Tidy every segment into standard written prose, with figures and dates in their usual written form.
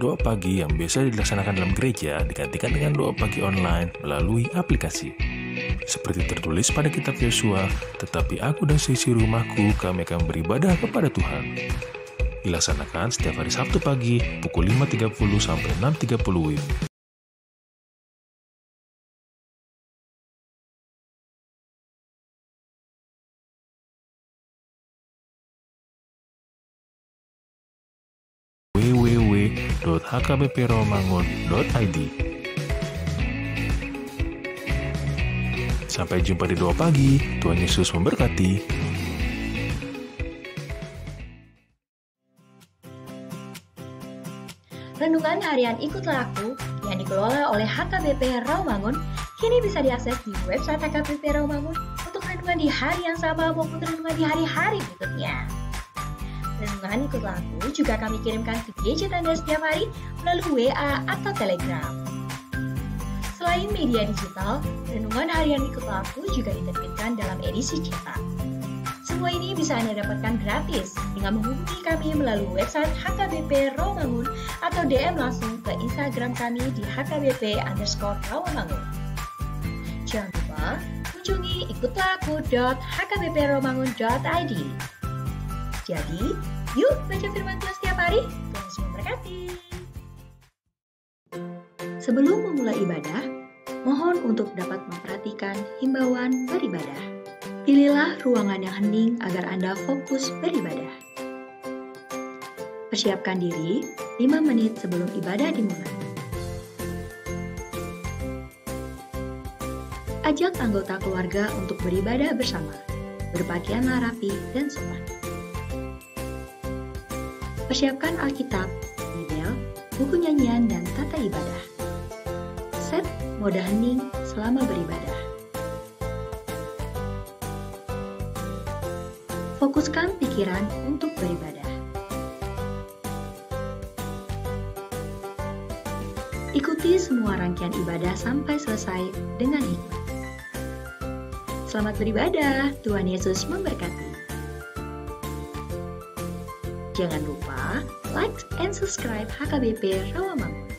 Doa pagi yang biasa dilaksanakan dalam gereja digantikan dengan doa pagi online melalui aplikasi. Seperti tertulis pada kitab Yosua, tetapi aku dan seisi rumahku kami akan beribadah kepada Tuhan. Dilaksanakan setiap hari Sabtu pagi pukul 5.30 sampai 6.30 WIB. www.hkbpromangun.id. Sampai jumpa di doa pagi. Tuhan Yesus memberkati. Renungan harian Ikutlah Aku yang dikelola oleh HKBP Rawamangun kini bisa diakses di website HKBP Rawamangun untuk renungan di hari yang sama maupun renungan di hari-hari berikutnya. Renungan Ikutlah Aku juga kami kirimkan ke gadget Anda setiap hari melalui WA atau Telegram. Selain media digital, renungan harian Ikutlah Aku juga diterbitkan dalam edisi cetak. Semua ini bisa Anda dapatkan gratis dengan menghubungi kami melalui website HKBP Rawamangun atau DM langsung ke Instagram kami di hkbp_rawamangun. Jangan lupa kunjungi ikutlahku.hkbpromangun.id. Jadi, yuk baca firman Tuhan setiap hari. Tuhan Yesus memberkati. Sebelum memulai ibadah, mohon untuk dapat memperhatikan himbauan beribadah. Pilihlah ruangan yang hening agar Anda fokus beribadah. Persiapkan diri 5 menit sebelum ibadah dimulai. Ajak anggota keluarga untuk beribadah bersama, berpakaianlah rapi dan sopan. Persiapkan Alkitab, Bible, buku nyanyian, dan tata ibadah. Set mode hening selama beribadah. Fokuskan pikiran untuk beribadah. Ikuti semua rangkaian ibadah sampai selesai dengan hikmat. Selamat beribadah, Tuhan Yesus memberkati. Jangan lupa like and subscribe HKBP Rawamangun.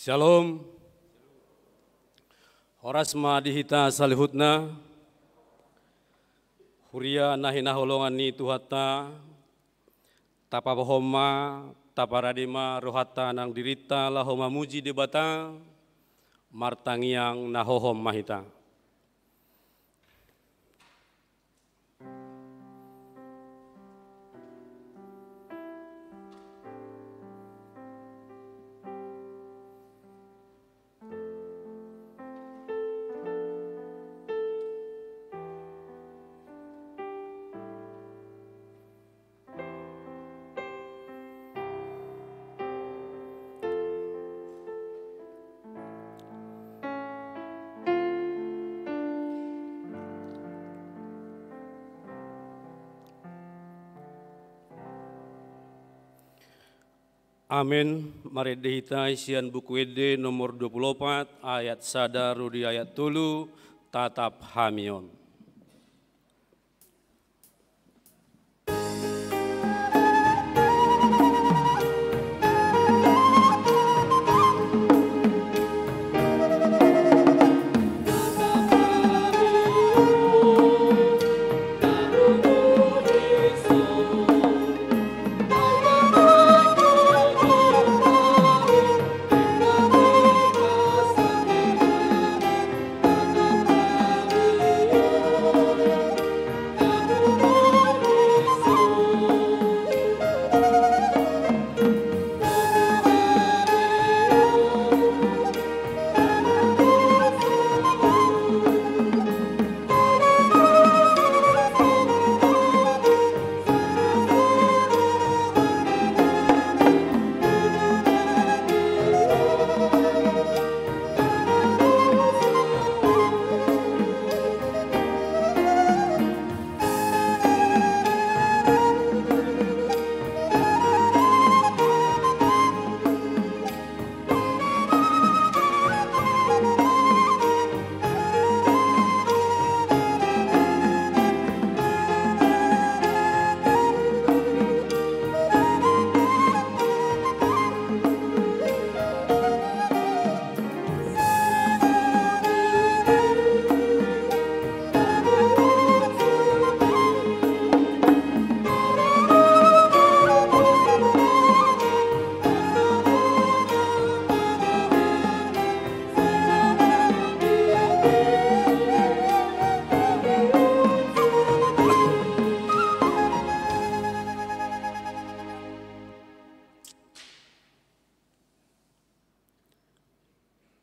Shalom. Horas madihita salihutna. Huria nahina holongan ni tuhata. Tapa bohoma, tapa radima rohata nang dirita lahoma muji debata. Martangiang nahohom mahita. Amin. Mari dihita isian buku Ede nomor 24 ayat sadar di ayat tulu tatap hamion.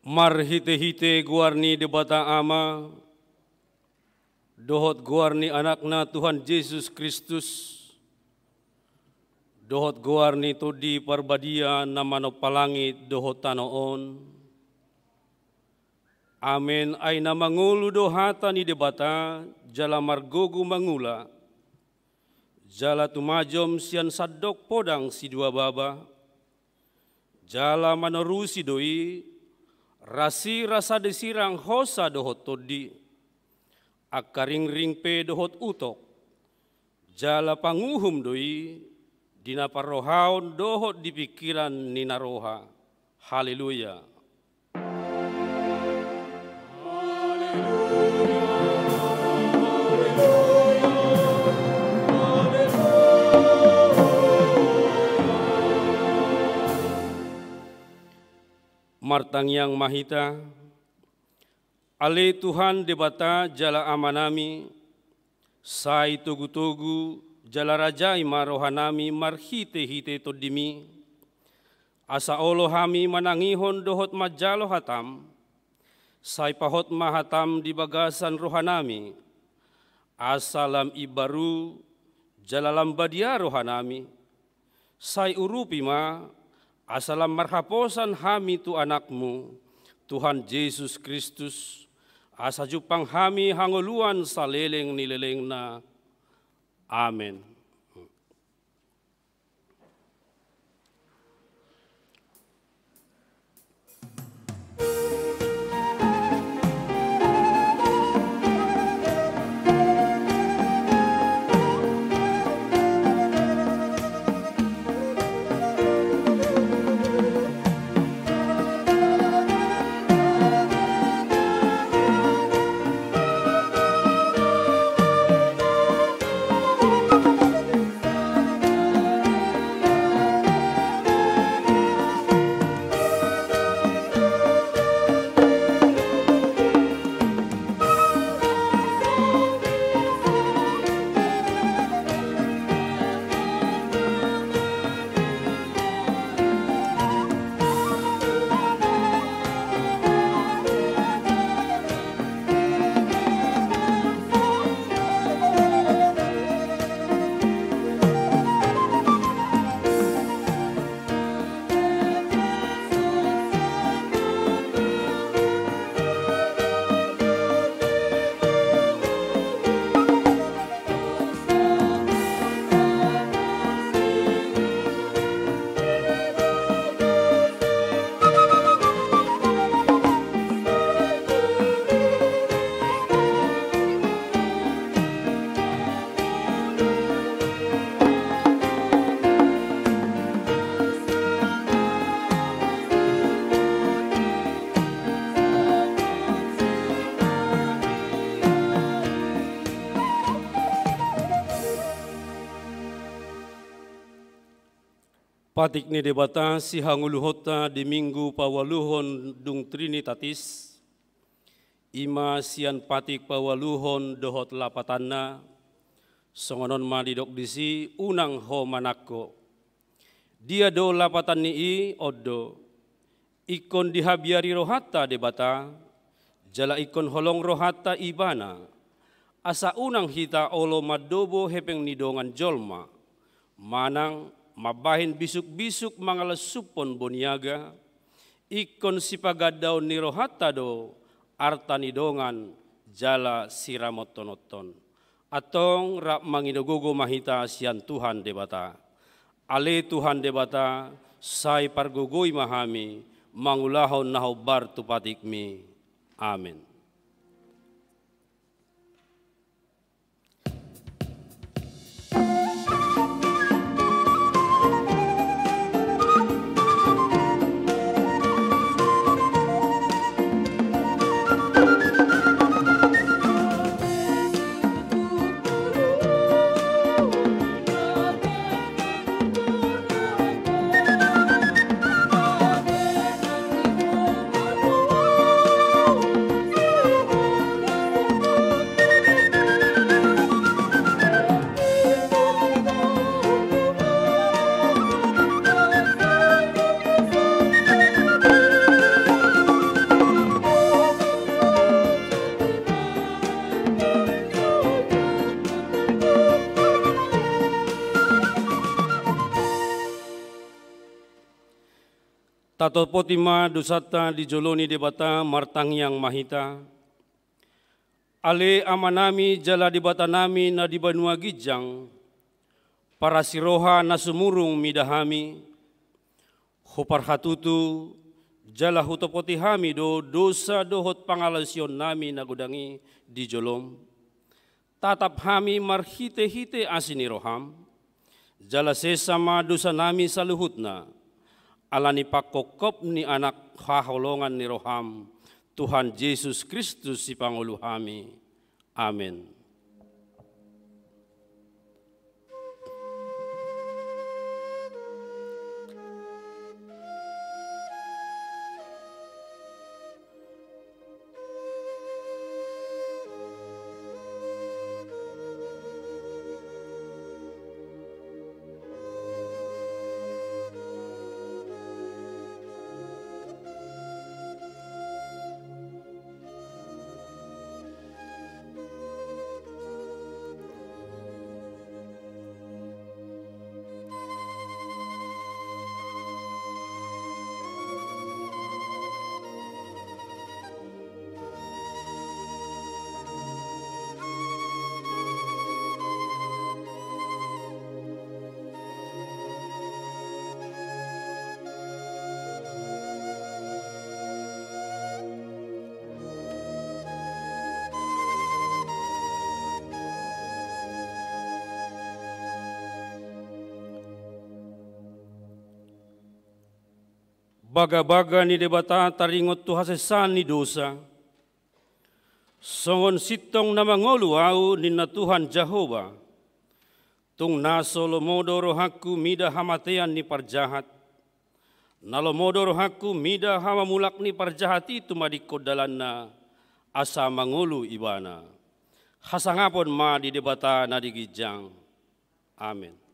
Marhite-hite guarni debata ama, dohot guarni anakna Tuhan Yesus Kristus, dohot guarni todi parbadia namano palangit dohot tanoon. Amen ay na mangulu dohata ni debata, jala margogo mangula, jala tumajom sian sadok podang si dua baba, jala manorusi doi, rasi rasa desirang hosa dohot todi, akaring ring pe dohot utok, jala panguhum doi, dina parohaon dohot di pikiran nina roha. Haleluya. Martangiang mahita, ale Tuhan debata jala amanami, sai tugu-tugu jala rajai marohanami marhite-hite todimi, asa olo hami manangihon dohot majalo hatam, sai pahot mahatam di bagasan rohanami, asalam ibaru jala lambadia rohanami, sai urupi ma, asalam marhaposan hami tu anakmu, Tuhan Yesus Kristus, asa jupang hami hangoluan saleleng nileleng na. Amen. Patik ni debata si hanguluhota di minggu pawaluhon dung Trinitatis. Ima sian patik pawaluhon dohot lapatanna. Songonon madidok disi unang ho manako. Dia do lapatan ni odo. Ikon dihabiari rohata debata. Jala ikon holong rohata ibana. Asa unang hita olo madobo hepeng nidongan jolma. Manang mabahin bisuk-bisuk mangalasupon boniaga. Ikon sipagadaw ni rohata do arta nidongan jala siramotonoton. Atong rap manginogogo mahita sian Tuhan debata. Ale Tuhan debata say pargogoi mahami mangulahon naho bar tupatikmi. Amin. Tato potima dosata dijoloni debata martang yang mahita. Ale amanami jala debata nami na dibanua gijang. Para siroha na sumurung midahami. Hopar hatutu jala hutopotihami do dosa dohot pangalasyon nami na gudangi dijolom. Tatap hami marhite-hite asini roham. Jala sesama dosa nami saluhutna. Alani pakokop ni anak haholongan ni roham, Tuhan Yesus Kristus si panguluhami. Amin. Baga-baga ni debata taringot tu hasesan ni dosa. Songon sitong na mangoluau ni na Tuhan Jehovah. Tung nasolomodo rohaku mida hamatean ni parjahat. Nalomodo rohaku mida hamamulak ni parjahat itu madikodalan na asa mangolu ibana. Hasangapon ma di debata na digijang. Amin.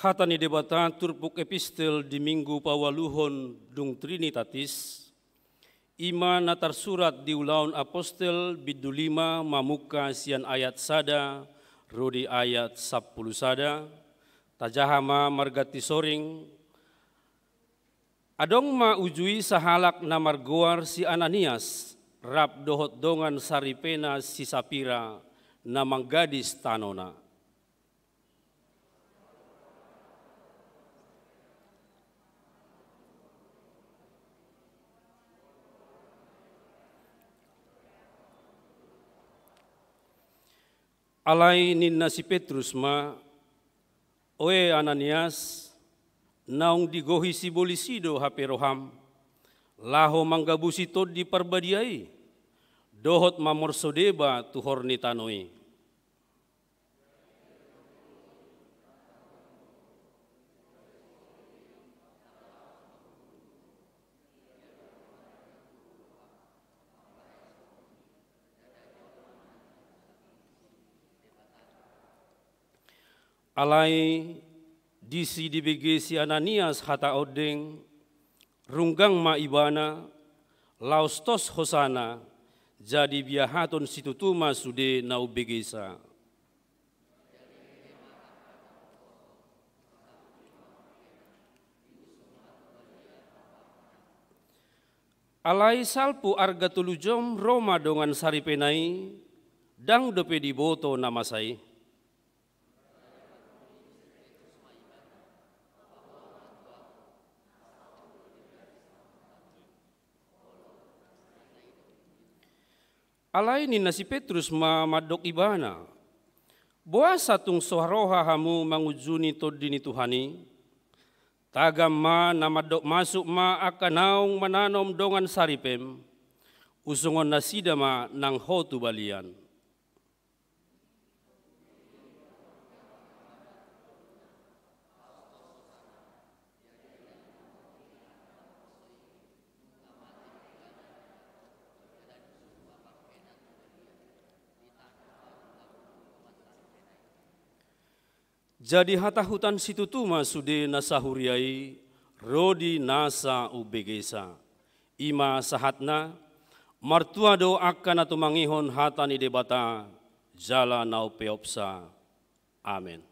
Hatani debata turpuk epistel di minggu pawaluhon dung Trinitatis, ima natar surat di ulaun apostel bidu 5 mamuka sian ayat sada, rodi ayat 10 sada, tajahama margati soring, adong ma ujui sahalak na margoar si Ananias, rap dohot dongan saripena si Sapira na manggadis tanona. Alai ninna si Petrus ma, oe Ananias, naung digohi si bolisido hape roham, laho manggabusi tod di parbadiai, dohot mamorsodeba tuhor ni tanoi. Alai disi dibege si Ananias hata odeng, runggang ma ibana, laustos hosana, jadi biahaton situtuma sude nau begesa. Alai salpu arga tulujom Roma dongan saripenai, dang dope diboto namasai. Alai ni nasi Petrus madok ibana, boa satung soharoha hamu mangujuni todini Tuhani, tagam ma namadok masuk ma akanaung mananom dongan saripem, usungon nasida ma nang hotu balian. Jadi hata hutan situtuma sude nasahuriai, rodi nasa ubegesa. Ima sahatna, martua do akan atu mangihon hata ni debata, jala nau peopsa. Amin.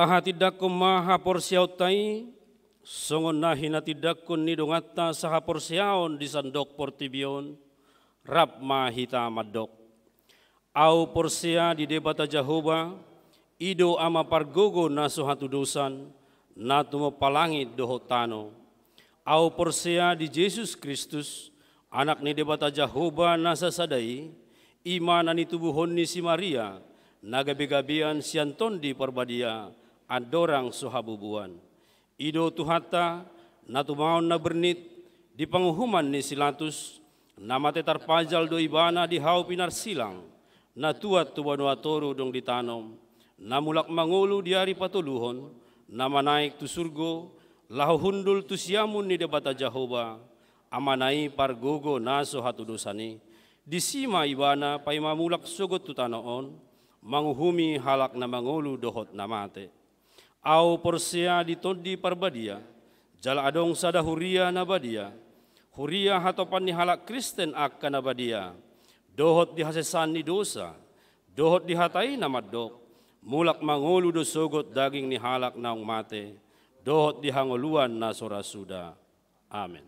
Taha tidak maha porsiautai, songon nahina tidak kun nidongata saha porsiaon di sandok portibion, rap mahita madok. Au porsia di debata Jahoba, ido ama pargogo naso hatu dosan, natumo palangit dohotano. Au porsia di Yesus Kristus, anak ni debata Jahoba nasa sadai, imanan itubuhon ni si Maria, nagabegabian sianton di perbadia, adorang sohabubuan. Ido tuhata natumaon na bernit di panghuman ni silatus namate tarpajal do ibana di hau pinar silang natuat tubano atoru dong ditanom namulak mangulu di hari patuluhon nama naik tu surgo lahu hundul tu siamun ni debata Jahoba amanai pargogo naso hatu dosani disima ibana pai mamulak sogot tu tanoon manguhumi halak na mangulu dohot namate. Au porsia di todi parbadia, jala adong sadahuria nabadia, Huria hatopan ni halak Kristen akan abadia. Dohot dihasesan ni dosa. Dohot dihatai namadok. Mulak mangulu do sogot daging ni halak naung mate. Dohot dihangoluan na sorasuda. Amin.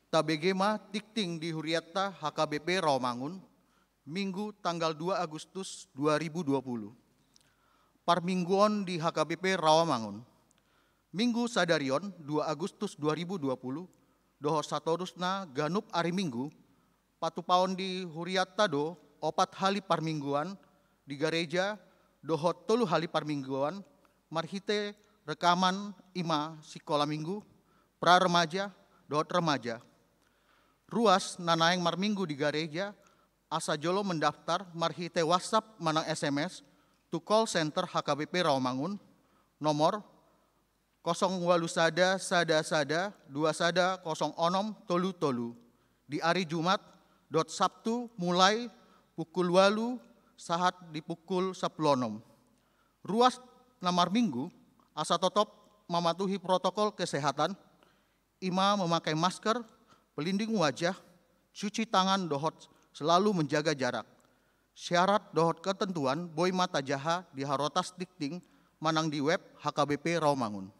Tabegema tikting di Huriatta HKBP Rawamangun, Minggu tanggal 2 Agustus 2020. Parmingguon di HKBP Rawamangun. Minggu sadarion 2 Agustus 2020, doho satorusna ganup ari Minggu, patupaon di Huriatta do opat hali parmingguan di gereja doho 3 hali parmingguan, marhite rekaman ima sikola minggu, pra remaja, dohot remaja. Ruas nanaeng marminggu di gereja, asa jolo mendaftar marhite WhatsApp manang SMS to call center HKBP Rawamangun, nomor 081 sada 21 06 di hari Jumat Sabtu mulai pukul 8 saat di pukul 10. Ruas namar minggu asa tetap mematuhi protokol kesehatan, ima memakai masker, pelindung wajah, cuci tangan dohot selalu menjaga jarak. Syarat dohot ketentuan boy mata jaha di harotas dikting manang di web HKBP Rawamangun.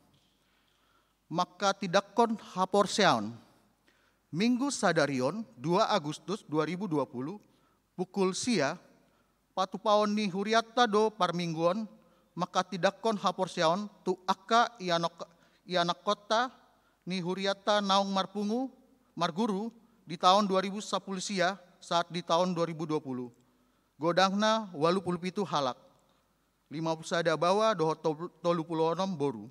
Maka tidak kon hapor seaon. Minggu sadarion 2 Agustus 2020 pukul sia patupaon ni Huriatta do parmingguon maka tidak kon hapor seaon tu akka ianak kota ni Huriatta naung marpungu marguru di tahun 2010 sia saat di tahun 2020. Godangna 87 halak. 50 sada bawa dohot 36 boru.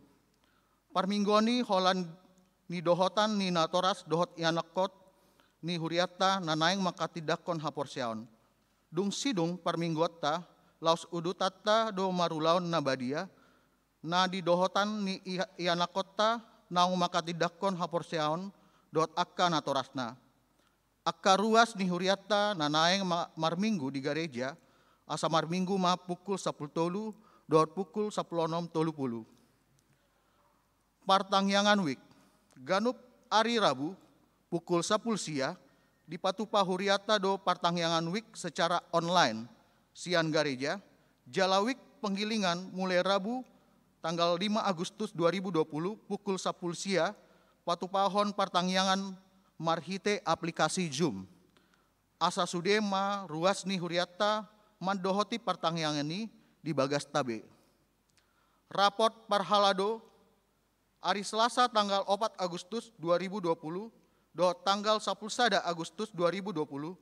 Parminggoni holan ni dohotan ni natoras dohot ianakot ni Huriatta nanaeng maka tidak kon hapor seaon. Dung sidung parminggotta laus udutata do marulaon nabadia na di dohotan ni ianakota naung maka tidak kon hapor seaon dot akka natorasna. Akka ruas ni Huriatta nanaeng marminggu di gereja, asa marminggu ma pukul 10 dot pukul 16:30. Partangyangan wik, ganup ari Rabu pukul 10 sia di patupa Huriatta do partangyangan wik secara online sian gereja, jalawik penggilingan mulai Rabu tanggal 5 Agustus 2020 pukul 10 sia patupahon partangyangan marhite aplikasi Zoom. Asa sudema ruas ni Huriatta mandohoti partangyangan ini di bagas tabe. Raport parhalado hari Selasa tanggal 4 Agustus 2020 do tanggal 10 Agustus 2020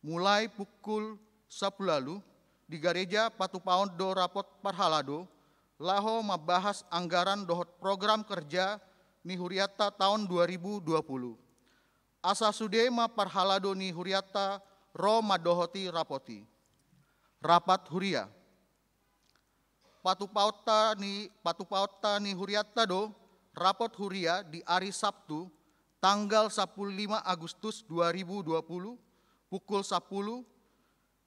mulai pukul 10 lalu di gereja patupaon do raport parhalado laho mabahas anggaran dohot program kerja ni Huriatta tahun 2020. Asa sudema parhalado ni Huriatta ro madohoti rapoti. Rapat Huria. Patupauta ni Huriatta do rapot Huria di hari Sabtu tanggal 15 Agustus 2020 pukul 10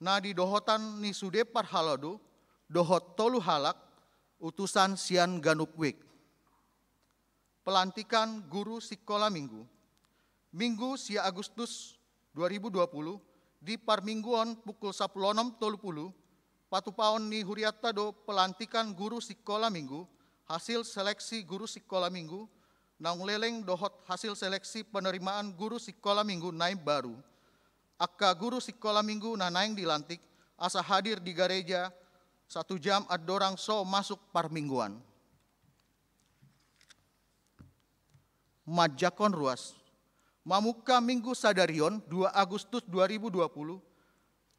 na di dohotan ni sude parhalado dohot 3 halak utusan sian ganupwik. Pelantikan guru sekolah minggu. Minggu sia Agustus 2020 di parmingguan pukul 16:30 patupaon ni Huriatta do pelantikan guru sekolah minggu hasil seleksi guru sekolah minggu naung leleng dohot hasil seleksi penerimaan guru sekolah minggu naib baru. Akka guru sekolah minggu nanaing dilantik asa hadir di gereja 1 jam adorang so masuk parmingguan. Majakon ruas. Mamuka minggu sadarion 2 Agustus 2020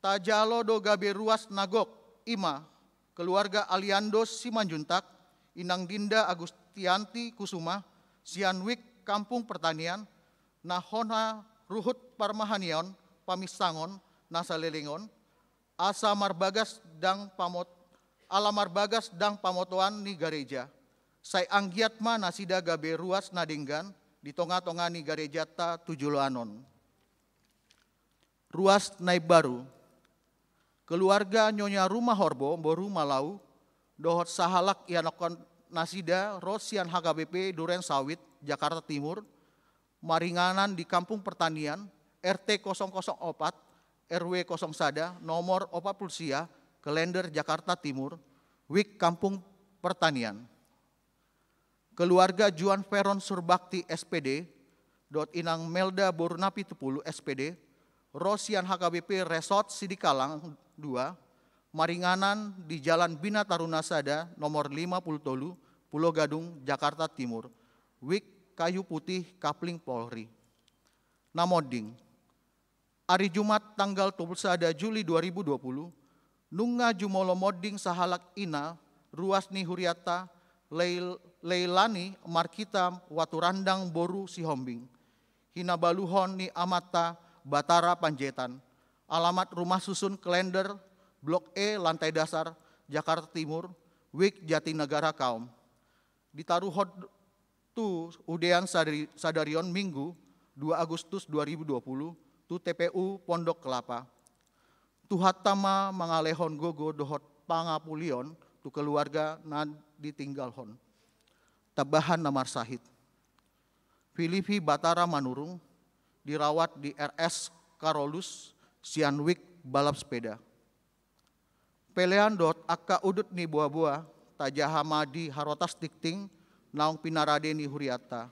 tajalo do gabe ruas nagok ima keluarga Aliando Simanjuntak Inang Dinda Agustianti Kusuma Sianwik Kampung Pertanian nahona ruhut parmahanion pamisangon nasalelingon asa marbagas dang pamotoan ni gereja Sai anggiatma nasida gabe ruas nadinggan di tonga-tongani garejata tujuloanon. Ruas naib baru. Keluarga Nyonya Rumah Horbo Boru Malau dohot sahalak yanokon nasida Rosian HKBP Duren Sawit Jakarta Timur maringanan di Kampung Pertanian RT 004 RW 01 nomor 40 Kelender Jakarta Timur Wik Kampung Pertanian. Keluarga Juan Peron Surbakti SPD dot Inang Melda Borunapi Tupulu SPD Rosian HKBP Resort Sidikalang 2 maringanan di Jalan Bina Taruna Sada nomor 50 Tolu Pulau Gadung Jakarta Timur Wik Kayu Putih Kapling Polri. Namoding hari Jumat tanggal 21 Juli 2020 nunga jumolo moding sahalak ina ruas ni huriata Leilani Markita Waturandang Boru Sihombing Hinabaluhon ni Amata Batara Panjaitan alamat rumah susun Kelender Blok E lantai dasar Jakarta Timur Wik Jatinegara Kaum ditaruhod tu Udean Sadarion Minggu 2 Agustus 2020 tu TPU Pondok Kelapa tu hatama mangalehon gogo dohot pangapulion tu keluarga na ditinggalhon tabahan namar sahid Filipi Batara Manurung dirawat di RS Karolus Sianwik balap sepeda pelean dot akka udut ni buah-buah tajahamadi harotas tikting naung pinarade ni huriata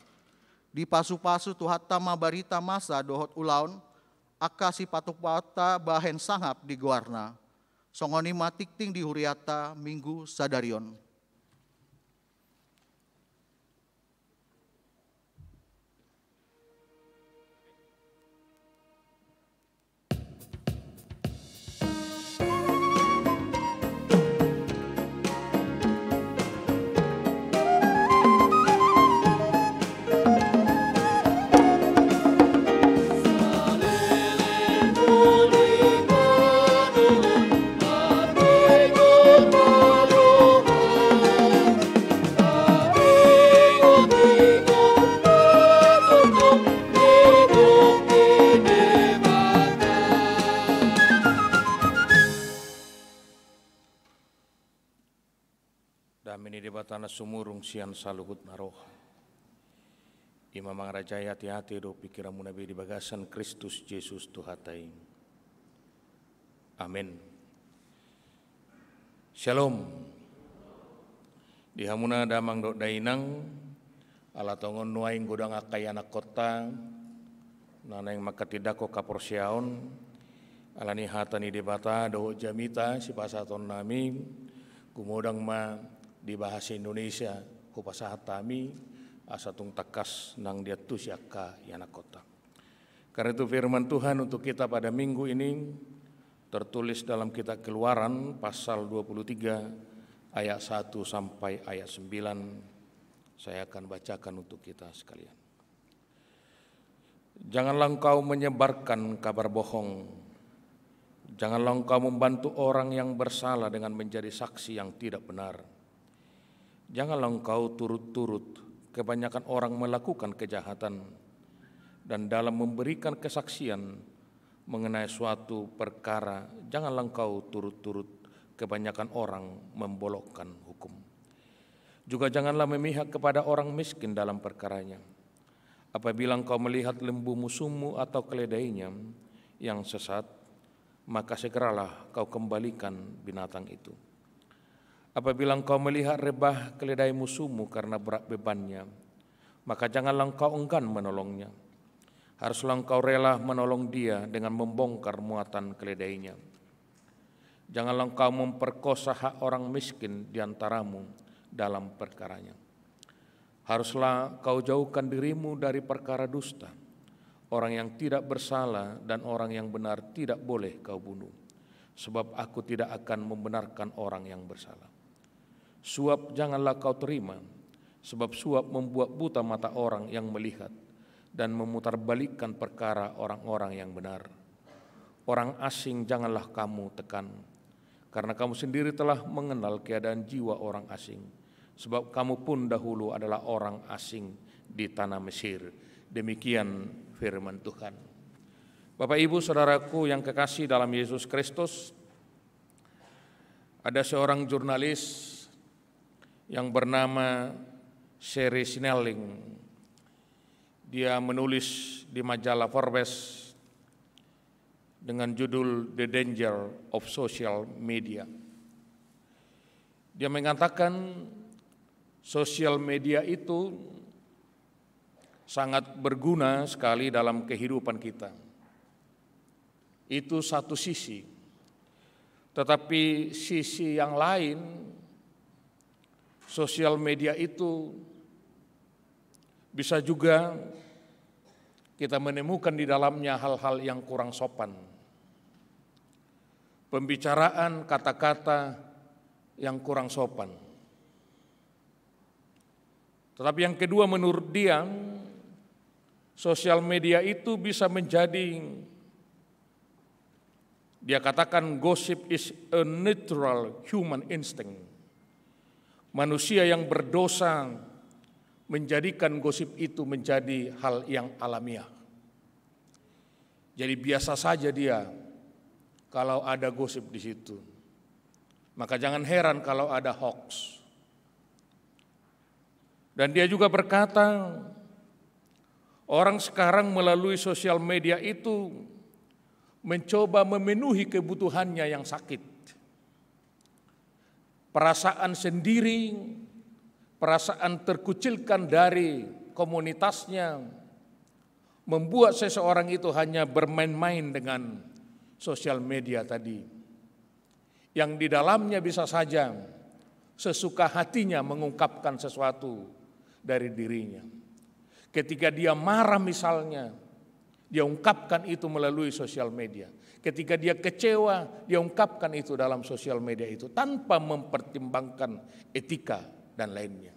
di pasu-pasu tu hatama barita masa dohot ulaun akka si patuk-pata bahen sangap di guarna songoni matikting di huriata Minggu Sadarion. Tanah sumurung sian saluhut naroh. Imam Rajaya hati-hati do pikiran munabi di bagasan Kristus Yesus Tuhatai. Amin. Shalom. Di hamuna damang do dainang ala tongon nuaing godang akai anak kota nanang makatidako kaporsiaon alani hatani debata do jamita si pasaton nami kumodang ma di bahasa Indonesia kupasahat tami asatung takas nang dia tu siaka yana kota. Karena itu firman Tuhan untuk kita pada minggu ini tertulis dalam kitab Keluaran pasal 23 ayat 1 sampai ayat 9. Saya akan bacakan untuk kita sekalian. Janganlah engkau menyebarkan kabar bohong. Janganlah engkau membantu orang yang bersalah dengan menjadi saksi yang tidak benar. Janganlah engkau turut-turut kebanyakan orang melakukan kejahatan dan dalam memberikan kesaksian mengenai suatu perkara, janganlah engkau turut-turut kebanyakan orang membolokkan hukum. Juga janganlah memihak kepada orang miskin dalam perkaranya. Apabila engkau melihat lembu musuhmu atau keledainya yang sesat, maka segeralah kau kembalikan binatang itu. Apabila engkau melihat rebah keledai musuhmu karena berat bebannya, maka janganlah engkau enggan menolongnya. Haruslah engkau rela menolong dia dengan membongkar muatan keledainya. Janganlah engkau memperkosa hak orang miskin di antaramu dalam perkaranya. Haruslah kau jauhkan dirimu dari perkara dusta. Orang yang tidak bersalah dan orang yang benar tidak boleh kau bunuh, sebab aku tidak akan membenarkan orang yang bersalah. Suap janganlah kau terima, sebab suap membuat buta mata orang yang melihat dan memutarbalikkan perkara orang-orang yang benar. Orang asing janganlah kamu tekan, karena kamu sendiri telah mengenal keadaan jiwa orang asing, sebab kamu pun dahulu adalah orang asing di tanah Mesir. Demikian firman Tuhan. Bapak Ibu Saudaraku yang kekasih dalam Yesus Kristus, ada seorang jurnalis yang bernama Sherry Snelling. Dia menulis di majalah Forbes dengan judul The Danger of Social Media. Dia mengatakan sosial media itu sangat berguna sekali dalam kehidupan kita. Itu satu sisi. Tetapi sisi yang lain, sosial media itu bisa juga kita menemukan di dalamnya hal-hal yang kurang sopan. Pembicaraan, kata-kata yang kurang sopan. Tetapi yang kedua menurut dia, sosial media itu bisa menjadi, dia katakan gossip is a natural human instinct. Manusia yang berdosa menjadikan gosip itu menjadi hal yang alamiah. Jadi biasa saja dia kalau ada gosip di situ. Maka jangan heran kalau ada hoax. Dan dia juga berkata, orang sekarang melalui sosial media itu mencoba memenuhi kebutuhannya yang sakit. Perasaan sendiri, perasaan terkucilkan dari komunitasnya, membuat seseorang itu hanya bermain-main dengan sosial media tadi, yang di dalamnya bisa saja sesuka hatinya mengungkapkan sesuatu dari dirinya. Ketika dia marah misalnya, dia ungkapkan itu melalui sosial media. Ketika dia kecewa, dia ungkapkan itu dalam sosial media itu tanpa mempertimbangkan etika dan lainnya.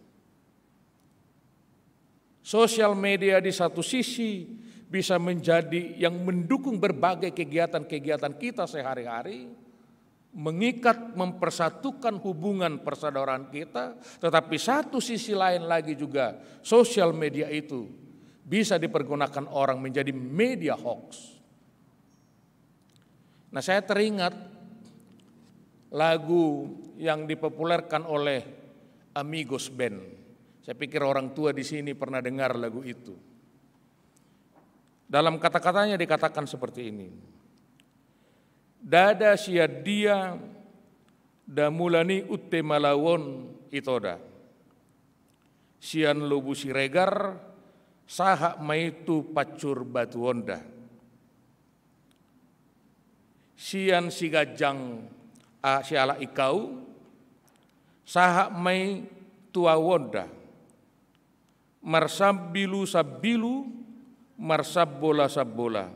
Sosial media di satu sisi bisa menjadi yang mendukung berbagai kegiatan-kegiatan kita sehari-hari, mengikat, mempersatukan hubungan persaudaraan kita, tetapi satu sisi lain lagi juga sosial media itu bisa dipergunakan orang menjadi media hoax. Nah, saya teringat lagu yang dipopulerkan oleh Amigos Band. Saya pikir orang tua di sini pernah dengar lagu itu. Dalam kata-katanya dikatakan seperti ini. Dada sia dia da mulani utte malawon itoda. Sian lubu siregar saha maitu pacur batu wonda. Sian sigajang siala ikau saha mai tua wonda. Marsabilu sabilu marsabbola sabbola.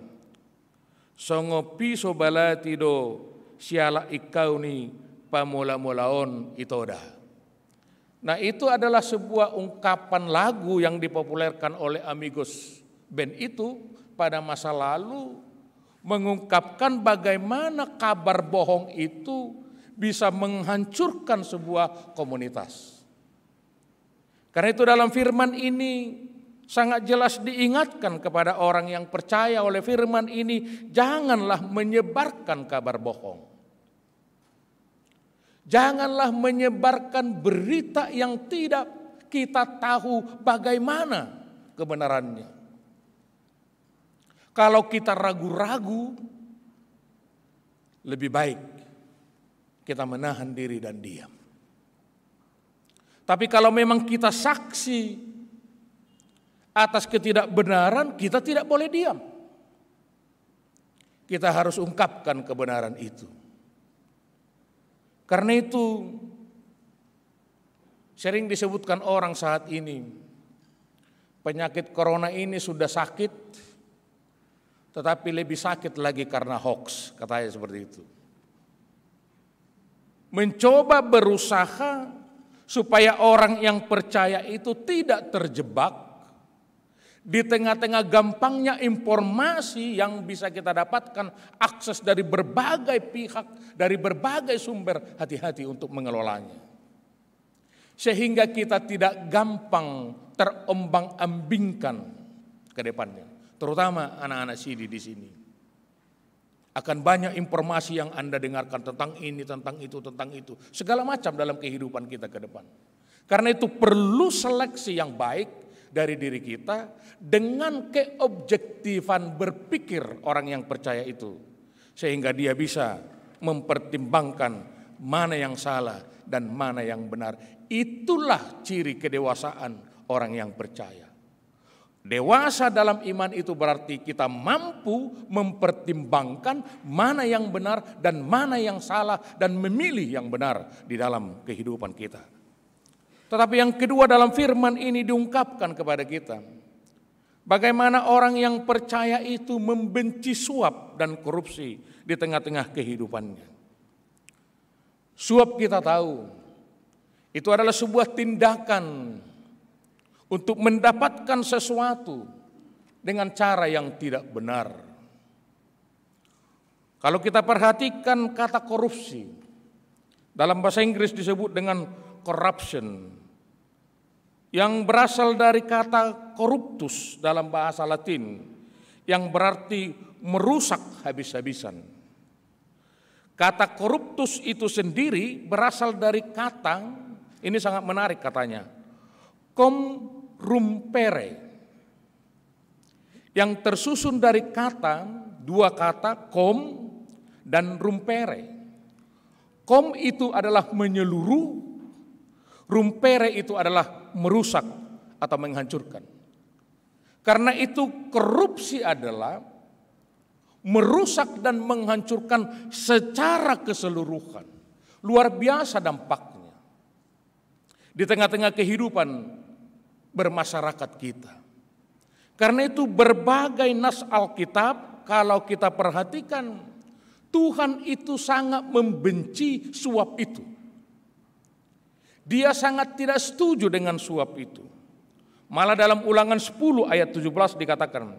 Songo piso balati do siala ikau ni pamola-molaon itoda. Nah, itu adalah sebuah ungkapan lagu yang dipopulerkan oleh Amigos Band itu pada masa lalu, mengungkapkan bagaimana kabar bohong itu bisa menghancurkan sebuah komunitas. Karena itu dalam firman ini sangat jelas diingatkan kepada orang yang percaya oleh firman ini, janganlah menyebarkan kabar bohong. Janganlah menyebarkan berita yang tidak kita tahu bagaimana kebenarannya. Kalau kita ragu-ragu, lebih baik kita menahan diri dan diam. Tapi kalau memang kita saksi atas ketidakbenaran, kita tidak boleh diam. Kita harus ungkapkan kebenaran itu. Karena itu sering disebutkan orang saat ini, penyakit corona ini sudah sakit, tetapi lebih sakit lagi karena hoax, katanya seperti itu. Mencoba berusaha supaya orang yang percaya itu tidak terjebak di tengah-tengah gampangnya informasi yang bisa kita dapatkan, akses dari berbagai pihak, dari berbagai sumber, hati-hati untuk mengelolanya. sehingga kita tidak gampang terombang-ambingkan ke depannya. Terutama anak-anak Sidi di sini. Akan banyak informasi yang Anda dengarkan tentang ini, tentang itu, tentang itu. Segala macam dalam kehidupan kita ke depan. Karena itu perlu seleksi yang baik dari diri kita dengan keobjektifan berpikir orang yang percaya itu. Sehingga dia bisa mempertimbangkan mana yang salah dan mana yang benar. Itulah ciri kedewasaan orang yang percaya. Dewasa dalam iman itu berarti kita mampu mempertimbangkan mana yang benar dan mana yang salah dan memilih yang benar di dalam kehidupan kita. Tetapi yang kedua dalam firman ini diungkapkan kepada kita. Bagaimana orang yang percaya itu membenci suap dan korupsi di tengah-tengah kehidupannya. Suap kita tahu itu adalah sebuah tindakan untuk mendapatkan sesuatu dengan cara yang tidak benar. Kalau kita perhatikan kata korupsi, dalam bahasa Inggris disebut dengan corruption, yang berasal dari kata corruptus dalam bahasa Latin, yang berarti merusak habis-habisan. Kata corruptus itu sendiri berasal dari kata, ini sangat menarik katanya, cum rumpere, yang tersusun dari dua kata com dan rumpere. Com itu adalah menyeluruh, rumpere itu adalah merusak atau menghancurkan. Karena itu korupsi adalah merusak dan menghancurkan secara keseluruhan. Luar biasa dampaknya di tengah-tengah kehidupan bermasyarakat kita. Karena itu berbagai nas Alkitab kalau kita perhatikan, Tuhan itu sangat membenci suap itu. Dia sangat tidak setuju dengan suap itu. Malah dalam Ulangan 10 ayat 17 dikatakan,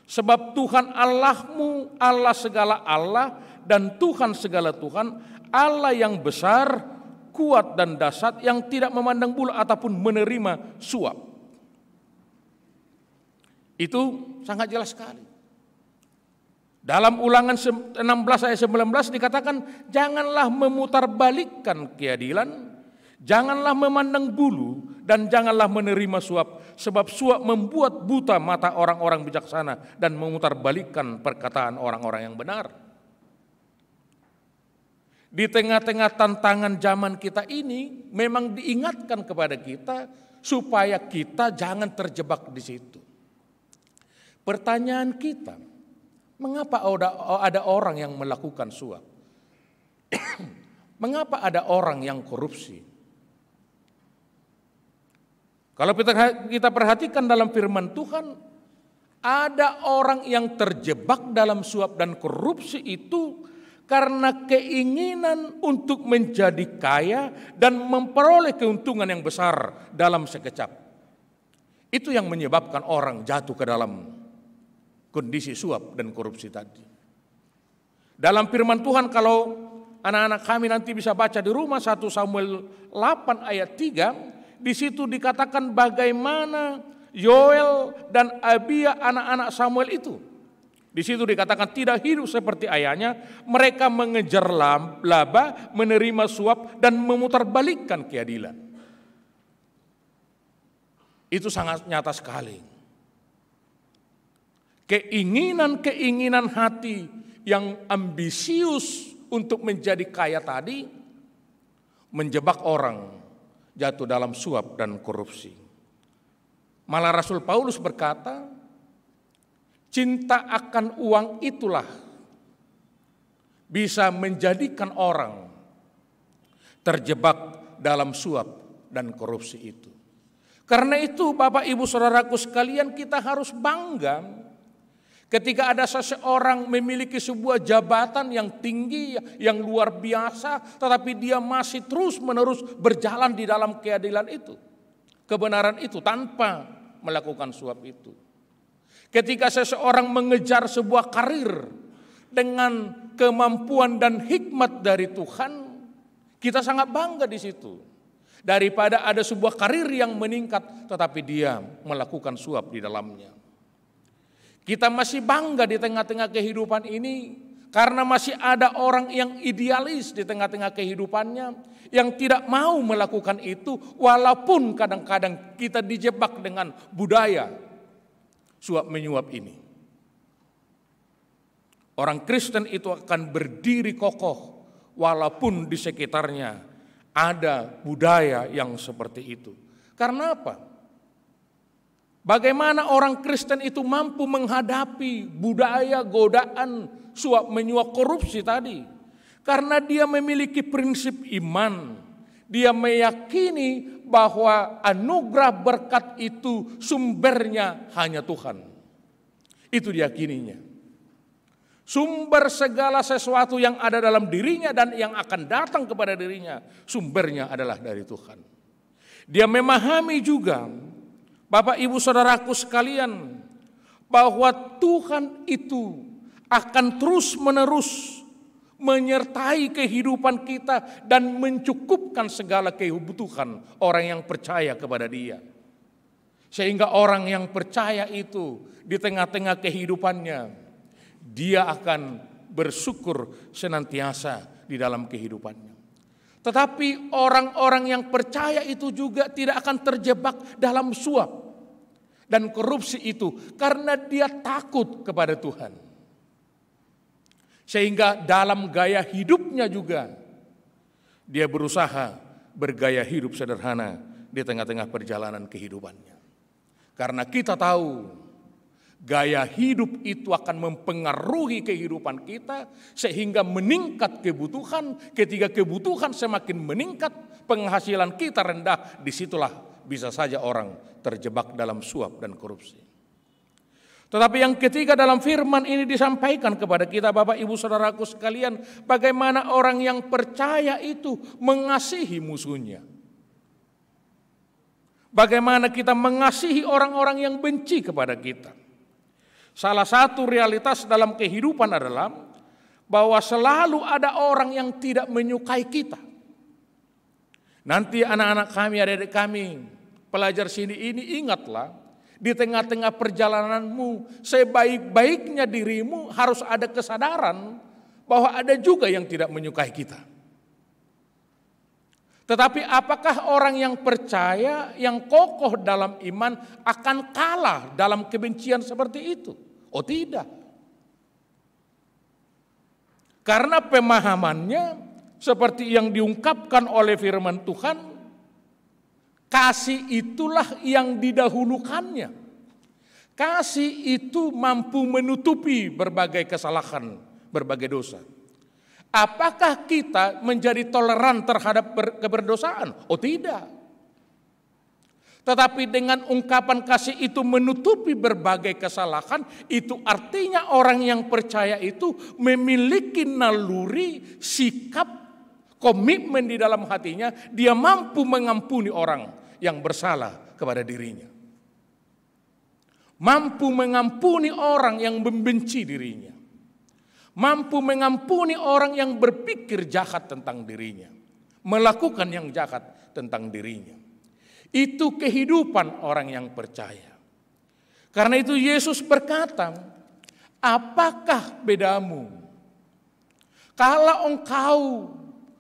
sebab Tuhan Allahmu Allah segala Allah dan Tuhan segala Tuhan, Allah yang besar, kuat dan dahsyat, yang tidak memandang bulu ataupun menerima suap. Itu sangat jelas sekali. Dalam Ulangan 16 ayat 19 dikatakan, janganlah memutarbalikkan keadilan, janganlah memandang bulu, dan janganlah menerima suap, sebab suap membuat buta mata orang-orang bijaksana dan memutarbalikkan perkataan orang-orang yang benar. Di tengah-tengah tantangan zaman kita ini, memang diingatkan kepada kita supaya kita jangan terjebak di situ. Pertanyaan kita, mengapa ada orang yang melakukan suap? Mengapa ada orang yang korupsi? Kalau kita perhatikan dalam firman Tuhan, ada orang yang terjebak dalam suap dan korupsi itu karena keinginan untuk menjadi kaya dan memperoleh keuntungan yang besar dalam sekejap. Itu yang menyebabkan orang jatuh ke dalam kondisi suap dan korupsi tadi. Dalam firman Tuhan, kalau anak-anak kami nanti bisa baca di rumah, 1 Samuel 8 ayat 3, di situ dikatakan bagaimana Yoel dan Abia anak-anak Samuel itu. Di situ dikatakan tidak hidup seperti ayahnya, mereka mengejar laba, menerima suap dan memutarbalikkan keadilan. Itu sangat nyata sekali. Keinginan-keinginan hati yang ambisius untuk menjadi kaya tadi menjebak orang jatuh dalam suap dan korupsi. Malah Rasul Paulus berkata, cinta akan uang itulah bisa menjadikan orang terjebak dalam suap dan korupsi itu. Karena itu Bapak Ibu Saudaraku sekalian, kita harus bangga ketika ada seseorang memiliki sebuah jabatan yang tinggi, yang luar biasa, tetapi dia masih terus-menerus berjalan di dalam keadilan itu, kebenaran itu, tanpa melakukan suap itu. Ketika seseorang mengejar sebuah karir dengan kemampuan dan hikmat dari Tuhan, kita sangat bangga di situ. daripada ada sebuah karir yang meningkat tetapi dia melakukan suap di dalamnya. Kita masih bangga di tengah-tengah kehidupan ini karena masih ada orang yang idealis di tengah-tengah kehidupannya yang tidak mau melakukan itu, walaupun kadang-kadang kita dijebak dengan budaya suap menyuap ini. Orang Kristen itu akan berdiri kokoh walaupun di sekitarnya ada budaya yang seperti itu. Karena apa? Bagaimana orang Kristen itu mampu menghadapi budaya godaan suap menyuap korupsi tadi? Karena dia memiliki prinsip iman. Dia meyakini bahwa anugerah berkat itu sumbernya hanya Tuhan. Itu diyakininya. Sumber segala sesuatu yang ada dalam dirinya dan yang akan datang kepada dirinya, sumbernya adalah dari Tuhan. Dia memahami juga, Bapak Ibu Saudaraku sekalian, bahwa Tuhan itu akan terus-menerus menyertai kehidupan kita dan mencukupkan segala kebutuhan orang yang percaya kepada Dia. Sehingga orang yang percaya itu di tengah-tengah kehidupannya, dia akan bersyukur senantiasa di dalam kehidupannya. Tetapi orang-orang yang percaya itu juga tidak akan terjebak dalam suap dan korupsi itu karena dia takut kepada Tuhan. Sehingga dalam gaya hidupnya juga dia berusaha bergaya hidup sederhana di tengah-tengah perjalanan kehidupannya. Karena kita tahu gaya hidup itu akan mempengaruhi kehidupan kita sehingga meningkat kebutuhan. Ketika kebutuhan semakin meningkat, penghasilan kita rendah, disitulah bisa saja orang terjebak dalam suap dan korupsi. Tetapi yang ketiga dalam firman ini disampaikan kepada kita Bapak Ibu Saudaraku sekalian, bagaimana orang yang percaya itu mengasihi musuhnya. Bagaimana kita mengasihi orang-orang yang benci kepada kita. Salah satu realitas dalam kehidupan adalah bahwa selalu ada orang yang tidak menyukai kita. Nanti anak-anak kami, adik-adik kami, pelajar sini ini ingatlah, di tengah-tengah perjalananmu, sebaik-baiknya dirimu harus ada kesadaran bahwa ada juga yang tidak menyukai kita. Tetapi apakah orang yang percaya, yang kokoh dalam iman akan kalah dalam kebencian seperti itu? Oh tidak. Karena pemahamannya seperti yang diungkapkan oleh firman Tuhan, kasih itulah yang didahulukannya. Kasih itu mampu menutupi berbagai kesalahan, berbagai dosa. Apakah kita menjadi toleran terhadap keberdosaan? Oh tidak. Tetapi dengan ungkapan kasih itu menutupi berbagai kesalahan, itu artinya orang yang percaya itu memiliki naluri, sikap, komitmen di dalam hatinya, dia mampu mengampuni orang yang bersalah kepada dirinya. Mampu mengampuni orang yang membenci dirinya. Mampu mengampuni orang yang berpikir jahat tentang dirinya. Melakukan yang jahat tentang dirinya. Itu kehidupan orang yang percaya. Karena itu Yesus berkata, apakah bedamu? Kalau engkau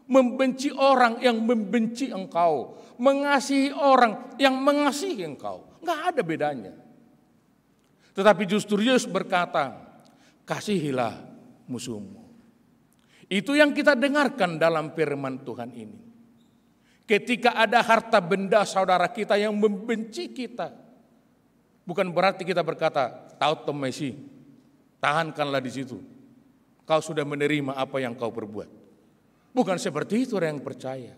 membenci orang yang membenci engkau, mengasihi orang yang mengasihi engkau, enggak ada bedanya. Tetapi justru Yesus berkata, kasihilah musuhmu. Itu yang kita dengarkan dalam firman Tuhan ini. Ketika ada harta benda saudara kita yang membenci kita, bukan berarti kita berkata, tahu Messi, tahankanlah di situ. Kau sudah menerima apa yang kau perbuat. Bukan seperti itu orang yang percaya.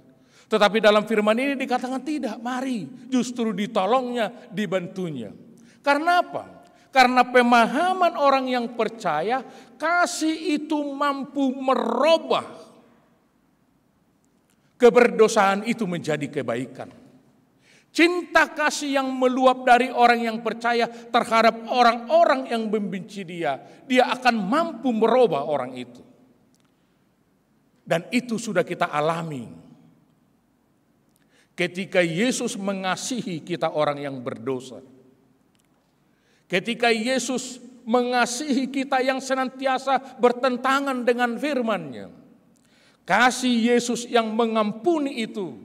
Tetapi dalam firman ini dikatakan tidak, mari justru ditolongnya, dibantunya. Karena apa? Karena pemahaman orang yang percaya, kasih itu mampu merubah keberdosaan itu menjadi kebaikan. Cinta kasih yang meluap dari orang yang percaya terhadap orang-orang yang membenci dia, dia akan mampu merubah orang itu. Dan itu sudah kita alami. ketika Yesus mengasihi kita orang yang berdosa. Ketika Yesus mengasihi kita yang senantiasa bertentangan dengan firman-Nya. Kasih Yesus yang mengampuni itu,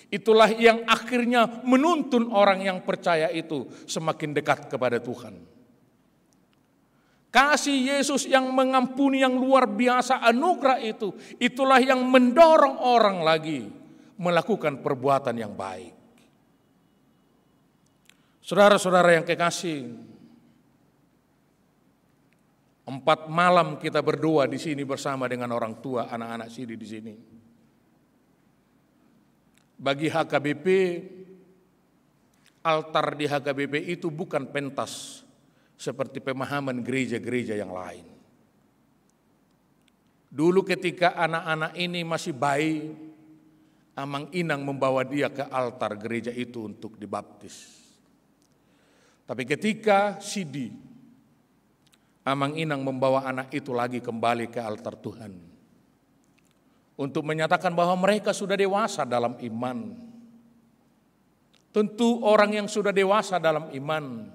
itulah yang akhirnya menuntun orang yang percaya itu semakin dekat kepada Tuhan. Kasih Yesus yang mengampuni yang luar biasa anugerah itu, itulah yang mendorong orang lagi melakukan perbuatan yang baik. Saudara-saudara yang kekasih, 4 malam kita berdoa di sini bersama dengan orang tua anak-anak Sidi di sini. Bagi HKBP, altar di HKBP itu bukan pentas seperti pemahaman gereja-gereja yang lain. Dulu ketika anak-anak ini masih bayi, Amang Inang membawa dia ke altar gereja itu untuk dibaptis. Tapi ketika Sidi, Amang Inang membawa anak itu lagi kembali ke altar Tuhan untuk menyatakan bahwa mereka sudah dewasa dalam iman. Tentu orang yang sudah dewasa dalam iman,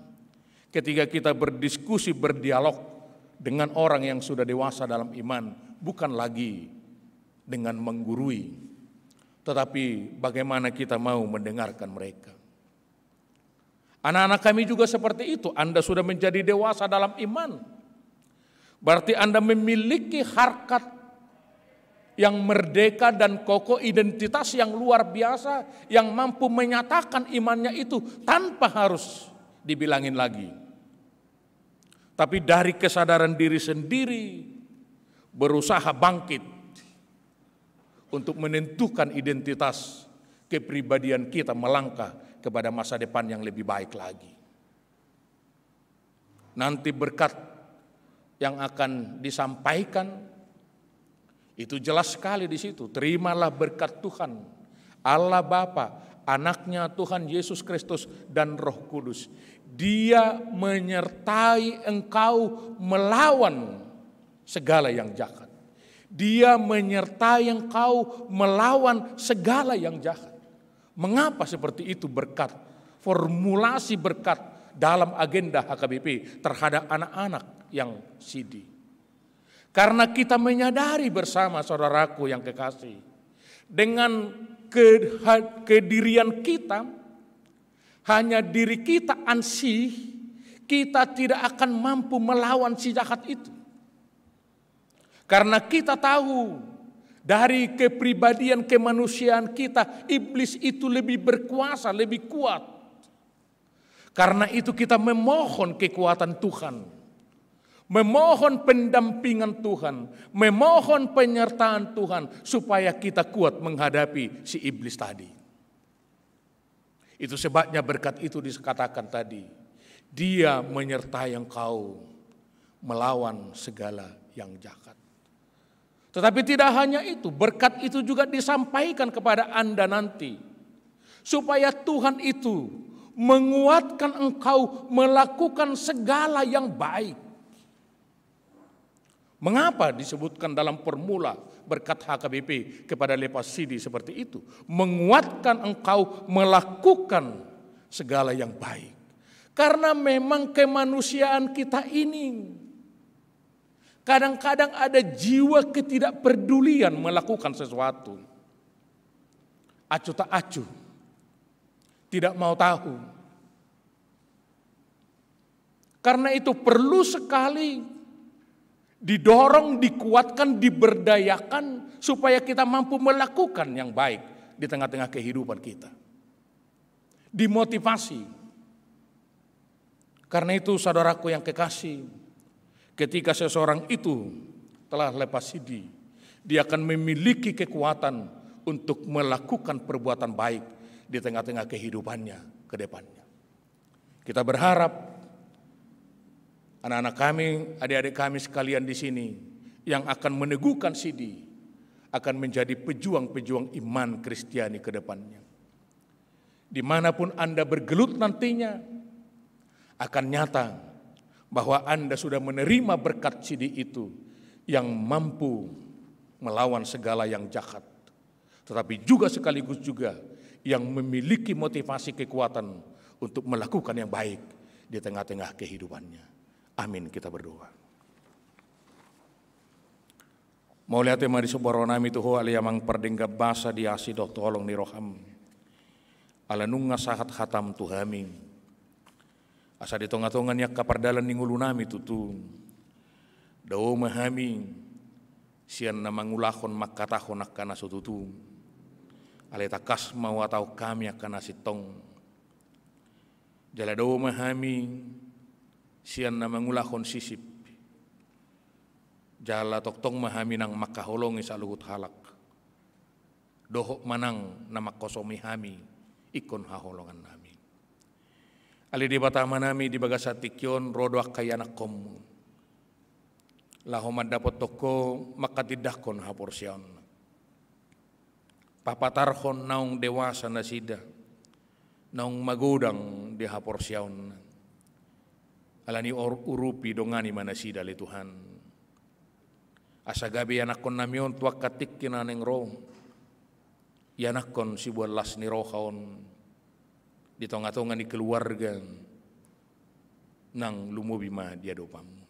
ketika kita berdiskusi, berdialog dengan orang yang sudah dewasa dalam iman, bukan lagi dengan menggurui, tetapi bagaimana kita mau mendengarkan mereka. Anak-anak kami juga seperti itu. Anda sudah menjadi dewasa dalam iman, berarti Anda memiliki harkat yang merdeka dan kokoh, identitas yang luar biasa, yang mampu menyatakan imannya itu tanpa harus dibilangin lagi. Tapi dari kesadaran diri sendiri, berusaha bangkit untuk menentukan identitas kepribadian kita melangkah kepada masa depan yang lebih baik lagi. Nanti berkat yang akan disampaikan itu jelas sekali di situ. Terimalah berkat Tuhan, Allah Bapa, Anaknya Tuhan Yesus Kristus dan Roh Kudus. Dia menyertai engkau melawan segala yang jahat. Dia menyertai engkau melawan segala yang jahat. Mengapa seperti itu berkat? Formulasi berkat dalam agenda HKBP terhadap anak-anak yang Sidi. Karena kita menyadari bersama saudaraku yang kekasih, dengan kedirian kita, hanya diri kita ansih, kita tidak akan mampu melawan si jahat itu. Karena kita tahu dari kepribadian kemanusiaan kita, iblis itu lebih berkuasa, lebih kuat. Karena itu kita memohon kekuatan Tuhan, memohon pendampingan Tuhan, memohon penyertaan Tuhan supaya kita kuat menghadapi si iblis tadi. Itu sebabnya berkat itu dikatakan tadi, dia menyertai engkau melawan segala yang jahat. Tetapi tidak hanya itu, berkat itu juga disampaikan kepada Anda nanti, supaya Tuhan itu menguatkan engkau melakukan segala yang baik. Mengapa disebutkan dalam formula berkat HKBP kepada Lepas Sidi seperti itu? Menguatkan engkau melakukan segala yang baik. Karena memang kemanusiaan kita ini kadang-kadang ada jiwa ketidakpedulian melakukan sesuatu. Acuh tak acuh, tidak mau tahu. Karena itu perlu sekali didorong, dikuatkan, diberdayakan supaya kita mampu melakukan yang baik di tengah-tengah kehidupan kita. Dimotivasi. Karena itu saudaraku yang kekasih, ketika seseorang itu telah lepas sidi, dia akan memiliki kekuatan untuk melakukan perbuatan baik di tengah-tengah kehidupannya ke depannya. Kita berharap anak-anak kami, adik-adik kami sekalian di sini yang akan meneguhkan Sidi akan menjadi pejuang-pejuang iman Kristiani ke depannya. Dimanapun Anda bergelut nantinya, akan nyata bahwa Anda sudah menerima berkat Sidi itu yang mampu melawan segala yang jahat. Tetapi juga sekaligus juga yang memiliki motivasi kekuatan untuk melakukan yang baik di tengah-tengah kehidupannya. Amin, kita berdoa. Mau lihat mari sebuah nami Tuhan ali amang perdenggap basa di asidoh tolong ni roham. Ala nunga sahat hatam Tuhami. Asa di tonga-tongan yak kapardalan ning ulu nami tutu. Dao mahami sian na mangulahon makatahon akana sututu. Aleta kasma watau kami akana sitong. Jala dao mahami sian na mangulahon sisip. Jala toktong mahami nang makaholongi sa luhut halak. Dohok manang na makosomi hami ikon haholongan nami. Ali di batama nami di bagasatikyon rodo akayanak komu. Lahomad dapat toko makatidakon haporsyon. Papatarhon naung dewasa na sida. Naung magudang di haporsyon. Alani urupi dongani mana sida li Tuhan. Asa gabi anakon namion tuak katik kinaneng roh. Yanakon si buat las ni rohaon. Di tonga-tonga ni keluarga. Nang lumubima dia dopamu.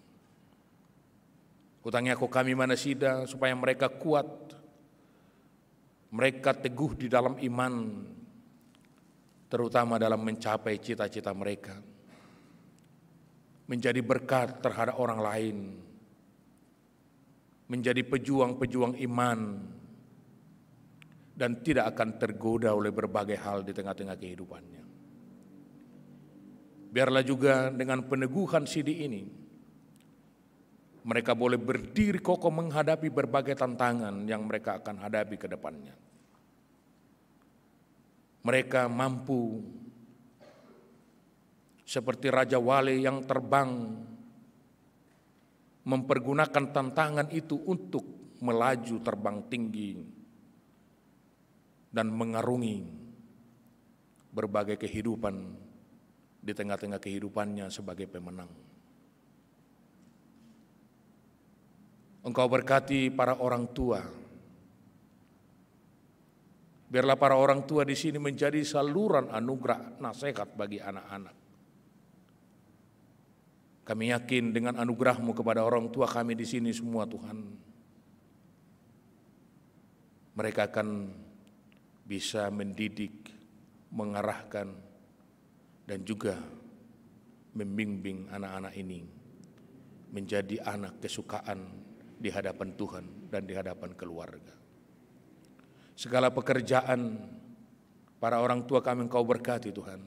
Hutangnya aku kami mana sida supaya mereka kuat. Mereka teguh di dalam iman. Terutama dalam mencapai cita-cita mereka. Menjadi berkat terhadap orang lain. Menjadi pejuang-pejuang iman. Dan tidak akan tergoda oleh berbagai hal di tengah-tengah kehidupannya. Biarlah juga dengan peneguhan sidi ini, mereka boleh berdiri kokoh menghadapi berbagai tantangan yang mereka akan hadapi ke depannya. Mereka mampu seperti Raja Wali yang terbang mempergunakan tantangan itu untuk melaju terbang tinggi dan mengarungi berbagai kehidupan di tengah-tengah kehidupannya sebagai pemenang. Engkau berkati para orang tua. Biarlah para orang tua di sini menjadi saluran anugerah nasihat bagi anak-anak. Kami yakin dengan anugerah-Mu kepada orang tua kami di sini semua Tuhan, mereka akan bisa mendidik, mengarahkan, dan juga membimbing anak-anak ini menjadi anak kesukaan di hadapan Tuhan dan di hadapan keluarga. Segala pekerjaan para orang tua kami Engkau berkati Tuhan.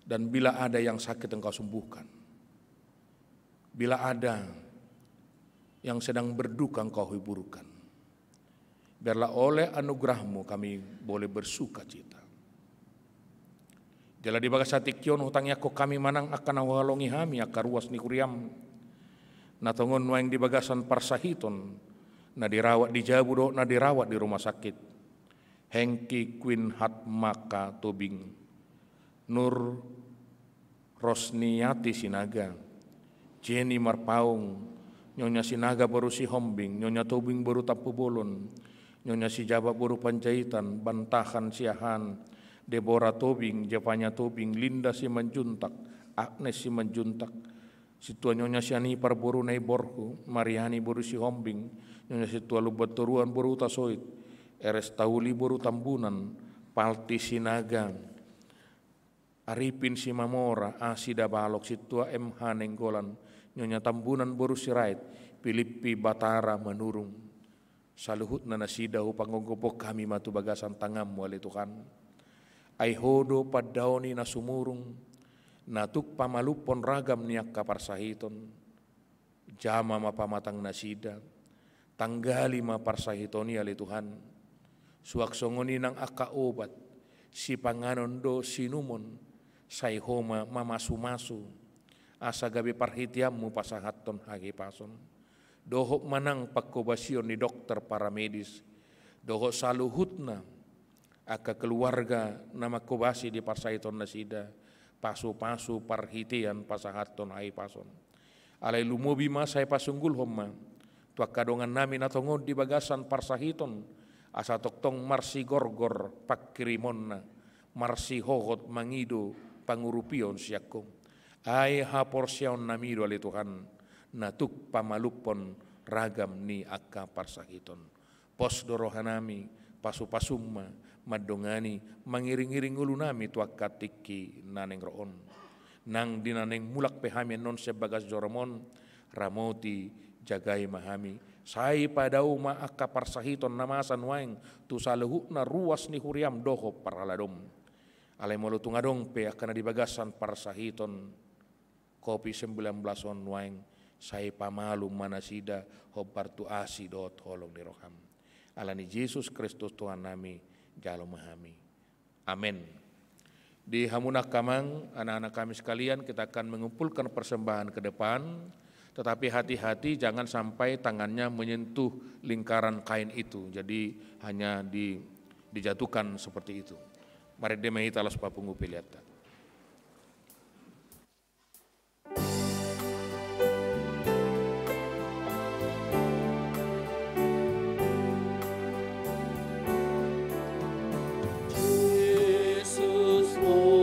Dan bila ada yang sakit Engkau sembuhkan. Bila ada yang sedang berduka Engkau hiburkan. Biarlah oleh anugerah-Mu kami boleh bersuka cita. Jala di bagasatikyon hutangnya ko kami manang akan awalongi hami akaruas ni kuriam. Natongon nuang di bagasan parsahiton. Na dirawat di Jabudo, na dirawat di rumah sakit. Hengki Queen Hatmaka Tobing. Nur Rosniati Sinaga. Jenny Marpaung. Nyonya Sinaga baru si Hombing. Nyonya Tobing baru Tapu Bolon. Nyonya si Jabak baru Panjaitan. Bantahan Siahan. Deborah Tobing, Japanya Tobing, Linda si Manjuntak, Agnes si Manjuntak, si tua Nyonya si Anipar boru nai borku, Mariani boru si Hombing, Nyonya si tua Lubat Turuan boru Tasoit, Eres Tauli boru Tambunan, Palti Sinaga, Aripin si Mamora, Asida Balok si tua MH Nenggolan, Nyonya Tambunan boru si Rait, Filipi Batara Manurung, saluhut na nasida upangogopok kami matu bagasan tangamu ali Tuhan. Aihodo padaoni na sumurung, natuk pamalupon ragam niak kaparsahiton, jama mapamatang nasida, tanggali maparsahitoni ali Tuhan, suaksongoni nang aka obat, si panganon do sinumon, saihoma mamasu-masu, asa gabi parhitiammu pasahaton hagi pason, dohok manang pakkobasion ni dokter paramedis, dohok saluhutna, aka keluarga nama kobasi di parsaiton nasida pasu-pasu parhitian pasahaton hai pason alai lumobi masai pasunggul homma tuak kadongan nami natongod di bagasan parsahiton asa toktong marsi gorgor pakirimonna, marsi hohot mangido pangurupion siakum. Ai ha porsion namido ali Tuhan, natuk pamalupon ragam ni akka parsahiton. Pos dorohanami, pasu-pasumma, madongani, mangiring-iring ulu nami tuakat tiki naneng roon. Nang dinaneng mulak pehami non sebagas joromon, ramoti jagai mahami. Sai padau ma akka parsahiton namasan waeng, tu salehu na ruas ni huriam doho paraladom. Alai molu tungadong pe akan dibagasan parsahiton, kopi 19 on waeng, sai pamalu manasida hobartu asi dot holong di roham. Alani Yesus Kristus Tuhan nami jalo mahami. Amin. Di Hamunah Kamang, anak-anak kami sekalian, kita akan mengumpulkan persembahan ke depan, tetapi hati-hati jangan sampai tangannya menyentuh lingkaran kain itu, jadi hanya dijatuhkan seperti itu. Mari demai talas papungu piliata. Oh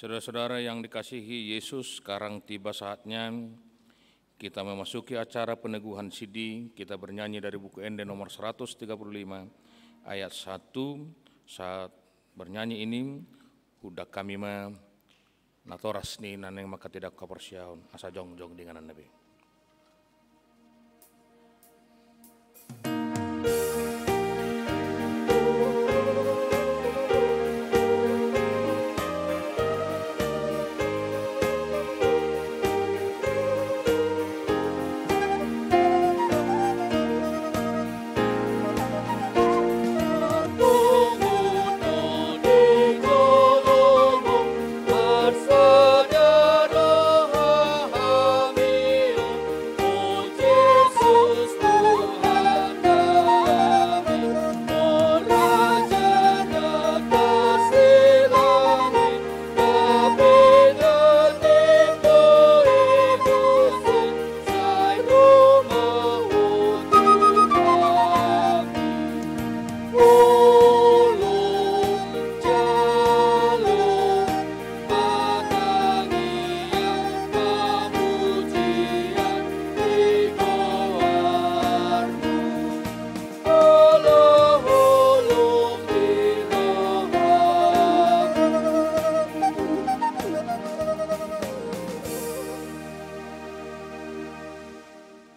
Saudara-saudara yang dikasihi Yesus, sekarang tiba saatnya kita memasuki acara peneguhan sidi. Kita bernyanyi dari buku Ende nomor 135 ayat 1. Saat bernyanyi ini, hudak kami natoras ni naneng maka tidak kapersiaun asa jongjong dengan Nabi.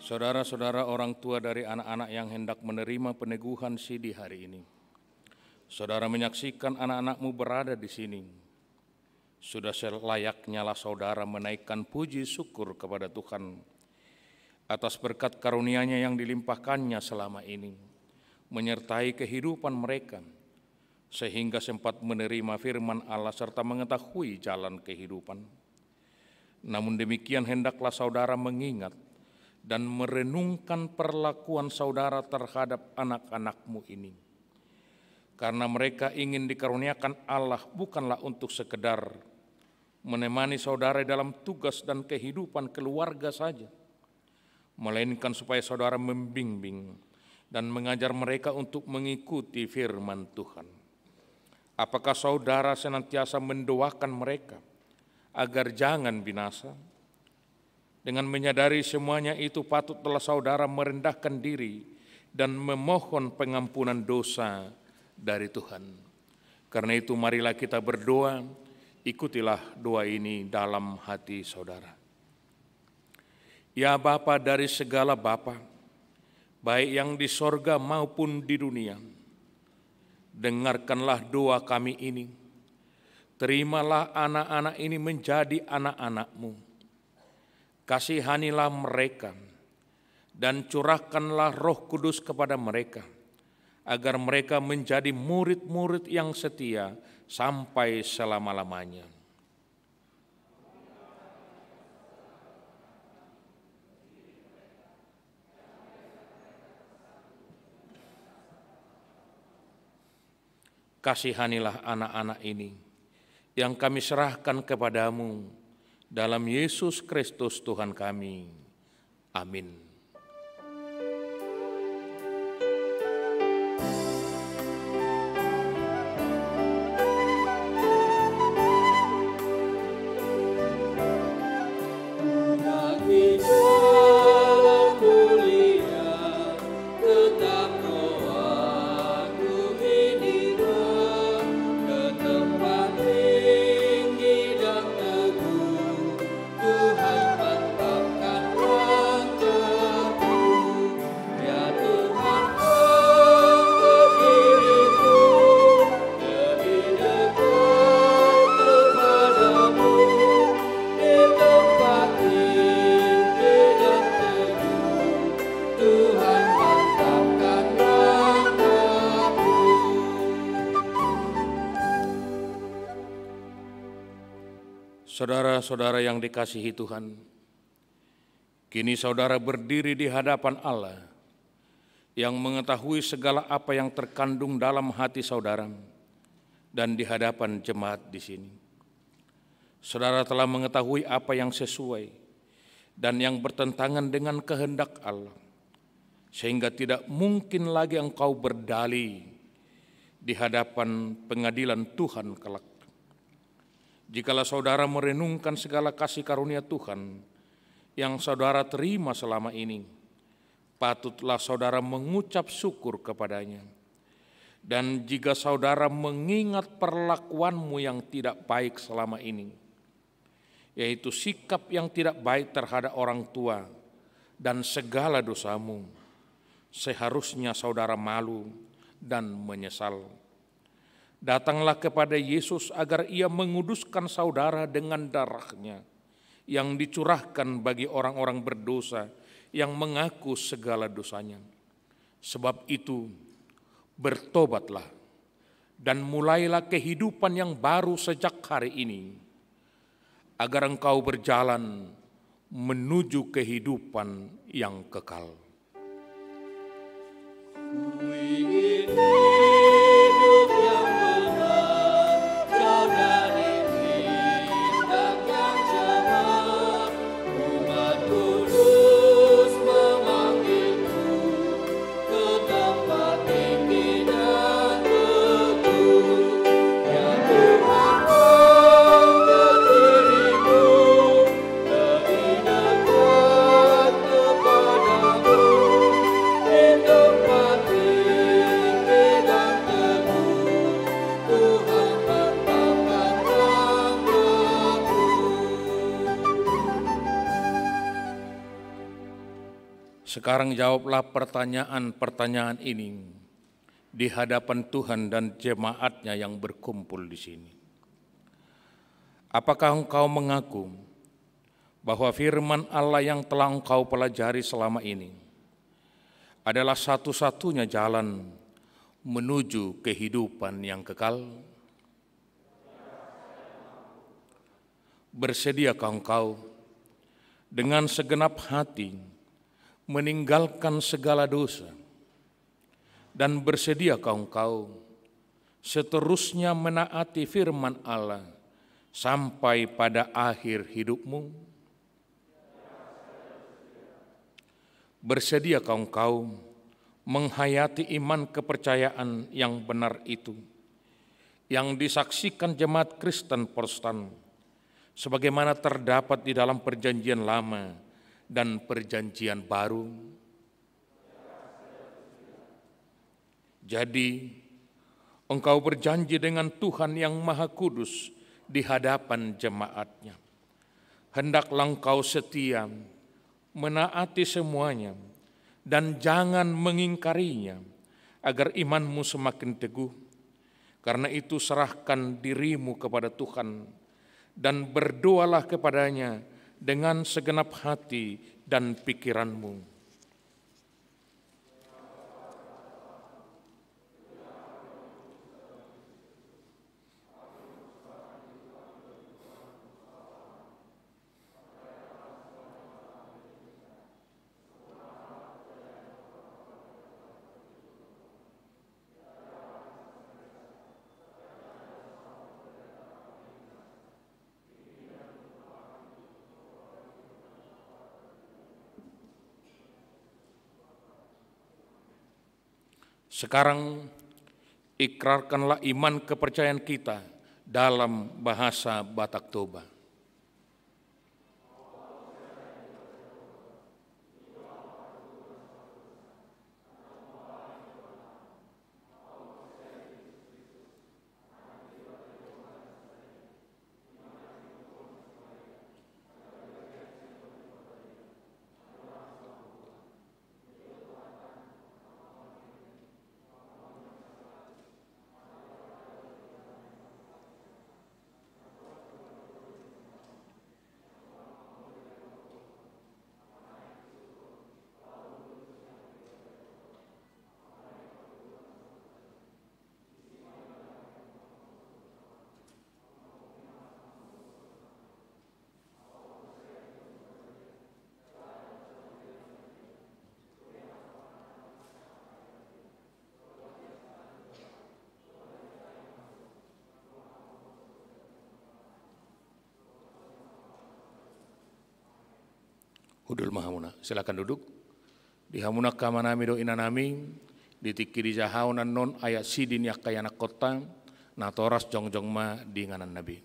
Saudara-saudara orang tua dari anak-anak yang hendak menerima peneguhan sidi hari ini. Saudara menyaksikan anak-anakmu berada di sini. Sudah selayaknya lah saudara menaikkan puji syukur kepada Tuhan atas berkat karunia-Nya yang dilimpahkannya selama ini, menyertai kehidupan mereka, sehingga sempat menerima firman Allah serta mengetahui jalan kehidupan. Namun demikian hendaklah saudara mengingat dan merenungkan perlakuan saudara terhadap anak-anakmu ini. Karena mereka ingin dikaruniakan Allah bukanlah untuk sekedar menemani saudara dalam tugas dan kehidupan keluarga saja, melainkan supaya saudara membimbing dan mengajar mereka untuk mengikuti firman Tuhan. Apakah saudara senantiasa mendoakan mereka agar jangan binasa? Dengan menyadari semuanya itu patutlah saudara merendahkan diri dan memohon pengampunan dosa dari Tuhan. Karena itu marilah kita berdoa, ikutilah doa ini dalam hati saudara. Ya Bapa dari segala Bapa, baik yang di sorga maupun di dunia, dengarkanlah doa kami ini. Terimalah anak-anak ini menjadi anak-anak-Mu. Kasihanilah mereka dan curahkanlah Roh Kudus kepada mereka, agar mereka menjadi murid-murid yang setia sampai selama-lamanya. Kasihanilah anak-anak ini yang kami serahkan kepadamu, dalam Yesus Kristus Tuhan kami. Amin. Saudara-saudara yang dikasihi Tuhan, kini saudara berdiri di hadapan Allah yang mengetahui segala apa yang terkandung dalam hati saudara dan di hadapan jemaat di sini. Saudara telah mengetahui apa yang sesuai dan yang bertentangan dengan kehendak Allah, sehingga tidak mungkin lagi engkau berdalih di hadapan pengadilan Tuhan kelak. Jikalau saudara merenungkan segala kasih karunia Tuhan yang saudara terima selama ini, patutlah saudara mengucap syukur kepadanya. Dan jika saudara mengingat perlakuanmu yang tidak baik selama ini, yaitu sikap yang tidak baik terhadap orang tua dan segala dosamu, seharusnya saudara malu dan menyesal. Datanglah kepada Yesus agar Ia menguduskan saudara dengan darah-Nya yang dicurahkan bagi orang-orang berdosa yang mengaku segala dosanya. Sebab itu, bertobatlah dan mulailah kehidupan yang baru sejak hari ini, agar engkau berjalan menuju kehidupan yang kekal. Sekarang jawablah pertanyaan-pertanyaan ini di hadapan Tuhan dan jemaat-Nya yang berkumpul di sini. Apakah engkau mengaku bahwa firman Allah yang telah engkau pelajari selama ini adalah satu-satunya jalan menuju kehidupan yang kekal? Bersediakah engkau dengan segenap hati meninggalkan segala dosa, dan bersediakah engkau seterusnya menaati firman Allah sampai pada akhir hidupmu? Bersediakah engkau menghayati iman kepercayaan yang benar itu, yang disaksikan jemaat Kristen Protestan, sebagaimana terdapat di dalam Perjanjian Lama dan Perjanjian Baru? Jadi, engkau berjanji dengan Tuhan yang Maha Kudus di hadapan jemaat-Nya. Hendaklah engkau setia menaati semuanya dan jangan mengingkarinya, agar imanmu semakin teguh. Karena itu serahkan dirimu kepada Tuhan dan berdoalah kepadanya dengan segenap hati dan pikiranmu. Sekarang ikrarkanlah iman kepercayaan kita dalam bahasa Batak Toba. Hudul Mahamuna, silakan duduk. Di hamuna kamanami do inanami, ditikiri jahaunan non ayat sidin yakayana kota, natoras jongjong ma di nganan nabi.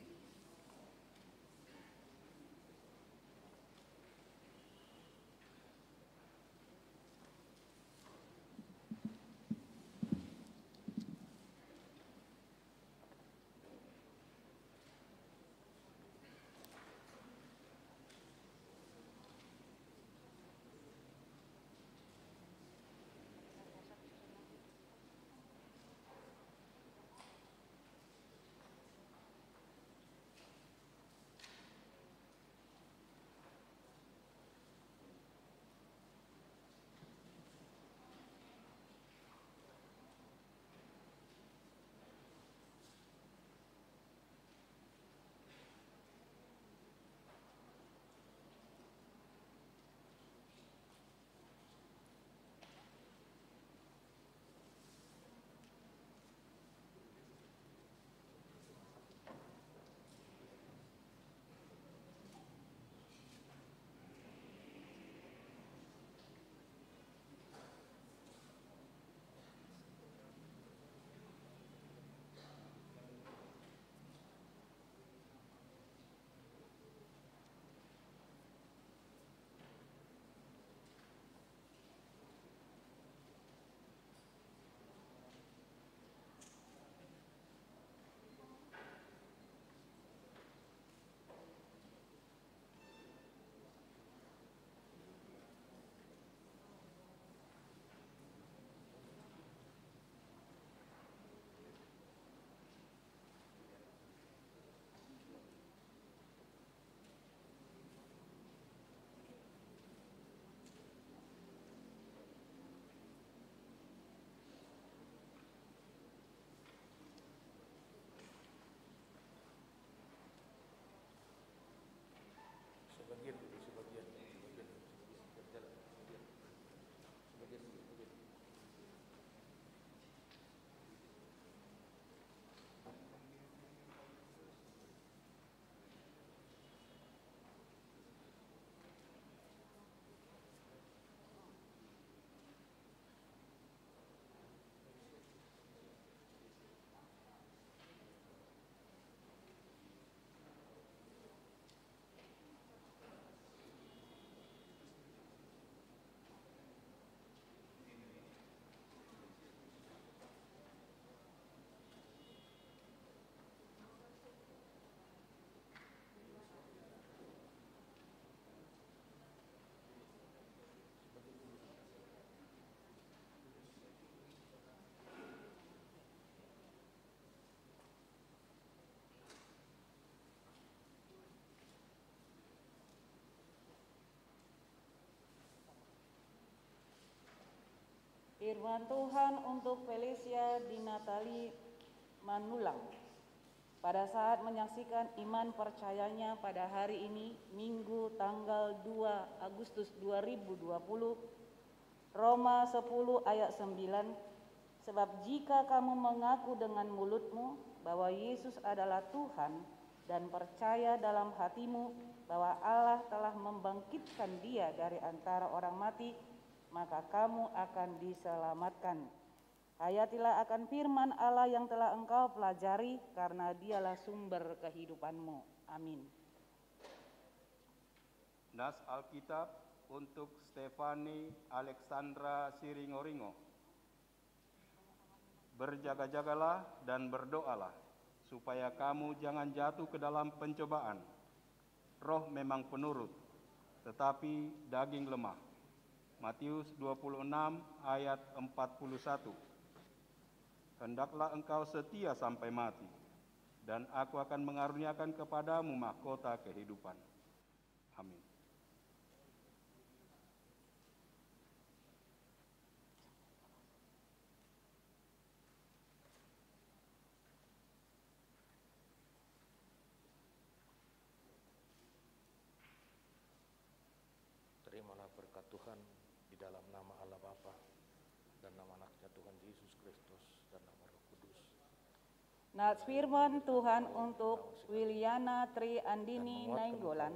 Firman Tuhan untuk Felicia Dinatali Manulang. Pada saat menyaksikan iman percayanya pada hari ini, Minggu tanggal 2 Agustus 2020, Roma 10 ayat 9, sebab jika kamu mengaku dengan mulutmu bahwa Yesus adalah Tuhan dan percaya dalam hatimu bahwa Allah telah membangkitkan Dia dari antara orang mati, maka kamu akan diselamatkan. Hayatilah akan firman Allah yang telah engkau pelajari, karena Dialah sumber kehidupanmu. Amin. Nas Alkitab untuk Stefani Alexandra Siringoringo. Berjaga-jagalah dan berdoalah, supaya kamu jangan jatuh ke dalam pencobaan. Roh memang penurut, tetapi daging lemah. Matius 26 ayat 41. Hendaklah engkau setia sampai mati, dan aku akan mengaruniakan kepadamu mahkota kehidupan. Amin. Terimalah berkat Tuhan di dalam nama Allah Bapa dan nama anaknya Tuhan Yesus Kristus dan nama Roh Kudus. Nats firman Tuhan untuk Wiliana Tri Andini Nainggolan.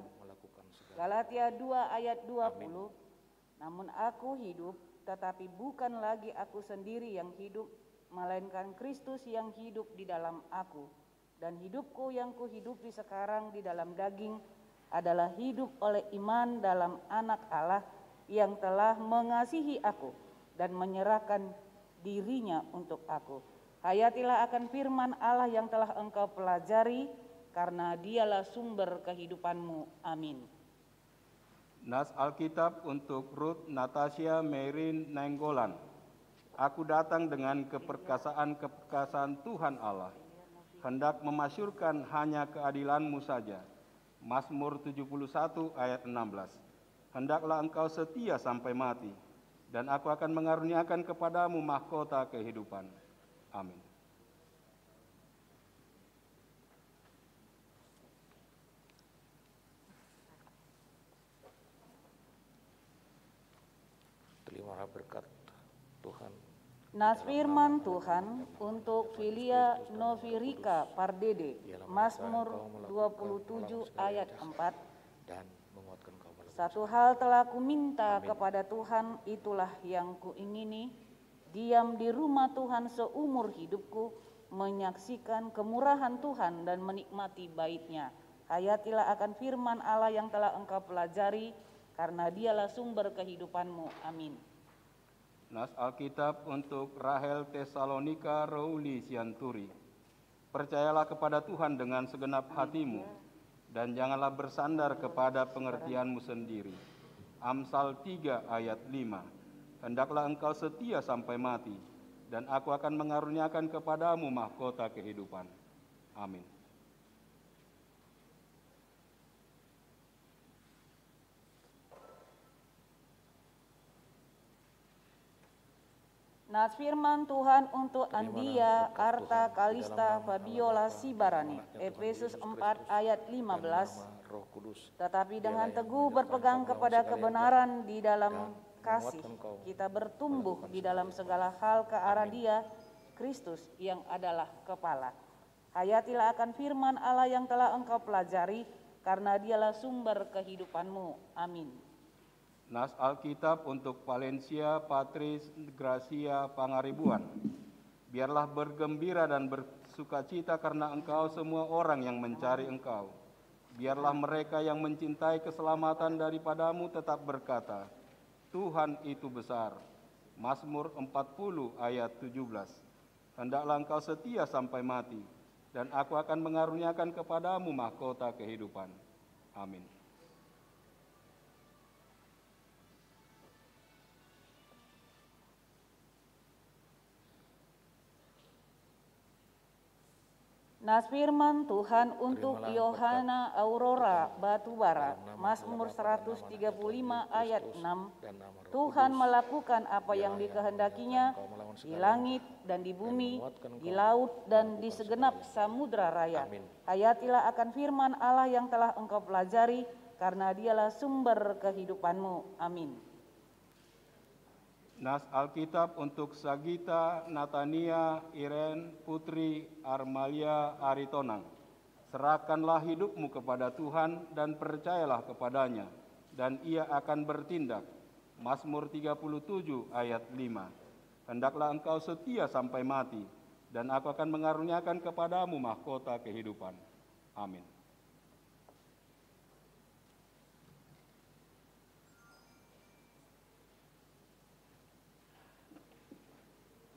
Galatia 2 ayat 20. Amin. Namun aku hidup, tetapi bukan lagi aku sendiri yang hidup, melainkan Kristus yang hidup di dalam aku. Dan hidupku yang kuhidupi sekarang di dalam daging adalah hidup oleh iman dalam Anak Allah yang telah mengasihi aku dan menyerahkan dirinya untuk aku. Hayatilah akan firman Allah yang telah engkau pelajari, karena Dialah sumber kehidupanmu. Amin. Nas Alkitab untuk Ruth Natasha Merin Nainggolan. Aku datang dengan keperkasaan Tuhan Allah, hendak memasyurkan hanya keadilan-Mu saja. Mazmur 71 ayat 16. Hendaklah engkau setia sampai mati, dan aku akan mengaruniakan kepadamu mahkota kehidupan. Amin. Terimalah berkat Tuhan. Nas firman Tuhan untuk Filia Novirika Pardede, Mazmur 27 ayat 4. Dan menguatkan kau malam. Satu hal telah kuminta kepada Tuhan, itulah yang kuingini, diam di rumah Tuhan seumur hidupku, menyaksikan kemurahan Tuhan dan menikmati bait-Nya. Hayatilah akan firman Allah yang telah engkau pelajari, karena Dialah sumber kehidupanmu. Amin. Nas Alkitab untuk Rahel Tesalonika Rouli Sianturi. Percayalah kepada Tuhan dengan segenap hatimu, dan janganlah bersandar kepada pengertianmu sendiri. Amsal 3 ayat 5. Hendaklah engkau setia sampai mati, dan aku akan mengaruniakan kepadamu mahkota kehidupan. Amin. Nas firman Tuhan untuk Andia Arta Kalista Fabiola Sibarani, Efesus 4 ayat 15. Tetapi dengan teguh berpegang kepada kebenaran di dalam kasih, kita bertumbuh di dalam segala hal ke arah Dia, Kristus yang adalah kepala. Hayatilah akan firman Allah yang telah engkau pelajari, karena Dialah sumber kehidupanmu. Amin. Nas Alkitab untuk Valencia Patris Gracia Pangaribuan. Biarlah bergembira dan bersukacita karena engkau semua orang yang mencari engkau. Biarlah mereka yang mencintai keselamatan daripadamu tetap berkata, Tuhan itu besar. Mazmur 40 ayat 17. Hendaklah engkau setia sampai mati, dan aku akan mengaruniakan kepadamu mahkota kehidupan. Amin. Nas firman Tuhan untuk Yohana Aurora Batubara, Mazmur 135 ayat 6, Tuhan melakukan apa yang dikehendakinya di langit dan di bumi, di laut dan di segenap samudra raya. Hayatilah akan firman Allah yang telah engkau pelajari, karena dialah sumber kehidupanmu. Amin. Nas Alkitab untuk Sagita Natania Iren Putri Armalia Aritonang. Serahkanlah hidupmu kepada Tuhan dan percayalah kepadanya, dan ia akan bertindak. Mazmur 37 ayat 5. Hendaklah engkau setia sampai mati, dan aku akan mengaruniakan kepadamu mahkota kehidupan. Amin.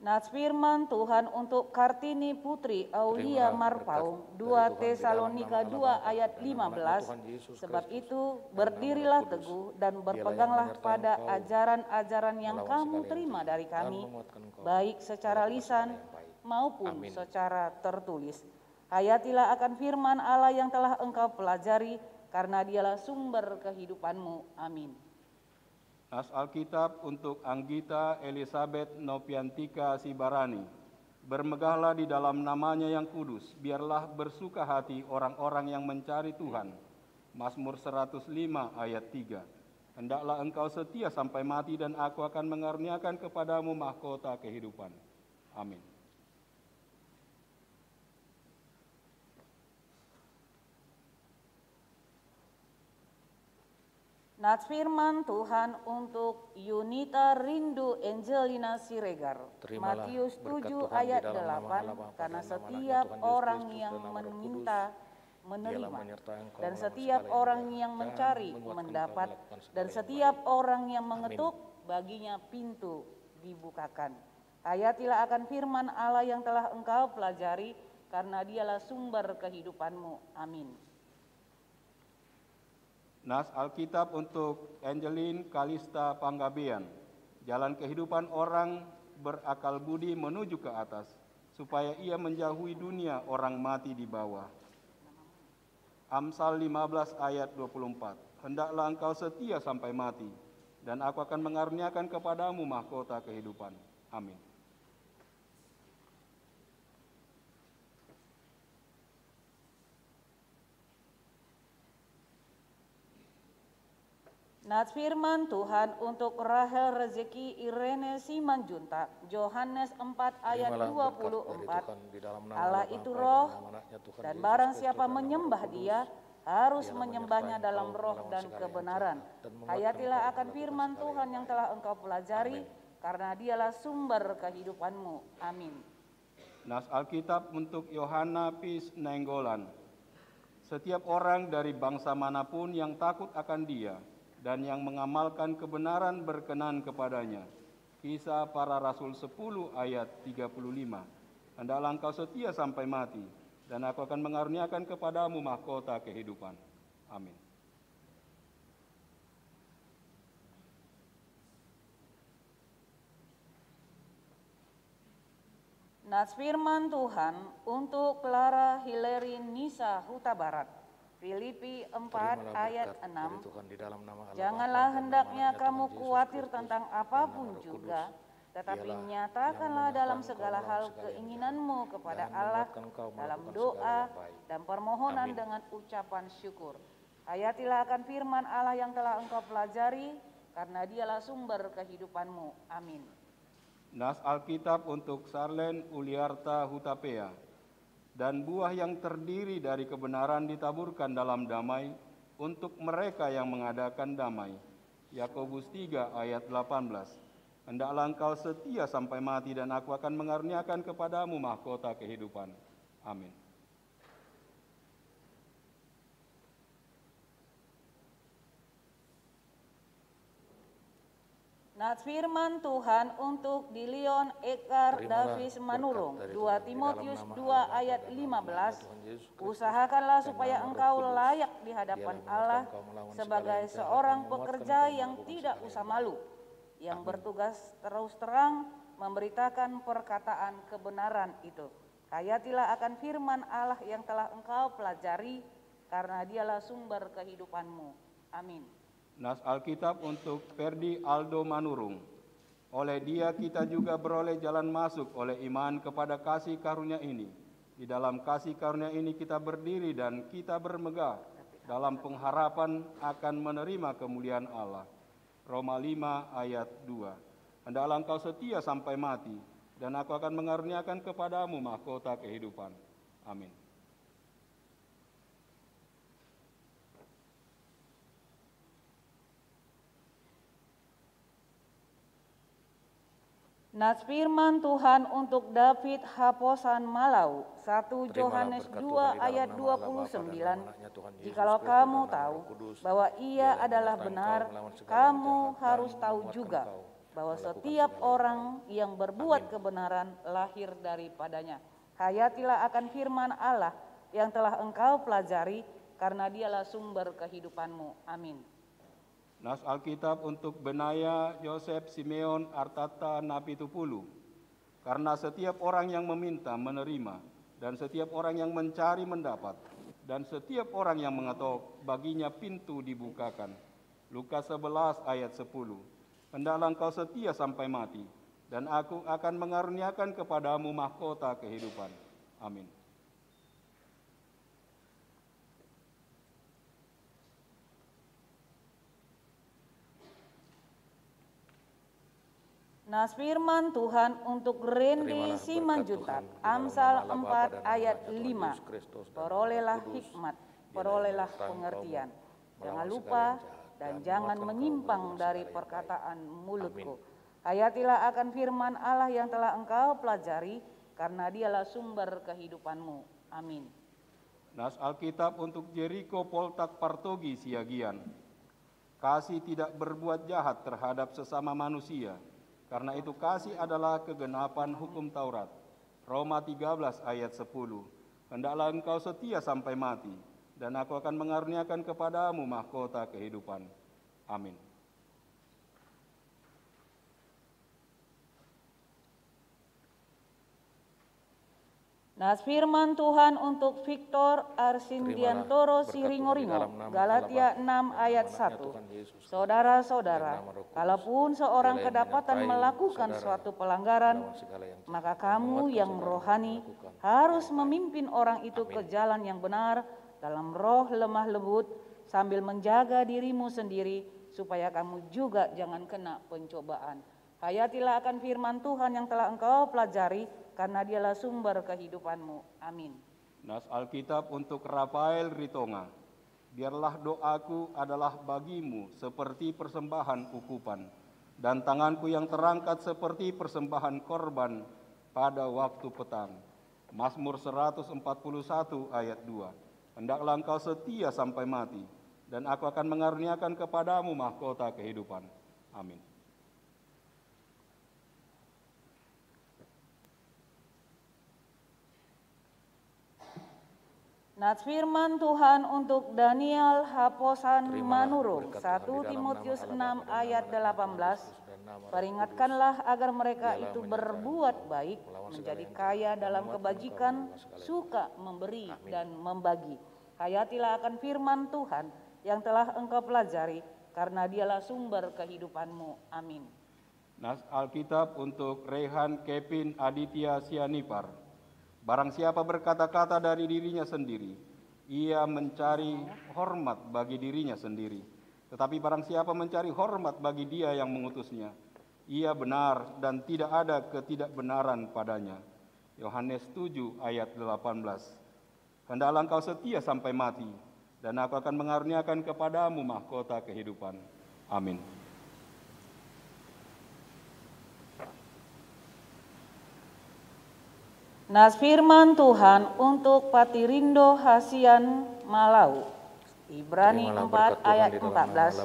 Nats firman Tuhan untuk Kartini Putri Aulia Marpaung, 2 Tesalonika 2 ayat 15. Sebab itu berdirilah teguh dan berpeganglah pada ajaran-ajaran yang kamu terima dari kami, baik secara lisan maupun secara tertulis. Hayatilah akan firman Allah yang telah engkau pelajari, karena dialah sumber kehidupanmu. Amin. Nas Alkitab untuk Anggita Elizabeth Nopiantika Sibarani. Bermegahlah di dalam namanya yang kudus, biarlah bersuka hati orang-orang yang mencari Tuhan. Mazmur 105 ayat 3. Hendaklah engkau setia sampai mati, dan aku akan mengaruniakan kepadamu mahkota kehidupan. Amin. Nats firman Tuhan untuk Yunita Rindu Angelina Siregar, Matius 7 ayat 8, karena setiap orang yang meminta menerima, dan setiap orang yang mencari mendapat, dan setiap orang yang mengetuk baginya pintu dibukakan. Hayatilah akan firman Allah yang telah engkau pelajari, karena dialah sumber kehidupanmu. Amin. Nas Alkitab untuk Angelin Kalista Panggabean. Jalan kehidupan orang berakal budi menuju ke atas, supaya ia menjauhi dunia orang mati di bawah. Amsal 15 ayat 24. Hendaklah engkau setia sampai mati, dan aku akan mengaruniakan kepadamu mahkota kehidupan. Amin. Nats firman Tuhan untuk Rahel Rezeki Irene Simanjuntak, Yohanes 4 ayat 24. Allah itu roh, dan barang siapa menyembah dia, harus menyembahnya dalam roh dan kebenaran. Hayatilah akan firman Tuhan yang telah engkau pelajari, karena dialah sumber kehidupanmu. Amin. Nas Alkitab untuk Yohana Pis Nainggolan. Setiap orang dari bangsa manapun yang takut akan dia, dan yang mengamalkan kebenaran berkenan kepadanya. Kisah para Rasul 10 ayat 35. Hendaklah engkau setia sampai mati, dan aku akan mengaruniakan kepadamu mahkota kehidupan. Amin. Nats firman Tuhan untuk Clara Hilary Nisa Huta Barat, Filipi 4 ayat 6. Janganlah hendaknya kamu khawatir tentang apapun juga, tetapi nyatakanlah dalam segala hal keinginanmu kepada Allah dalam doa dan permohonan dengan ucapan syukur. Hayatilah akan firman Allah yang telah engkau pelajari, karena dialah sumber kehidupanmu. Amin. Nas Alkitab untuk Sarlen Uliarta Hutapea. Dan buah yang terdiri dari kebenaran ditaburkan dalam damai untuk mereka yang mengadakan damai. Yakobus 3 ayat 18. Hendaklah engkau setia sampai mati, dan aku akan mengaruniakan kepadamu mahkota kehidupan. Amin. Nats firman Tuhan untuk Dilion Ekar Davis Manurung, 2 Timotius 2 ayat 15. Usahakanlah supaya engkau layak di hadapan Allah sebagai seorang pekerja yang tidak usah malu, yang bertugas terus terang memberitakan perkataan kebenaran itu. Hayatilah akan firman Allah yang telah engkau pelajari, karena dialah sumber kehidupanmu. Amin. Nas Alkitab untuk Ferdi Aldo Manurung. Oleh dia kita juga beroleh jalan masuk oleh iman kepada kasih karunia ini. Di dalam kasih karunia ini kita berdiri dan kita bermegah dalam pengharapan akan menerima kemuliaan Allah. Roma 5 ayat 2. Hendaklah engkau setia sampai mati, dan aku akan mengaruniakan kepadamu mahkota kehidupan. Amin. Nas firman Tuhan untuk David Haposan Malau, 1 Yohanes 2 ayat 29. Jikalau kamu tahu bahwa ia adalah benar, kamu harus tahu juga bahwa setiap orang yang berbuat kebenaran lahir daripadanya. Hayatilah akan firman Allah yang telah engkau pelajari, karena dialah sumber kehidupanmu. Amin. Nas Alkitab untuk Benaya Yosef Simeon Artata Napitupulu. Karena setiap orang yang meminta menerima, dan setiap orang yang mencari mendapat, dan setiap orang yang mengetok baginya pintu dibukakan. Lukas 11 ayat 10. Hendaklah engkau setia sampai mati, dan aku akan mengaruniakan kepadamu mahkota kehidupan. Amin. Nas firman Tuhan untuk Randy Simanjuntak, Amsal 4 ayat 5. Perolehlah hikmat, perolehlah pengertian. Jangan lupa dan jangan menyimpang dari perkataan mulutku. Hayatilah akan firman Allah yang telah engkau pelajari, karena dialah sumber kehidupanmu. Amin. Nas Alkitab untuk Jericho Poltak Partogi Siagian. Kasih tidak berbuat jahat terhadap sesama manusia, karena itu kasih adalah kegenapan hukum Taurat. Roma 13 ayat 10. Hendaklah engkau setia sampai mati, dan aku akan mengaruniakan kepadamu mahkota kehidupan. Amin. Nas firman Tuhan untuk Victor Arsindiantoro Siringoringo, Galatia 6 ayat 1. Saudara-saudara, kalaupun seorang kedapatan melakukan suatu pelanggaran, maka kamu yang rohani harus memimpin orang itu ke jalan yang benar dalam roh lemah lembut, sambil menjaga dirimu sendiri, supaya kamu juga jangan kena pencobaan. Hayatilah akan firman Tuhan yang telah engkau pelajari, karena dialah sumber kehidupanmu. Amin. Nas Alkitab untuk Rafael Ritonga. Biarlah doaku adalah bagimu seperti persembahan ukupan, dan tanganku yang terangkat seperti persembahan korban pada waktu petang. Mazmur 141 ayat 2. Hendaklah engkau setia sampai mati, dan aku akan mengaruniakan kepadamu mahkota kehidupan. Amin. Nats firman Tuhan untuk Daniel Haposan Manurung, 1 Timotius 6 ayat 18. Peringatkanlah agar mereka itu berbuat baik, menjadi kaya dalam kebajikan, suka memberi dan membagi. Hayatilah akan firman Tuhan yang telah engkau pelajari, karena dialah sumber kehidupanmu. Amin. Nas Alkitab untuk Rehan Kevin Aditya Sianipar. Barang siapa berkata-kata dari dirinya sendiri, ia mencari hormat bagi dirinya sendiri. Tetapi barang siapa mencari hormat bagi dia yang mengutusnya, ia benar dan tidak ada ketidakbenaran padanya. Yohanes 7 ayat 18. Hendaklah engkau setia sampai mati, dan aku akan mengaruniakan kepadamu mahkota kehidupan. Amin. Nas firman Tuhan untuk Patirindo Hasian Malau, Ibrani 4 ayat 14.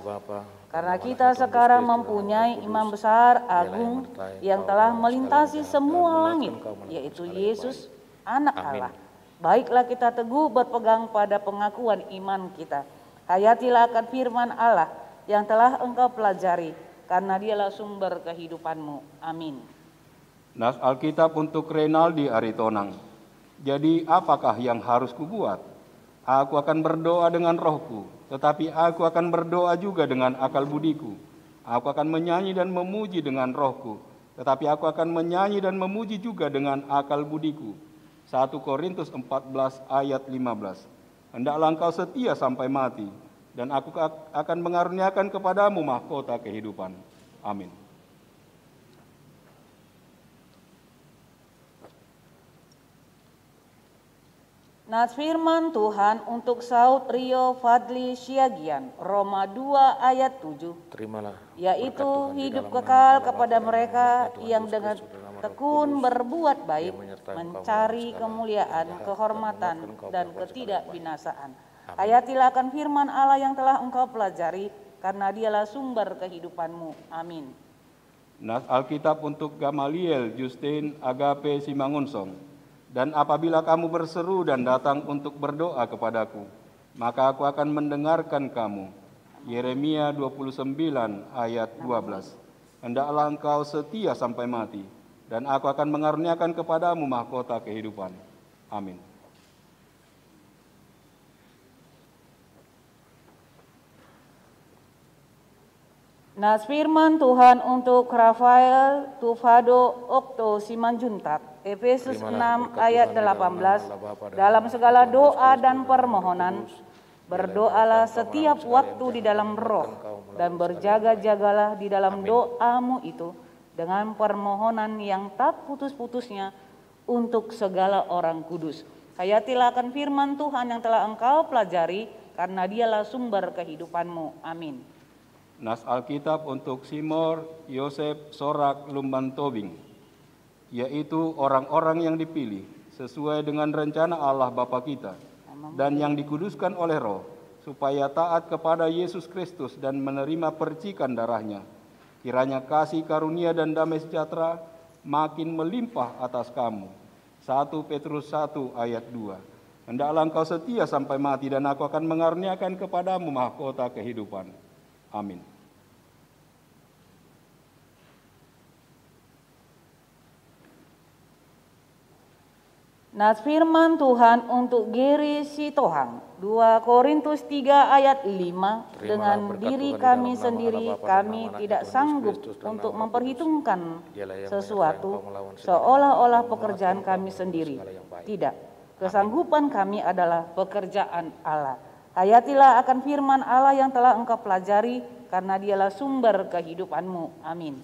Karena kita sekarang mempunyai imam besar agung yang telah melintasi semua langit, yaitu Yesus, anak Allah. Baiklah kita teguh berpegang pada pengakuan iman kita. Hayatilah akan firman Allah yang telah engkau pelajari, karena dialah sumber kehidupanmu. Amin. Nas Alkitab untuk Renaldi Aritonang. Jadi apakah yang harus kubuat? Aku akan berdoa dengan rohku, tetapi aku akan berdoa juga dengan akal budiku. Aku akan menyanyi dan memuji dengan rohku, tetapi aku akan menyanyi dan memuji juga dengan akal budiku. 1 Korintus 14 ayat 15. Hendaklah engkau setia sampai mati, dan aku akan mengaruniakan kepadamu mahkota kehidupan. Amin. Nats firman Tuhan untuk Saud Rio Fadli Syagian, Roma 2 ayat 7. Terimalah Yaitu berkat Tuhan di hidup dalam kekal nama Allah kepada dan mereka nama Tuhan yang Yesus dengan Kristus dalam Roh tekun Kudus, berbuat baik, yang menyertai engkau mencari melawan segala kemuliaan, yang jahat, kehormatan, dan menguatkan engkau dan berbuat segala ketidakbinasaan. Amin. Hayatilah akan firman Allah yang telah engkau pelajari, karena dialah sumber kehidupanmu. Amin. Nas Alkitab untuk Gamaliel, Justin, Agape, Simangunsong. Dan apabila kamu berseru dan datang untuk berdoa kepadaku, maka aku akan mendengarkan kamu. Yeremia 29 ayat 12. Hendaklah engkau setia sampai mati, dan aku akan mengaruniakan kepadamu mahkota kehidupan. Amin. Nas firman Tuhan untuk Rafael Tufado Okto Simanjuntak, Efesus 6 ayat 18, dalam segala doa dan permohonan, berdoalah setiap waktu di dalam roh, dan berjaga-jagalah di dalam doamu itu, dengan permohonan yang tak putus-putusnya untuk segala orang kudus. Hayatilah akan firman Tuhan yang telah engkau pelajari, karena dialah sumber kehidupanmu. Amin. Nas Alkitab untuk Simor, Yosef, Sorak, Lumban Tobing, yaitu orang-orang yang dipilih sesuai dengan rencana Allah Bapa kita dan yang dikuduskan oleh Roh, supaya taat kepada Yesus Kristus dan menerima percikan darahnya. Kiranya kasih karunia dan damai sejahtera makin melimpah atas kamu. 1 Petrus 1 ayat 2. Hendaklah engkau setia sampai mati, dan aku akan mengaruniakan kepadamu mahkota kehidupan. Amin. Nas firman Tuhan untuk Geri Sitohang, 2 Korintus 3 ayat 5, dengan diri kami sendiri kami tidak sanggup untuk memperhitungkan sesuatu seolah-olah pekerjaan kami sendiri. Tidak, kesanggupan kami adalah pekerjaan Allah. Hayatilah akan firman Allah yang telah engkau pelajari, karena dialah sumber kehidupanmu. Amin.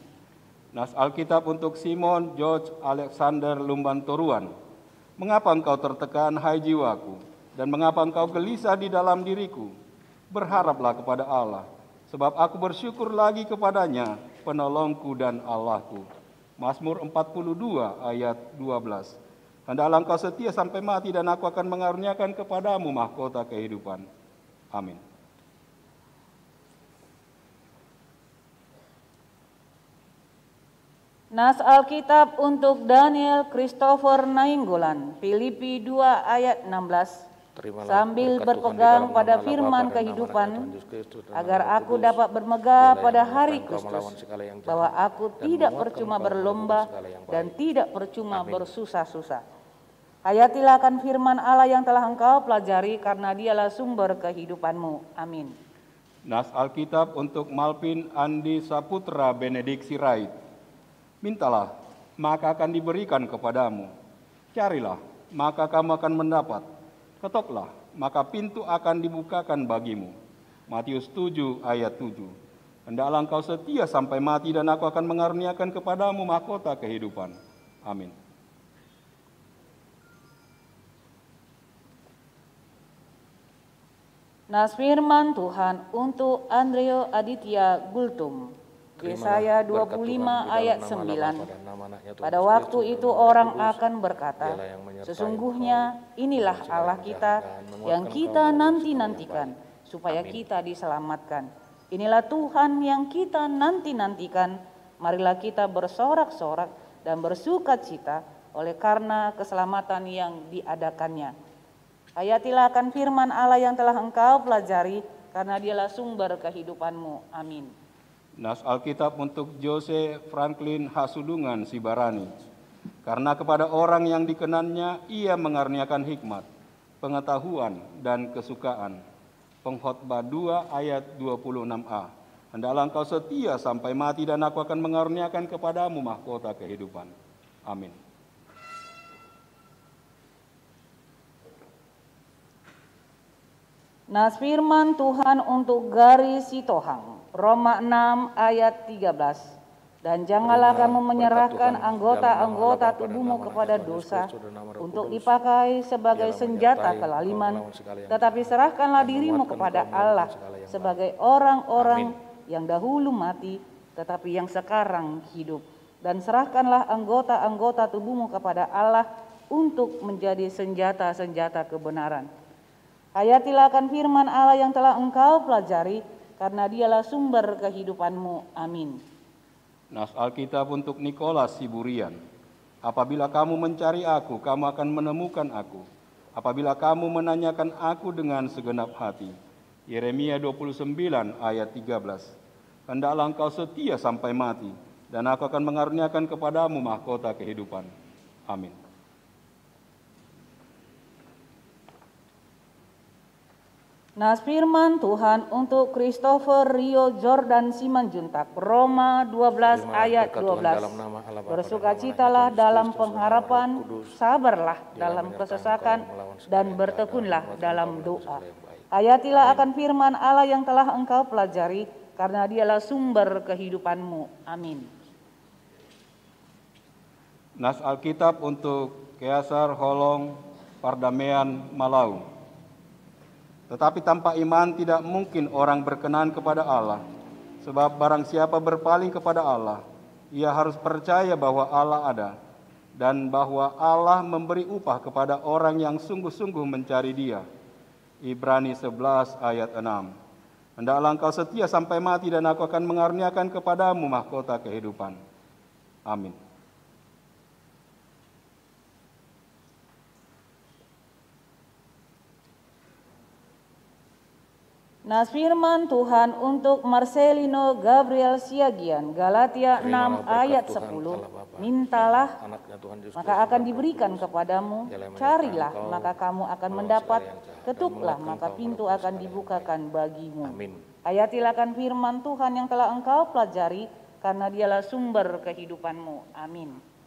Nas Alkitab untuk Simon, George, Alexander, Lumban Toruan. Mengapa engkau tertekan, hai jiwaku, dan mengapa engkau gelisah di dalam diriku? Berharaplah kepada Allah, sebab aku bersyukur lagi kepadanya, penolongku dan Allahku. Mazmur 42 ayat 12. Hendaklah engkau setia sampai mati, dan aku akan mengaruniakan kepadamu mahkota kehidupan. Amin. Nas Alkitab untuk Daniel Christopher Nainggolan, Filipi 2 ayat 16. Sambil berpegang pada firman kehidupan, agar aku dapat bermegah pada hari Kristus, bahwa aku tidak percuma berlomba dan tidak percuma bersusah-susah. Hayatilah akan firman Allah yang telah engkau pelajari, karena dialah sumber kehidupanmu. Amin. Nas Alkitab untuk Malvin Andi Saputra Benedik Sirait. Mintalah, maka akan diberikan kepadamu. Carilah, maka kamu akan mendapat. Ketoklah, maka pintu akan dibukakan bagimu. Matius 7 ayat 7. Hendaklah engkau setia sampai mati, dan aku akan mengaruniakan kepadamu mahkota kehidupan. Amin. Nas firman Tuhan untuk Andreo Aditya Gultum, Yesaya 25 ayat 9. Pada waktu itu orang akan berkata, sesungguhnya inilah Allah kita yang kita nanti-nantikan, supaya kita diselamatkan. Inilah Tuhan yang kita nanti-nantikan, marilah kita bersorak-sorak dan bersukacita oleh karena keselamatan yang diadakannya. Hayatilah akan firman Allah yang telah engkau pelajari, karena dialah sumber kehidupanmu. Amin. Nas Alkitab untuk Jose Franklin Hasudungan Sibarani. Karena kepada orang yang dikenannya ia mengaruniakan hikmat, pengetahuan, dan kesukaan. Pengkhotbah 2 ayat 26a. Hendaklah engkau setia sampai mati dan aku akan mengaruniakan kepadamu mahkota kehidupan. Amin. Nas firman Tuhan untuk garis Sitohang, Roma 6 ayat 13. Dan janganlah kamu menyerahkan anggota-anggota tubuhmu kepada dosa untuk dipakai sebagai senjata kelaliman, tetapi serahkanlah dirimu kepada Allah sebagai orang-orang yang dahulu mati, tetapi yang sekarang hidup. Dan serahkanlah anggota-anggota tubuhmu kepada Allah untuk menjadi senjata-senjata kebenaran. Hayatilah akan firman Allah yang telah engkau pelajari, karena dialah sumber kehidupanmu. Amin. Nas Alkitab untuk Nikolas Siburian. Apabila kamu mencari aku, kamu akan menemukan aku. Apabila kamu menanyakan aku dengan segenap hati. Yeremia 29 ayat 13. Hendaklah engkau setia sampai mati, dan aku akan mengaruniakan kepadamu mahkota kehidupan. Amin. Nas firman Tuhan untuk Christopher Rio Jordan Simanjuntak, Roma 12 ayat 12. Bersukacitalah dalam pengharapan, sabarlah dalam kesesakan, dan bertekunlah dalam doa. Hayatilah akan firman Allah yang telah engkau pelajari, karena dialah sumber kehidupanmu. Amin. Nas Alkitab untuk Keasar Holong Pardamean Malau. Tetapi tanpa iman tidak mungkin orang berkenan kepada Allah. Sebab barang siapa berpaling kepada Allah, ia harus percaya bahwa Allah ada, dan bahwa Allah memberi upah kepada orang yang sungguh-sungguh mencari Dia. Ibrani 11 ayat 6. Hendaklah engkau setia sampai mati, dan aku akan mengaruniakan kepadamu mahkota kehidupan. Amin. Nas firman Tuhan untuk Marcelino Gabriel Siagian, Galatia 6 ayat 10. Mintalah, maka akan diberikan kepadamu. Carilah, maka kamu akan mendapat. Ketuklah, maka pintu akan dibukakan bagimu. Hayatilah akan firman Tuhan yang telah engkau pelajari, karena dialah sumber kehidupanmu. Amin.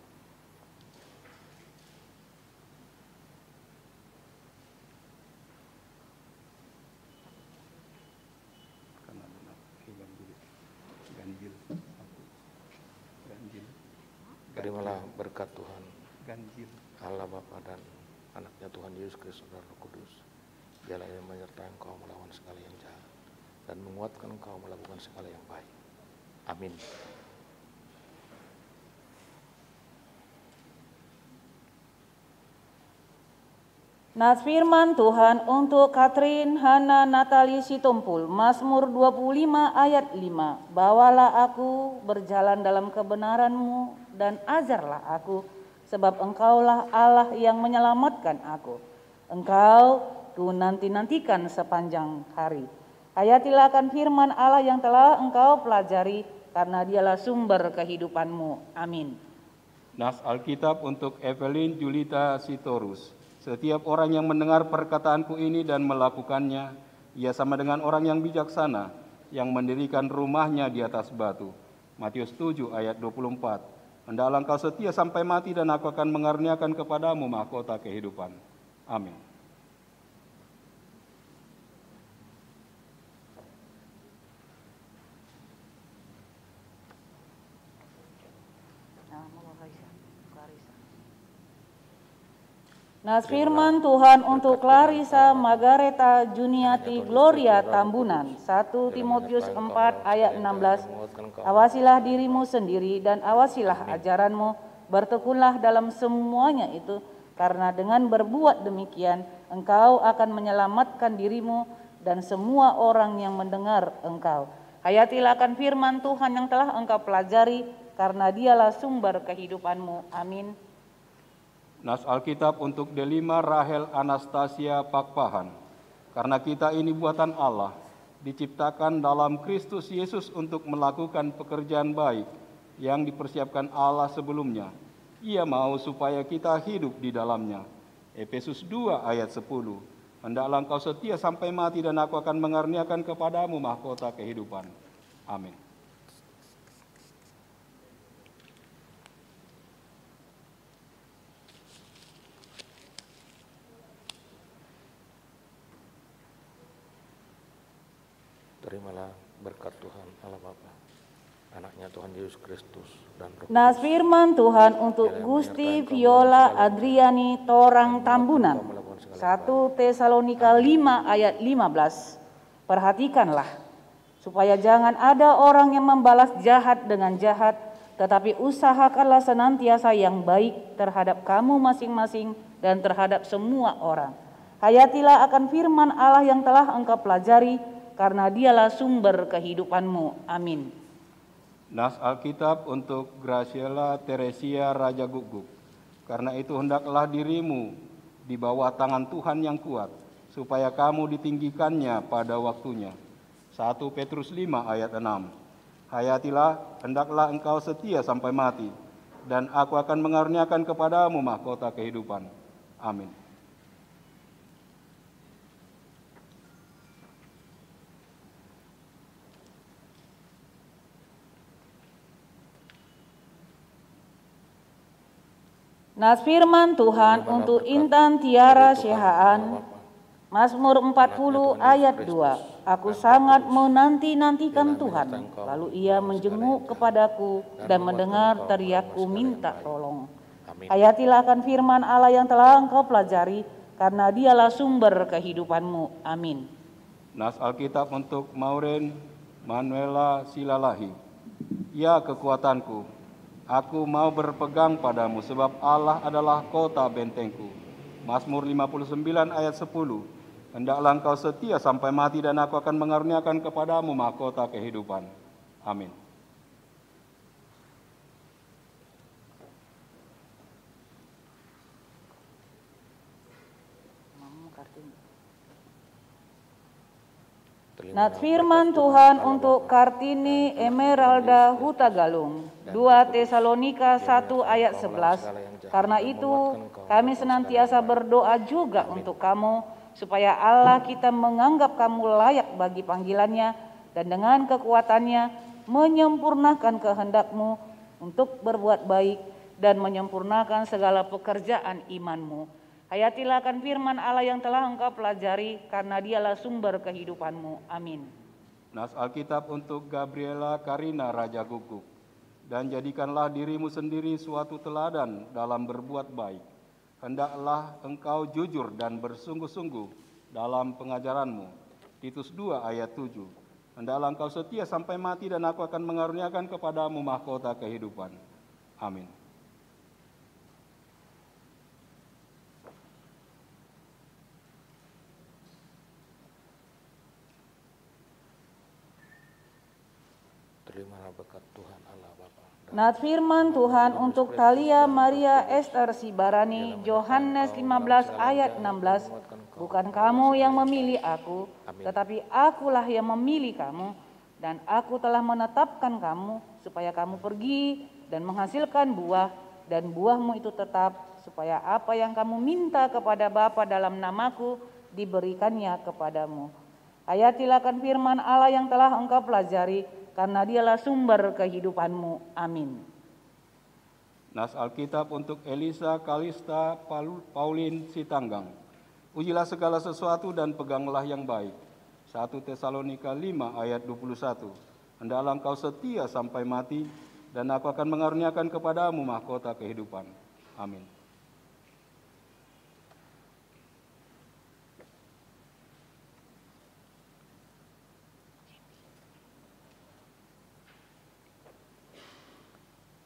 Terimalah berkat Tuhan, Allah Bapa dan anaknya Tuhan Yesus Kristus dan Roh Kudus. Dialah yang menyertai engkau melawan segala yang jahat dan menguatkan engkau melakukan segala yang baik. Amin. Nas firman Tuhan untuk Katrin Hana Natali Sitompul, Mazmur 25 ayat 5. Bawalah aku berjalan dalam kebenaran-Mu dan ajarlah aku, sebab Engkaulah Allah yang menyelamatkan aku. Engkau ku nanti-nantikan sepanjang hari. Hayatilah akan firman Allah yang telah engkau pelajari, karena dialah sumber kehidupanmu. Amin. Nas Alkitab untuk Evelyn Julita Sitorus. Setiap orang yang mendengar perkataanku ini dan melakukannya, ia sama dengan orang yang bijaksana, yang mendirikan rumahnya di atas batu. Matius 7 ayat 24. Hendaklah engkau setia sampai mati, dan aku akan mengaruniakan kepadamu mahkota kehidupan. Amin. Nas firman Tuhan untuk Clarissa Margareta Juniati Gloria Tambunan, 1 Timotius 4 ayat 16. Awasilah dirimu sendiri dan awasilah ajaranmu, bertekunlah dalam semuanya itu, karena dengan berbuat demikian engkau akan menyelamatkan dirimu dan semua orang yang mendengar engkau. Hayatilah akan firman Tuhan yang telah engkau pelajari, karena dialah sumber kehidupanmu. Amin. Nas Alkitab untuk Delima Rahel Anastasia Pakpahan. Karena kita ini buatan Allah, diciptakan dalam Kristus Yesus untuk melakukan pekerjaan baik yang dipersiapkan Allah sebelumnya. Ia mau supaya kita hidup di dalamnya. Efesus 2 ayat 10. Hendaklah engkau setia sampai mati dan aku akan mengaruniakan kepadamu mahkota kehidupan. Amin. Terimalah berkat Tuhan Allah Bapa, anaknya Tuhan Yesus Kristus dan Roh Nas firman Tuhan untuk Gusti Viola Adriani Torang Tambunan. 1 Tesalonika 5 ayat 15. Perhatikanlah, supaya jangan ada orang yang membalas jahat dengan jahat, tetapi usahakanlah senantiasa yang baik terhadap kamu masing-masing dan terhadap semua orang. Hayatilah akan firman Allah yang telah engkau pelajari, karena dialah sumber kehidupanmu. Amin. Nas Alkitab untuk Graciela Teresia Raja Guguk. Karena itu hendaklah dirimu di bawah tangan Tuhan yang kuat, supaya kamu ditinggikannya pada waktunya. 1 Petrus 5 ayat 6. Hayatilah, hendaklah engkau setia sampai mati, dan aku akan mengaruniakan kepadamu mahkota kehidupan. Amin. Nas firman Tuhan untuk Intan Tiara Syehaan, Mazmur 40 ayat 2. Aku sangat menanti-nantikan Tuhan, lalu ia menjenguk kepadaku dan mendengar teriakku minta tolong. Hayatilah akan firman Allah yang telah engkau pelajari, karena dialah sumber kehidupanmu. Amin. Nas Alkitab untuk Maureen Manuela Silalahi. Ya kekuatanku, aku mau berpegang padamu sebab Allah adalah kota bentengku. Mazmur 59 ayat 10. Hendaklah engkau setia sampai mati dan aku akan mengaruniakan kepadamu mahkota kehidupan. Amin. Nat firman Tuhan untuk Kartini Emeralda Hutagalung, 2 Tesalonika 1 ayat 11. Karena itu kami senantiasa berdoa juga untuk kamu, supaya Allah kita menganggap kamu layak bagi panggilannya dan dengan kekuatannya menyempurnakan kehendakmu untuk berbuat baik dan menyempurnakan segala pekerjaan imanmu. Hayatilah akan firman Allah yang telah engkau pelajari, karena dialah sumber kehidupanmu. Amin. Nas Alkitab untuk Gabriela Karina Raja Guguk. Dan jadikanlah dirimu sendiri suatu teladan dalam berbuat baik. Hendaklah engkau jujur dan bersungguh-sungguh dalam pengajaranmu. Titus 2 ayat 7. Hendaklah engkau setia sampai mati dan aku akan mengaruniakan kepadamu mahkota kehidupan. Amin. Terimalah berkat Tuhan Allah Bapa. Nat firman Tuhan untuk Thalia Maria Esther Sibarani, Yohanes 15 ayat 16. Bukan kamu yang memilih aku, tetapi akulah yang memilih kamu, dan aku telah menetapkan kamu supaya kamu pergi dan menghasilkan buah, dan buahmu itu tetap, supaya apa yang kamu minta kepada Bapa dalam namaku diberikannya kepadamu. Hayatilah akan firman Allah yang telah engkau pelajari, karena dialah sumber kehidupanmu. Amin. Nas Alkitab untuk Elisa Kalista Paulin Sitanggang. Ujilah segala sesuatu dan peganglah yang baik. 1 Tesalonika 5 ayat 21. Hendaklah engkau setia sampai mati, dan aku akan mengaruniakan kepadamu mahkota kehidupan. Amin.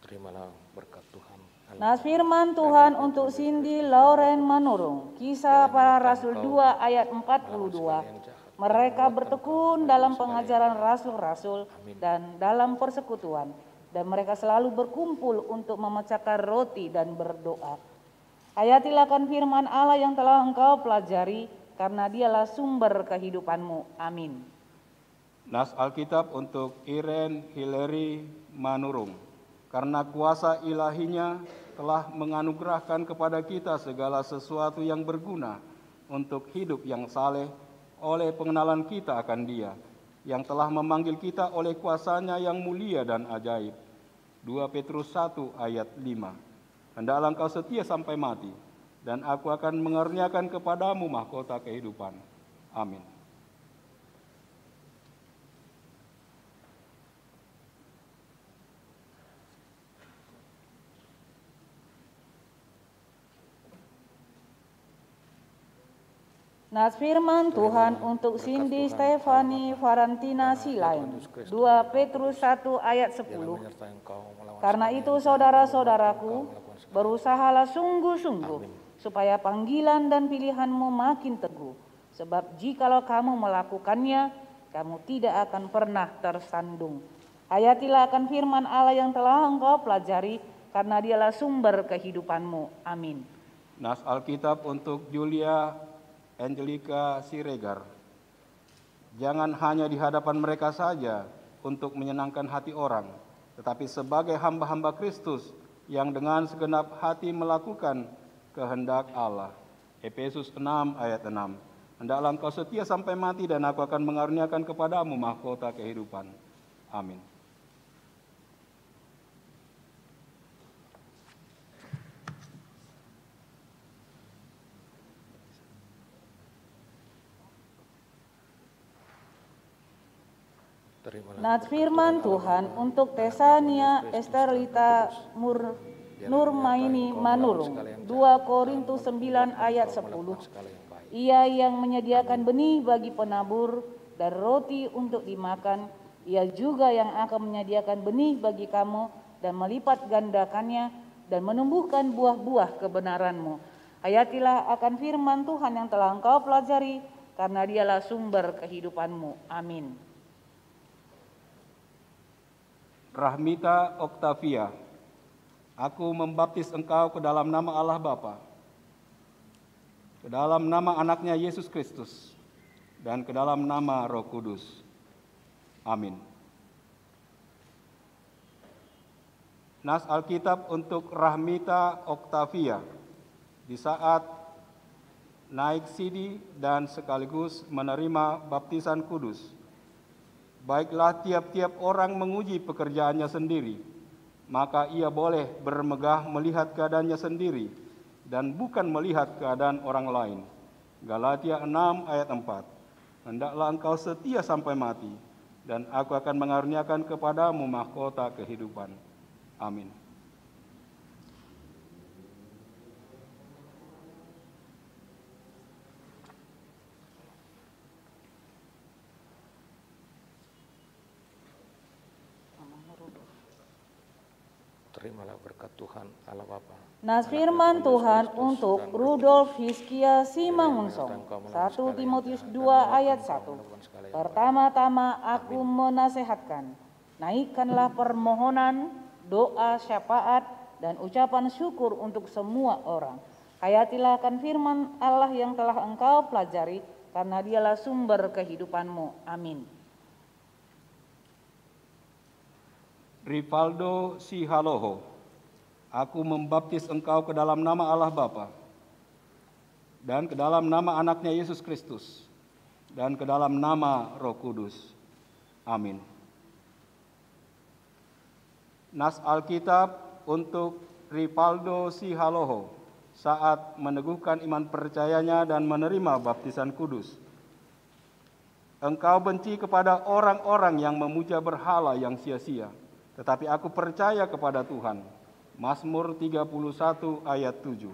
Terimalah berkat Tuhan. Nas firman Tuhan untuk Cindy Lauren Manurung, Kisah Para Rasul 2 ayat 42. Mereka bertekun dalam pengajaran rasul-rasul dan dalam persekutuan, dan mereka selalu berkumpul untuk memecahkan roti dan berdoa. Hayatilah akan firman Allah yang telah engkau pelajari, karena dialah sumber kehidupanmu. Amin. Nas Alkitab untuk Irene Hillary Manurung. Karena kuasa ilahinya telah menganugerahkan kepada kita segala sesuatu yang berguna untuk hidup yang saleh oleh pengenalan kita akan Dia, yang telah memanggil kita oleh kuasa-Nya yang mulia dan ajaib. 2 Petrus 1 ayat 5. Hendaklah engkau setia sampai mati, dan aku akan mengaruniakan kepadamu mahkota kehidupan. Amin. Nats firman Tuhan untuk Cindy Stefani Valentina Silain. 2 Petrus 1 ayat 10. Karena itu saudara-saudaraku, berusahalah sungguh-sungguh supaya panggilan dan pilihanmu makin teguh. Sebab jikalau kamu melakukannya, kamu tidak akan pernah tersandung. Hayatilah akan firman Allah yang telah engkau pelajari, karena dialah sumber kehidupanmu. Amin. Nas Alkitab untuk Julia Angelica Siregar. Jangan hanya di hadapan mereka saja untuk menyenangkan hati orang, tetapi sebagai hamba-hamba Kristus yang dengan segenap hati melakukan kehendak Allah. Efesus 6 ayat 6. Hendaklah engkau setia sampai mati, dan aku akan mengaruniakan kepadamu mahkota kehidupan. Amin. Nats firman Tuhan untuk Tesania Esterlita Nurmaini Manurung. 2 Korintus 9 ayat 10. Ia yang menyediakan benih bagi penabur dan roti untuk dimakan, ia juga yang akan menyediakan benih bagi kamu dan melipat gandakannya dan menumbuhkan buah-buah kebenaranmu. Hayatilah akan firman Tuhan yang telah engkau pelajari, karena dialah sumber kehidupanmu. Amin. Rahmita Oktavia, aku membaptis engkau ke dalam nama Allah Bapa, ke dalam nama anaknya Yesus Kristus, dan ke dalam nama Roh Kudus. Amin. Nas Alkitab untuk Rahmita Oktavia, di saat naik sidi dan sekaligus menerima baptisan kudus, baiklah tiap-tiap orang menguji pekerjaannya sendiri, maka ia boleh bermegah melihat keadaannya sendiri dan bukan melihat keadaan orang lain. Galatia 6 ayat 4. Hendaklah engkau setia sampai mati, dan aku akan mengaruniakan kepadamu mahkota kehidupan. Amin. Terimalah berkat Tuhan Allah Bapa. Nas firman Tuhan untuk Rudolf Hiskia Simangunsong. 1 Timotius 2 ayat 1. Pertama-tama aku menasehatkan, naikkanlah permohonan, doa, syafaat, dan ucapan syukur untuk semua orang. Hayatilah akan firman Allah yang telah engkau pelajari, karena dialah sumber kehidupanmu. Amin. Rivaldo Sihaloho, aku membaptis engkau ke dalam nama Allah Bapa, dan ke dalam nama anaknya Yesus Kristus, dan ke dalam nama Roh Kudus. Amin. Nas Alkitab untuk Rivaldo Sihaloho saat meneguhkan iman percayanya dan menerima baptisan kudus. Engkau benci kepada orang-orang yang memuja berhala yang sia-sia, tetapi aku percaya kepada Tuhan. Mazmur 31 ayat 7.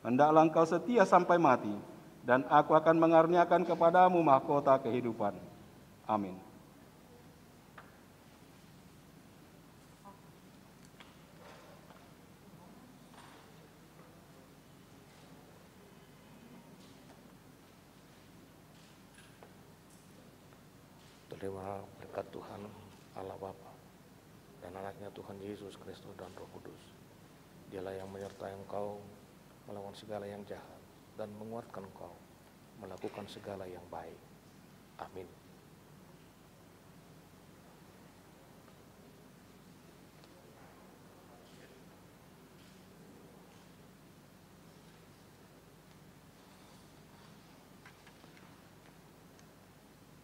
Hendaklah engkau setia sampai mati, dan aku akan mengaruniakan kepadamu mahkota kehidupan. Amin. Terimalah berkat Tuhan Allah Bapa dan anaknya Tuhan Yesus Kristus dan Roh Kudus. Dialah yang menyertai engkau melawan segala yang jahat dan menguatkan engkau melakukan segala yang baik. Amin.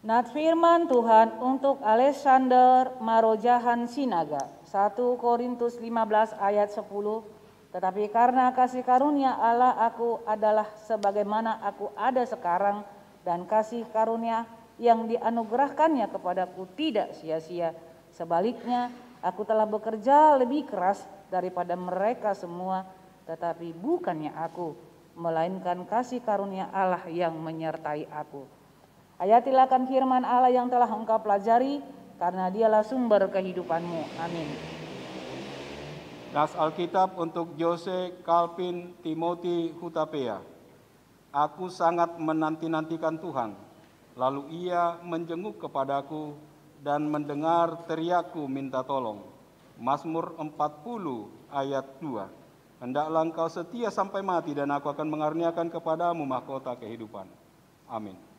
Nat firman Tuhan untuk Alexander Marojahan Sinaga, 1 Korintus 15 ayat 10. Tetapi karena kasih karunia Allah aku adalah sebagaimana aku ada sekarang, dan kasih karunia yang dianugerahkannya kepadaku tidak sia-sia. Sebaliknya, aku telah bekerja lebih keras daripada mereka semua, tetapi bukannya aku, melainkan kasih karunia Allah yang menyertai aku. Hayatilah akan firman Allah yang telah engkau pelajari, karena dialah sumber kehidupanmu. Amin. Nas Alkitab untuk Jose Calvin Timothy Hutapea. Aku sangat menanti-nantikan Tuhan, lalu ia menjenguk kepadaku dan mendengar teriakku minta tolong. Mazmur 40 ayat 2. Hendaklah engkau setia sampai mati, dan aku akan mengaruniakan kepadamu mahkota kehidupan. Amin.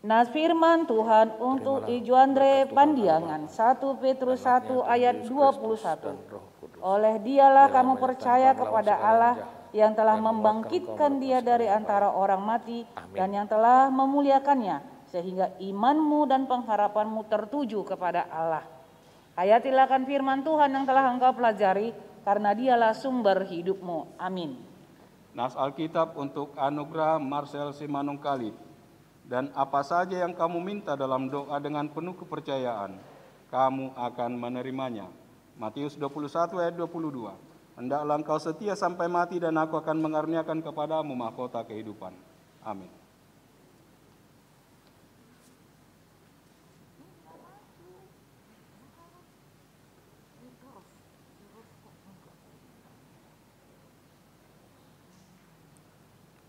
Nas firman Tuhan untuk Ijuandre Pandiangan, 1 Petrus 1 ayat 21. Oleh dialah kamu percaya kepada Allah yang telah membangkitkan dia dari antara orang mati dan yang telah memuliakannya, sehingga imanmu dan pengharapanmu tertuju kepada Allah. Hayatilah akan firman Tuhan yang telah engkau pelajari, karena dialah sumber hidupmu. Amin. Nas Alkitab untuk Anugrah Marcel Simanung Khalid. Dan apa saja yang kamu minta dalam doa dengan penuh kepercayaan, kamu akan menerimanya. Matius 21 ayat 22. Hendaklah engkau setia sampai mati, dan aku akan mengaruniakan kepadamu mahkota kehidupan. Amin.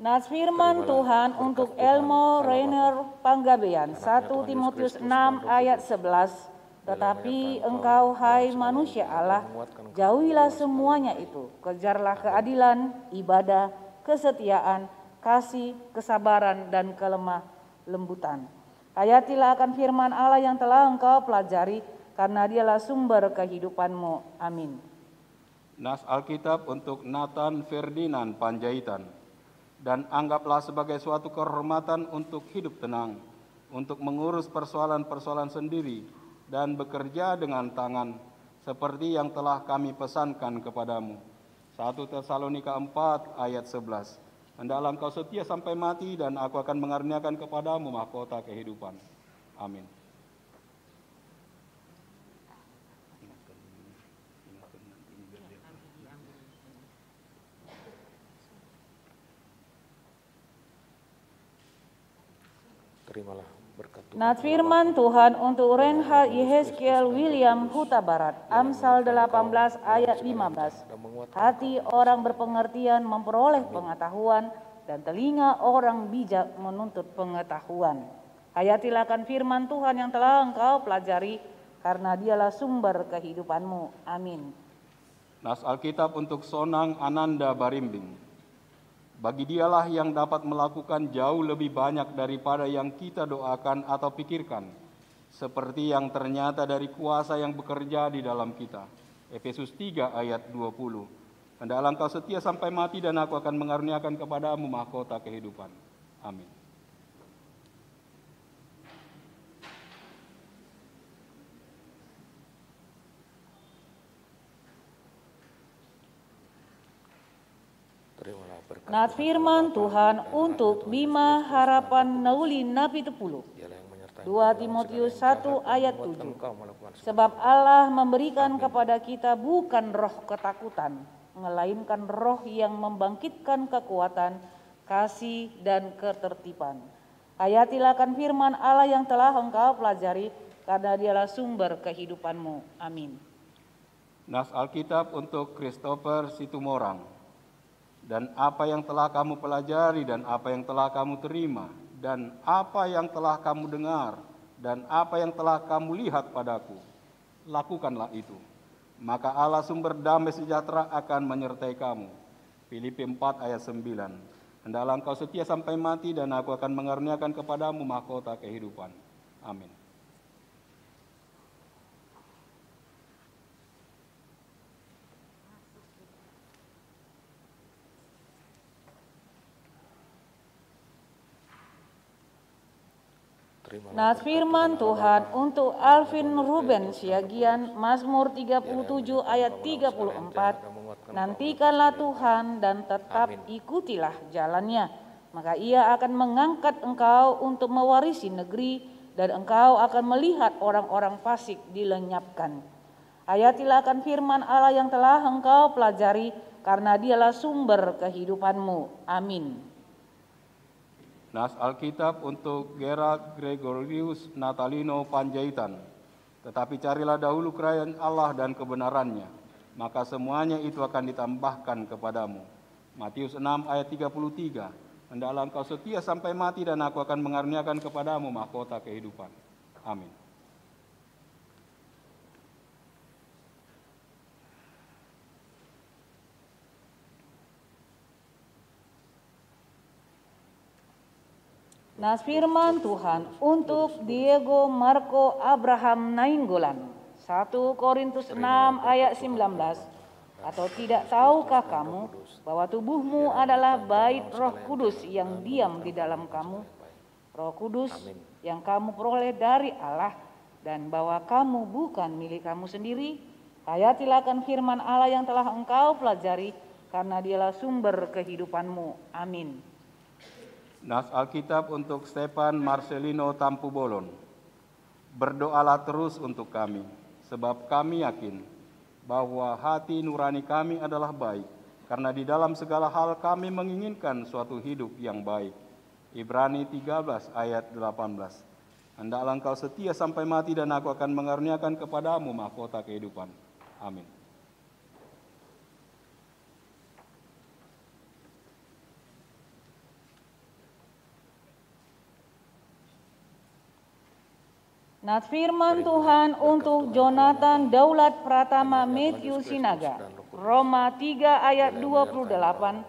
Nas firman Tuhan untuk Elmo Rainer Panggabean, 1 Timotius 6 ayat 11. Tetapi engkau, hai manusia Allah, jauhilah semuanya itu. Kejarlah keadilan, ibadah, kesetiaan, kasih, kesabaran, dan kelemah lembutan. Hayatilah akan firman Allah yang telah engkau pelajari, karena dialah sumber kehidupanmu. Amin. Nas Alkitab untuk Nathan Ferdinand Panjaitan. Dan anggaplah sebagai suatu kehormatan untuk hidup tenang, untuk mengurus persoalan-persoalan sendiri, dan bekerja dengan tangan, seperti yang telah kami pesankan kepadamu. 1 Tesalonika 4 ayat 11. Hendaklah engkau setia sampai mati, dan aku akan mengaruniakan kepadamu mahkota kehidupan. Amin. Terimalah berkat Tuhan. Nat firman Tuhan untuk Reinhard Yehezkiel William Huta Barat, Amsal 18 ayat 15. Hati orang berpengertian memperoleh pengetahuan, dan telinga orang bijak menuntut pengetahuan. Hayatilah akan firman Tuhan yang telah engkau pelajari, karena dialah sumber kehidupanmu. Amin. Nas Alkitab untuk Sonang Ananda Barimbing. Bagi dialah yang dapat melakukan jauh lebih banyak daripada yang kita doakan atau pikirkan, seperti yang ternyata dari kuasa yang bekerja di dalam kita. Efesus 3 ayat 20. Hendaklah engkau setia sampai mati, dan aku akan mengaruniakan kepadamu mahkota kehidupan. Amin. Nat firman Tuhan untuk Bima Harapan Nauli Napi Tepulu, 2 Timotius 1 ayat 7. Sebab Allah memberikan kepada kita bukan roh ketakutan, melainkan roh yang membangkitkan kekuatan, kasih, dan ketertiban. Hayatilah akan firman Allah yang telah engkau pelajari, karena dialah sumber kehidupanmu. Amin. Nas Alkitab untuk Christopher Situmorang. Dan apa yang telah kamu pelajari, dan apa yang telah kamu terima, dan apa yang telah kamu dengar, dan apa yang telah kamu lihat padaku, lakukanlah itu. Maka Allah sumber damai sejahtera akan menyertai kamu. Filipi 4 ayat 9. Hendaklah engkau setia sampai mati, dan aku akan mengaruniakan kepadamu mahkota kehidupan. Amin. Nas firman Tuhan untuk Alvin Ruben Siagian, Mazmur 37 ayat 34. Nantikanlah Tuhan dan tetap ikutilah jalannya, maka ia akan mengangkat engkau untuk mewarisi negeri, dan engkau akan melihat orang-orang fasik dilenyapkan. Hayatilah akan firman Allah yang telah engkau pelajari, karena dialah sumber kehidupanmu. Amin. Nas Alkitab untuk Gerard Gregorius Natalino Panjaitan. Tetapi carilah dahulu kerajaan Allah dan kebenarannya, maka semuanya itu akan ditambahkan kepadamu. Matius 6 ayat 33. Hendaklah engkau setia sampai mati, dan aku akan mengaruniakan kepadamu mahkota kehidupan. Amin. Nas firman Tuhan untuk Diego Marco Abraham Nainggolan, 1 Korintus 6 ayat 19. Atau tidak tahukah kamu bahwa tubuhmu adalah bait Roh Kudus yang diam di dalam kamu, Roh Kudus yang kamu peroleh dari Allah, dan bahwa kamu bukan milik kamu sendiri? Hayatilah akan firman Allah yang telah engkau pelajari, karena dialah sumber kehidupanmu. Amin. Nas Alkitab untuk Stefan Marcelino Tampubolon. Berdoalah terus untuk kami, sebab kami yakin bahwa hati nurani kami adalah baik, karena di dalam segala hal kami menginginkan suatu hidup yang baik. Ibrani 13 ayat 18. Hendaklah engkau setia sampai mati, dan aku akan mengaruniakan kepadamu mahkota kehidupan. Amin. Nas firman Tuhan untuk Jonathan Daulat Pratama Matthew Sinaga, Roma 3 ayat 28.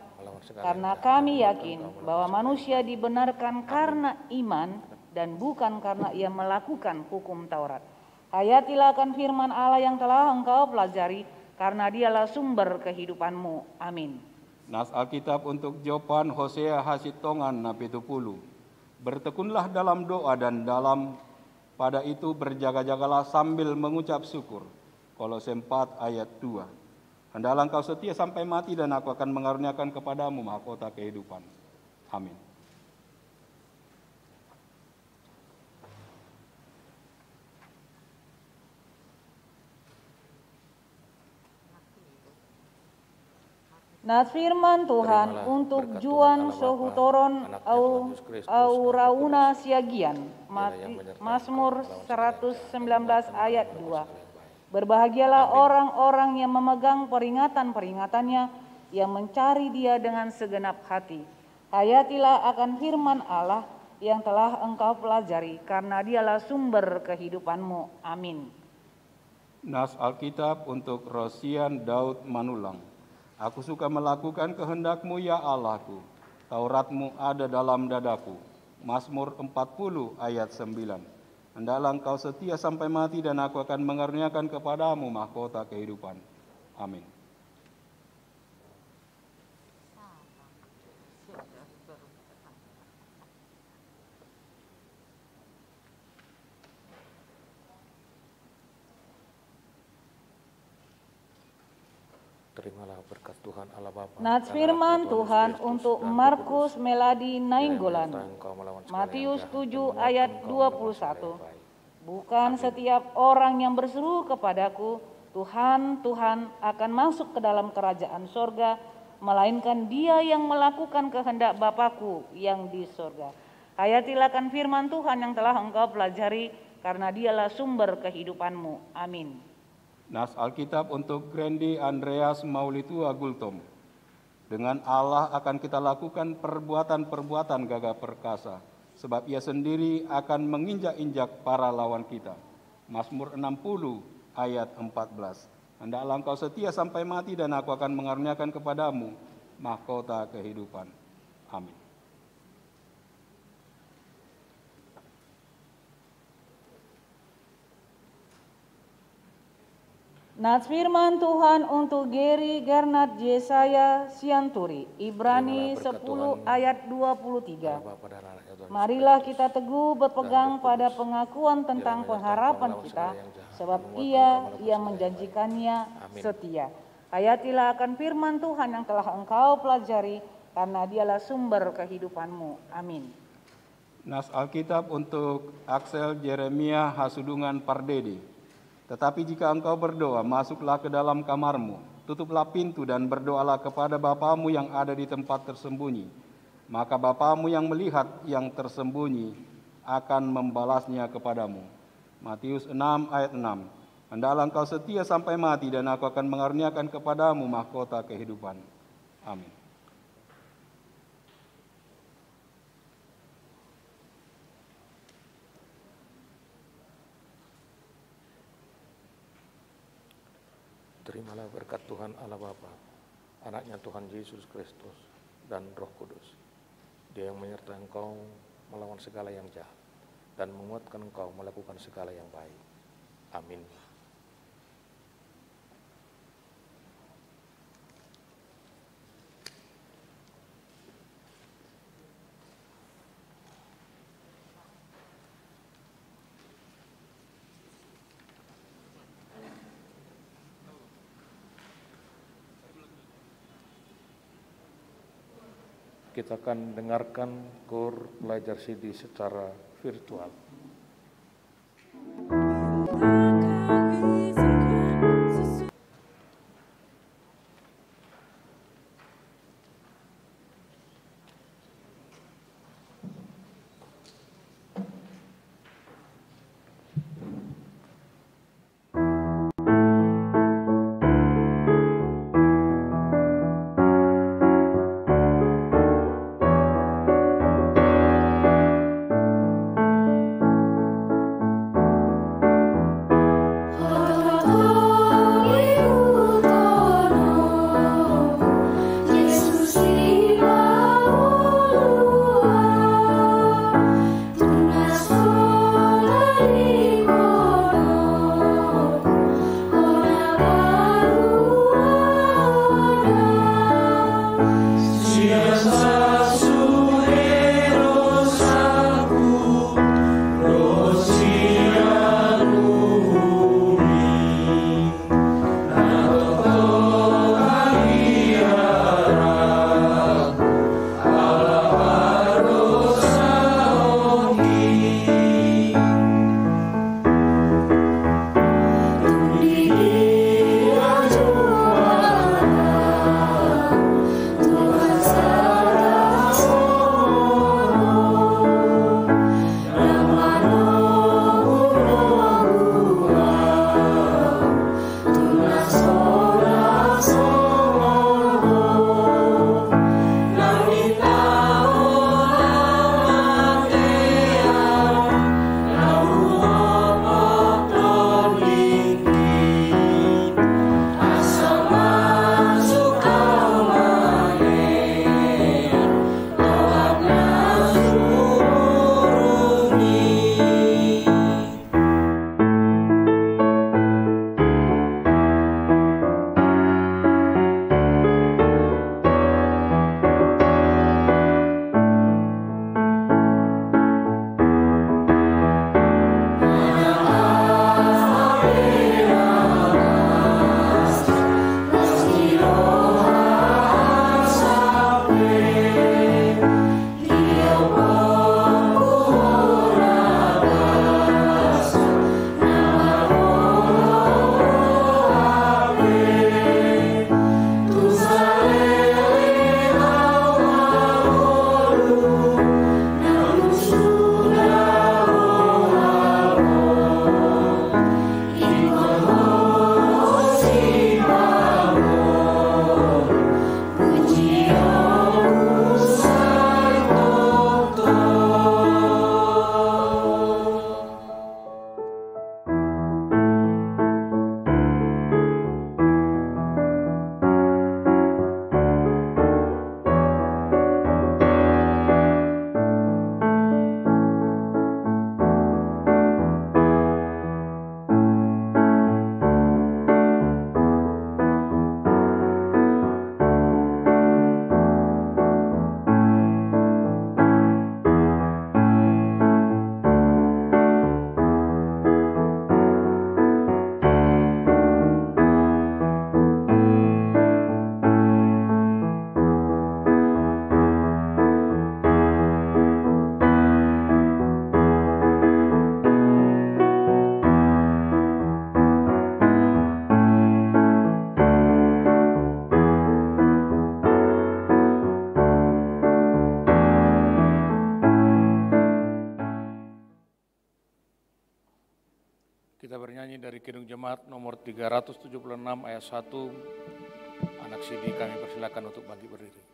Karena kami yakin bahwa manusia dibenarkan karena iman dan bukan karena ia melakukan hukum Taurat. Hayatilah akan firman Allah yang telah engkau pelajari, karena dialah sumber kehidupanmu. Amin. Nas Alkitab untuk Jopan Hosea Hasitongan Napitupulu. Bertekunlah dalam doa, dan dalam pada itu berjaga-jagalah sambil mengucap syukur. Kolose 4 ayat 2. Hendaklah engkau setia sampai mati, dan aku akan mengaruniakan kepadamu mahkota kehidupan. Amin. Nas firman Tuhan untuk Juan Sohutoron Aurauna Siagian, Mazmur 119 ayat 2. Berbahagialah orang-orang yang memegang peringatan-peringatannya, yang mencari Dia dengan segenap hati. Hayatilah akan firman Allah yang telah engkau pelajari, karena dialah sumber kehidupanmu. Amin. Nas Alkitab untuk Rosian Daud Manulang. Aku suka melakukan kehendak-Mu ya Allahku, Taurat-Mu ada dalam dadaku. Mazmur 40 ayat 9. Hendaklah engkau setia sampai mati, dan aku akan mengaruniakan kepadamu mahkota kehidupan. Amin. Terimalah berkat Tuhan Allah Bapa. Nats firman Tuhan untuk Markus Meladi Nainggolan, Matius 7 ayat 21. Bukan setiap orang yang berseru kepadaku, Tuhan, Tuhan, akan masuk ke dalam kerajaan sorga, melainkan dia yang melakukan kehendak Bapakku yang di sorga. Hayatilah akan firman Tuhan yang telah engkau pelajari, karena dialah sumber kehidupanmu. Amin. Nas Alkitab untuk Grandi Andreas Maulitua Gultom. Dengan Allah akan kita lakukan perbuatan-perbuatan gagah perkasa, sebab Ia sendiri akan menginjak-injak para lawan kita. Mazmur 60 ayat 14. Hendaklah engkau setia sampai mati, dan aku akan mengaruniakan kepadamu mahkota kehidupan. Amin. Nats firman Tuhan untuk Gary Gernat Yesaya Sianturi, Ibrani 10 ayat 23. Marilah kita teguh berpegang pada pengakuan tentang pengharapan kita, sebab Ia yang menjanjikannya setia. Hayatilah akan firman Tuhan yang telah engkau pelajari, karena dialah sumber kehidupanmu. Amin. Nas Alkitab untuk Axel Jeremia Hasudungan Pardede. Tetapi jika engkau berdoa, masuklah ke dalam kamarmu, tutuplah pintu dan berdoalah kepada Bapamu yang ada di tempat tersembunyi. Maka Bapamu yang melihat yang tersembunyi akan membalasnya kepadamu. Matius 6 ayat 6. Hendaklah engkau setia sampai mati dan aku akan mengaruniakan kepadamu mahkota kehidupan. Amin. Terimalah berkat Tuhan Allah Bapa, anaknya Tuhan Yesus Kristus, dan Roh Kudus. Dia yang menyertai engkau melawan segala yang jahat, dan menguatkan engkau melakukan segala yang baik. Amin. Kita akan dengarkan KOR Pelajar CD secara virtual. Kita bernyanyi dari Kidung Jemaat nomor 376 ayat 1. Anak CD kami persilakan untuk bangkit berdiri.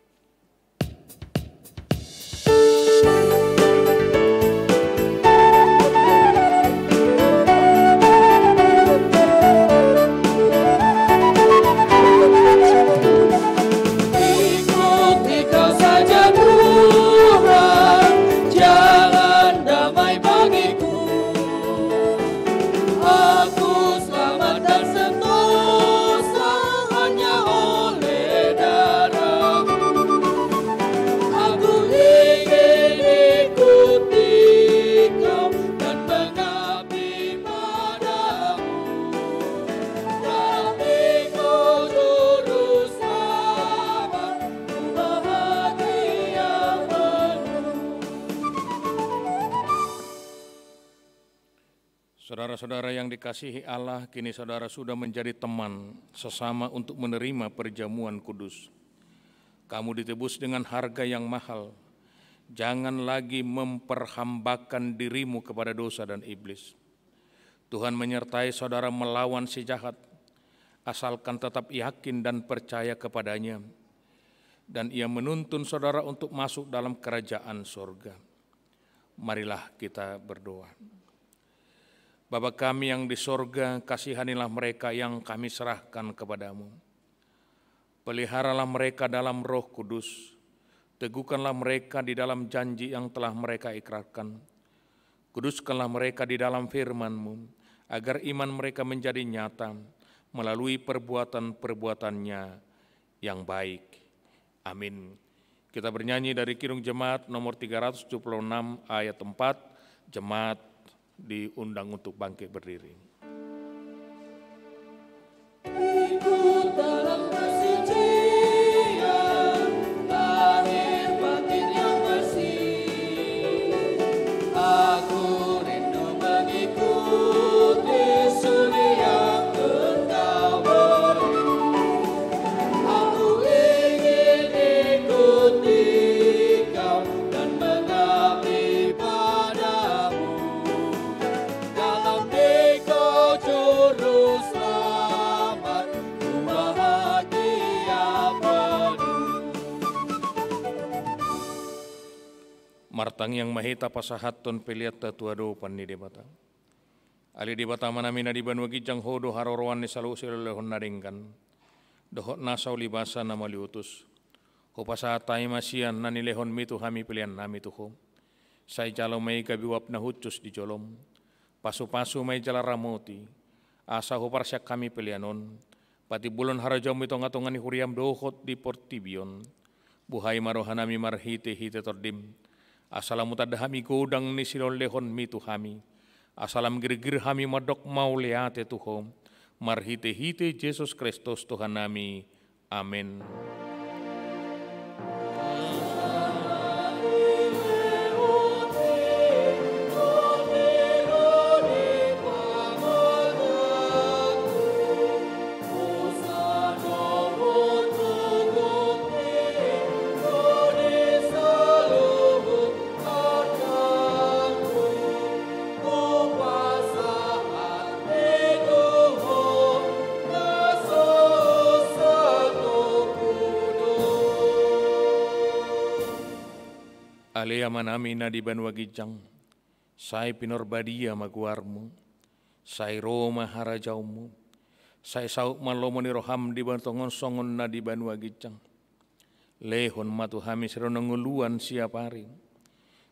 Saudara-saudara yang dikasihi Allah, kini saudara sudah menjadi teman sesama untuk menerima perjamuan kudus. Kamu ditebus dengan harga yang mahal. Jangan lagi memperhambakan dirimu kepada dosa dan iblis. Tuhan menyertai saudara melawan si jahat, asalkan tetap yakin dan percaya kepadanya. Dan ia menuntun saudara untuk masuk dalam kerajaan surga. Marilah kita berdoa. Bapa kami yang di sorga, kasihanilah mereka yang kami serahkan kepadamu. Peliharalah mereka dalam Roh Kudus, teguhkanlah mereka di dalam janji yang telah mereka ikrarkan. Kuduskanlah mereka di dalam firman-Mu, agar iman mereka menjadi nyata melalui perbuatan-perbuatannya yang baik. Amin. Kita bernyanyi dari Kidung Jemaat nomor 376 ayat 4, Jemaat diundang untuk bangkit berdiri. Ikut dalam kesucian, lahir batin yang bersih. Aku rindu mengikuti suri yang Engkau beri. Aku ingin ikuti Kau dan mengabdi padamu. Juru selamat, ku bahagia penuh. Martang yang mahita pasahaton peliat tatuado panni debata. Ali debata manamina di banwa gijang hodo harorowan ni salu silolehon naringkan. Dohot nasau libasa nama liutus. Ho pasahatai masian nanilehon mitu hami pilihan nami tuho. Sai jalo mai kabiwap na hucus di jolom. Pasu-pasu may jala ramoti, asa huparsyak kami pelianon, pati bulon harajam mitong-atongan ni huriam dohot di portibion, buhay marohanami marhite-hite tordim, asalam utadahami godang ni silolehon mitu hami, asalam girgir hami madok mauleate tuhom, marhite-hite Jesus Kristus Tuhan nami, amin. Alea manami na di banwa gijang, sai pinorbadia maguarmu, sai Roma harajaumu, sai sauk malomo ni roham di bantongon songon na di banwa gijang. Lehon matu hami serononguluan siapari,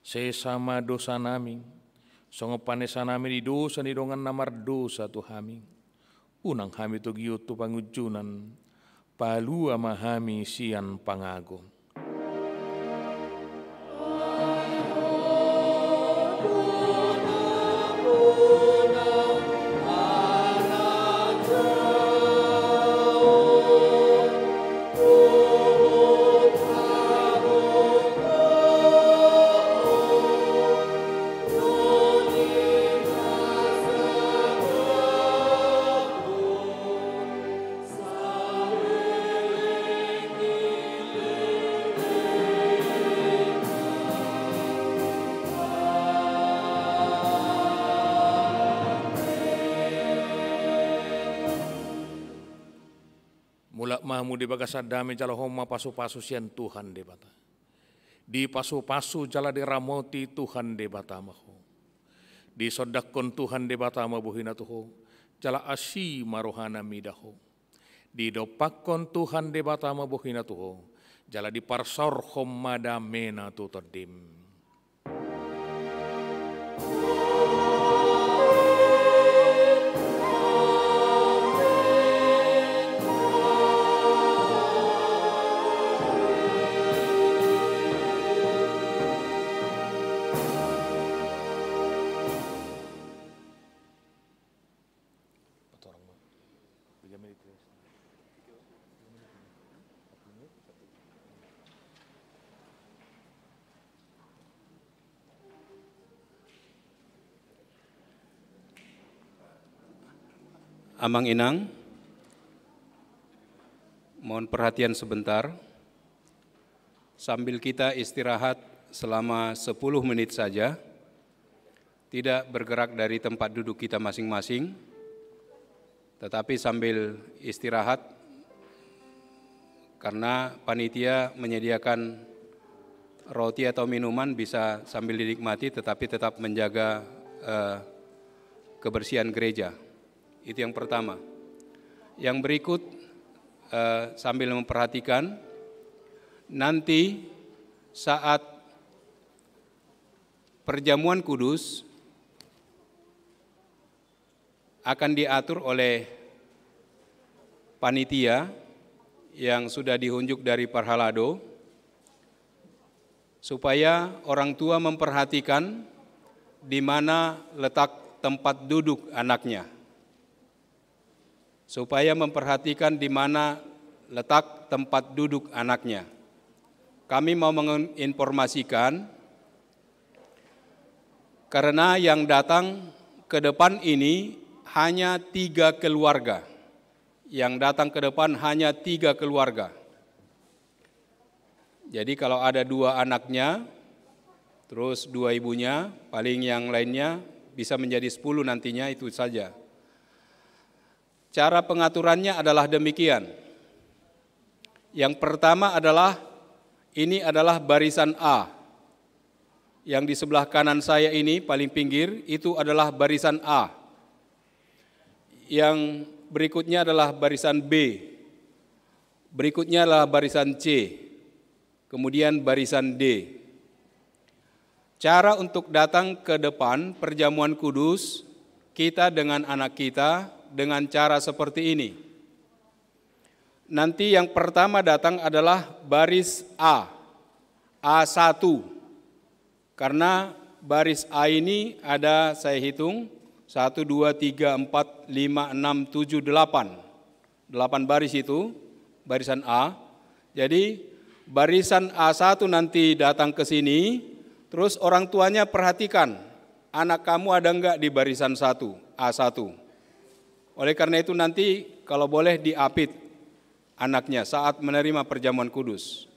sesama dosa nami, songo panesa nami di dosa ni dongan namar dosa tu hami. Unang hami tu giut tu pangujunan, palu ama hami sian pangago. Salve mahmu di bagasa dami jala homa pasu-pasu sian Tuhan de bata. Di pasu-pasu jala di ramoti Tuhan de bata maho. Di sodakon Tuhan de bata mabuhina tuho. Jala asi marohana midaho. Di dopakon Tuhan de bata mabuhina tuho. Jala di parsor homada mena tutodim. Amang Inang, mohon perhatian sebentar. Sambil kita istirahat selama 10 menit saja, tidak bergerak dari tempat duduk kita masing-masing, tetapi sambil istirahat, karena panitia menyediakan roti atau minuman bisa sambil dinikmati, tetapi tetap menjaga kebersihan gereja. Itu yang pertama. Yang berikut sambil memperhatikan, nanti saat perjamuan kudus akan diatur oleh panitia yang sudah dihunjuk dari Parhalado, supaya orang tua memperhatikan di mana letak tempat duduk anaknya. Supaya memperhatikan di mana letak tempat duduk anaknya. Kami mau menginformasikan, karena yang datang ke depan ini hanya 3 keluarga. Yang datang ke depan hanya 3 keluarga. Jadi kalau ada 2 anaknya, terus 2 ibunya, paling yang lainnya bisa menjadi 10 nantinya, itu saja. Cara pengaturannya adalah demikian. Yang pertama adalah, ini adalah barisan A. Yang di sebelah kanan saya ini, paling pinggir, itu adalah barisan A. Yang berikutnya adalah barisan B. Berikutnya adalah barisan C. Kemudian barisan D. Cara untuk datang ke depan perjamuan kudus, kita dengan anak kita, dengan cara seperti ini. Nanti yang pertama datang adalah baris A, A1. Karena baris A ini ada, saya hitung, 1, 2, 3, 4, 5, 6, 7, 8. 8 baris itu, barisan A. Jadi barisan A1 nanti datang ke sini, terus orang tuanya perhatikan, anak kamu ada enggak di barisan 1, A1. Oleh karena itu nanti kalau boleh diapit anaknya saat menerima perjamuan kudus.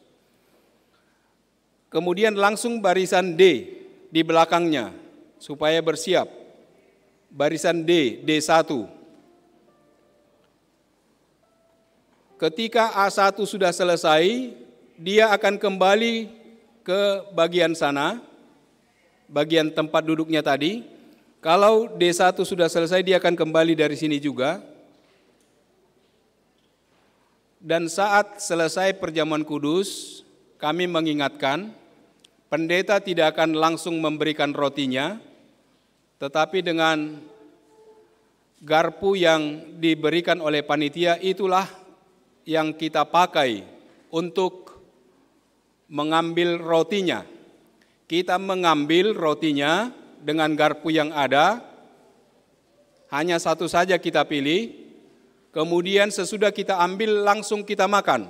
Kemudian langsung barisan D di belakangnya supaya bersiap. Barisan D, D1. Ketika A1 sudah selesai, dia akan kembali ke bagian sana, bagian tempat duduknya tadi. Kalau D1 sudah selesai, dia akan kembali dari sini juga. Dan saat selesai perjamuan kudus, kami mengingatkan, pendeta tidak akan langsung memberikan rotinya, tetapi dengan garpu yang diberikan oleh panitia, itulah yang kita pakai untuk mengambil rotinya. Kita mengambil rotinya dengan garpu yang ada, hanya satu saja kita pilih, kemudian sesudah kita ambil langsung kita makan.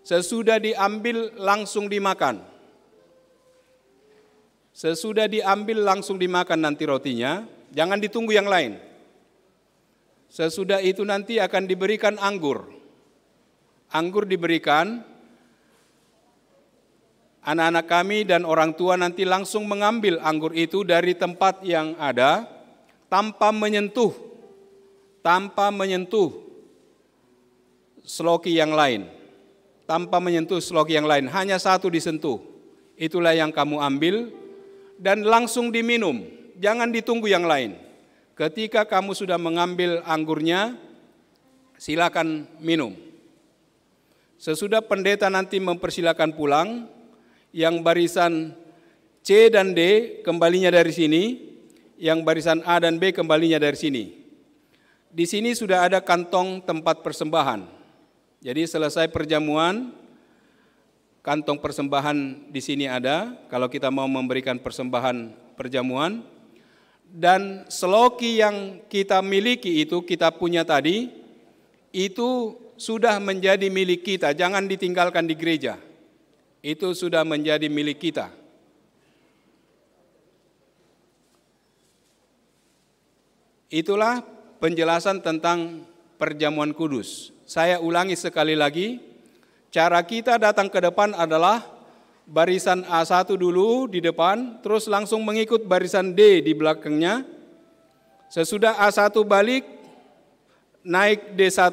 Sesudah diambil langsung dimakan. Sesudah diambil langsung dimakan nanti rotinya, jangan ditunggu yang lain. Sesudah itu nanti akan diberikan anggur. Anggur diberikan, anak-anak kami dan orang tua nanti langsung mengambil anggur itu dari tempat yang ada tanpa menyentuh seloki yang lain, tanpa menyentuh seloki yang lain, hanya satu disentuh. Itulah yang kamu ambil dan langsung diminum, jangan ditunggu yang lain. Ketika kamu sudah mengambil anggurnya, silakan minum. Sesudah pendeta nanti mempersilakan pulang, yang barisan C dan D kembalinya dari sini, yang barisan A dan B kembalinya dari sini. Di sini sudah ada kantong tempat persembahan. Jadi selesai perjamuan, kantong persembahan di sini ada, kalau kita mau memberikan persembahan perjamuan. Dan seloki yang kita miliki itu, kita punya tadi, itu sudah menjadi milik kita, jangan ditinggalkan di gereja. Itu sudah menjadi milik kita. Itulah penjelasan tentang perjamuan kudus. Saya ulangi sekali lagi, cara kita datang ke depan adalah barisan A1 dulu di depan, terus langsung mengikut barisan D di belakangnya. Sesudah A1 balik, naik D1,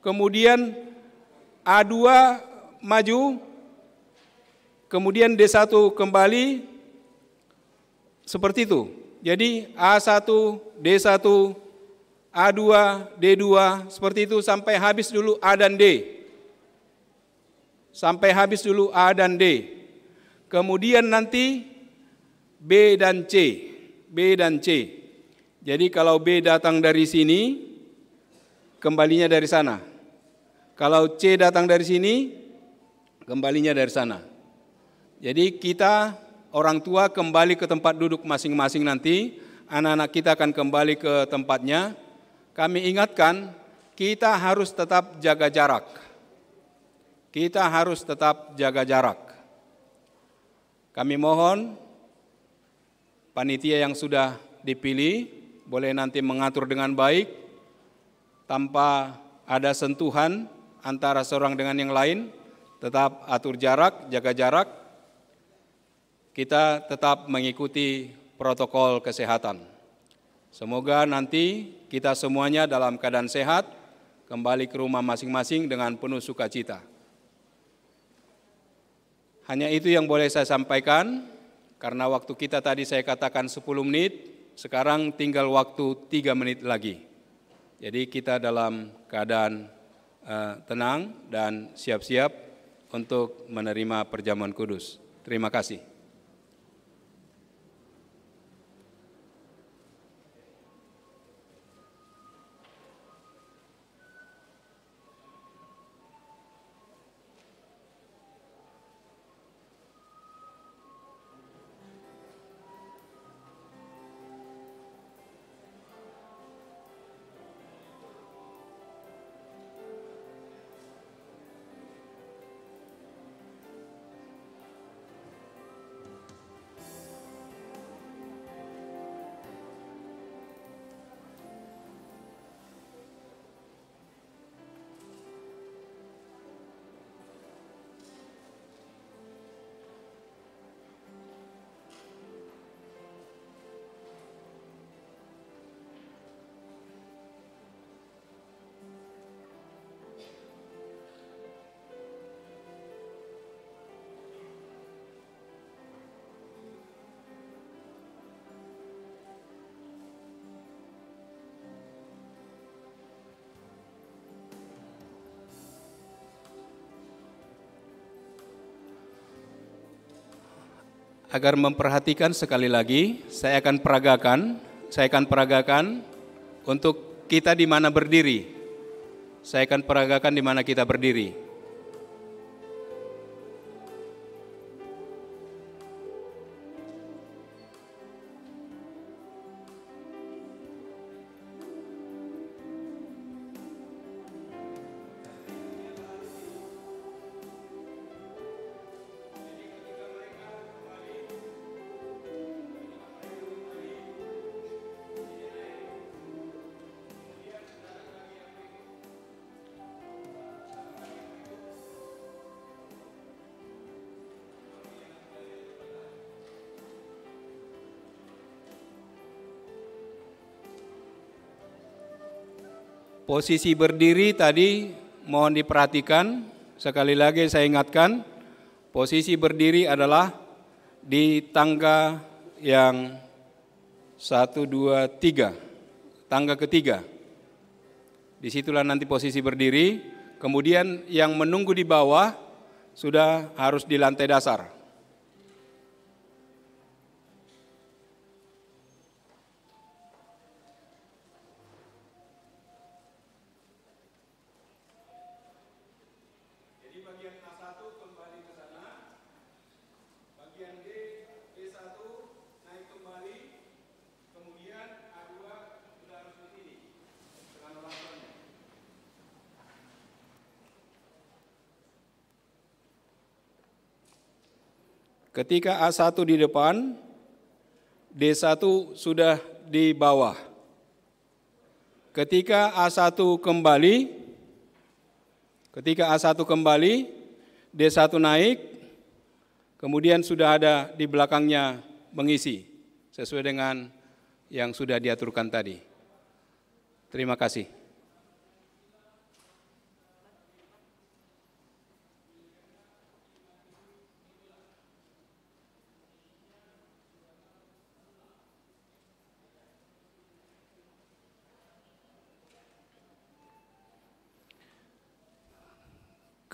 kemudian A2 maju, kemudian D1 kembali, seperti itu. Jadi A1, D1, A2, D2, seperti itu sampai habis dulu A dan D. Sampai habis dulu A dan D. Kemudian nanti B dan C. B dan C. Jadi kalau B datang dari sini, kembalinya dari sana. Kalau C datang dari sini, kembalinya dari sana. Jadi kita orang tua kembali ke tempat duduk masing-masing nanti, anak-anak kita akan kembali ke tempatnya. Kami ingatkan, kita harus tetap jaga jarak. Kita harus tetap jaga jarak. Kami mohon panitia yang sudah dipilih boleh nanti mengatur dengan baik tanpa ada sentuhan antara seorang dengan yang lain, tetap atur jarak, jaga jarak. Kita tetap mengikuti protokol kesehatan. Semoga nanti kita semuanya dalam keadaan sehat, kembali ke rumah masing-masing dengan penuh sukacita. Hanya itu yang boleh saya sampaikan, karena waktu kita tadi saya katakan 10 menit, sekarang tinggal waktu 3 menit lagi. Jadi kita dalam keadaan tenang dan siap-siap untuk menerima perjamuan kudus. Terima kasih. Agar memperhatikan sekali lagi, saya akan peragakan untuk kita di mana berdiri. Saya akan peragakan di mana kita berdiri. Posisi berdiri tadi mohon diperhatikan, sekali lagi saya ingatkan, posisi berdiri adalah di tangga yang 1, 2, 3, tangga ketiga. Disitulah nanti posisi berdiri, kemudian yang menunggu di bawah sudah harus di lantai dasar. Jadi bagian A1 kembali ke sana, bagian D1 naik kembali, kemudian A2 sudah harus di sini dengan olahraganya. Ketika A1 di depan, D1 sudah di bawah. Ketika A1 kembali, D1 naik, kemudian sudah ada di belakangnya mengisi, sesuai dengan yang sudah diaturkan tadi. Terima kasih.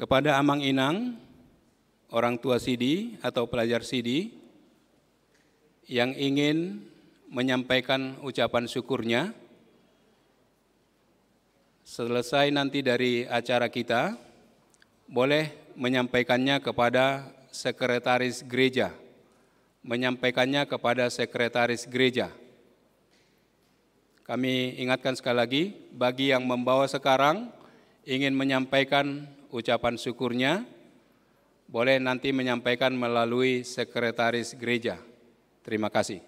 Kepada Amang Inang, orang tua Sidi atau pelajar Sidi yang ingin menyampaikan ucapan syukurnya, selesai nanti dari acara kita, boleh menyampaikannya kepada sekretaris gereja. Kami ingatkan sekali lagi, bagi yang membawa sekarang, ingin menyampaikan ucapan syukurnya, boleh nanti menyampaikan melalui sekretaris gereja. Terima kasih.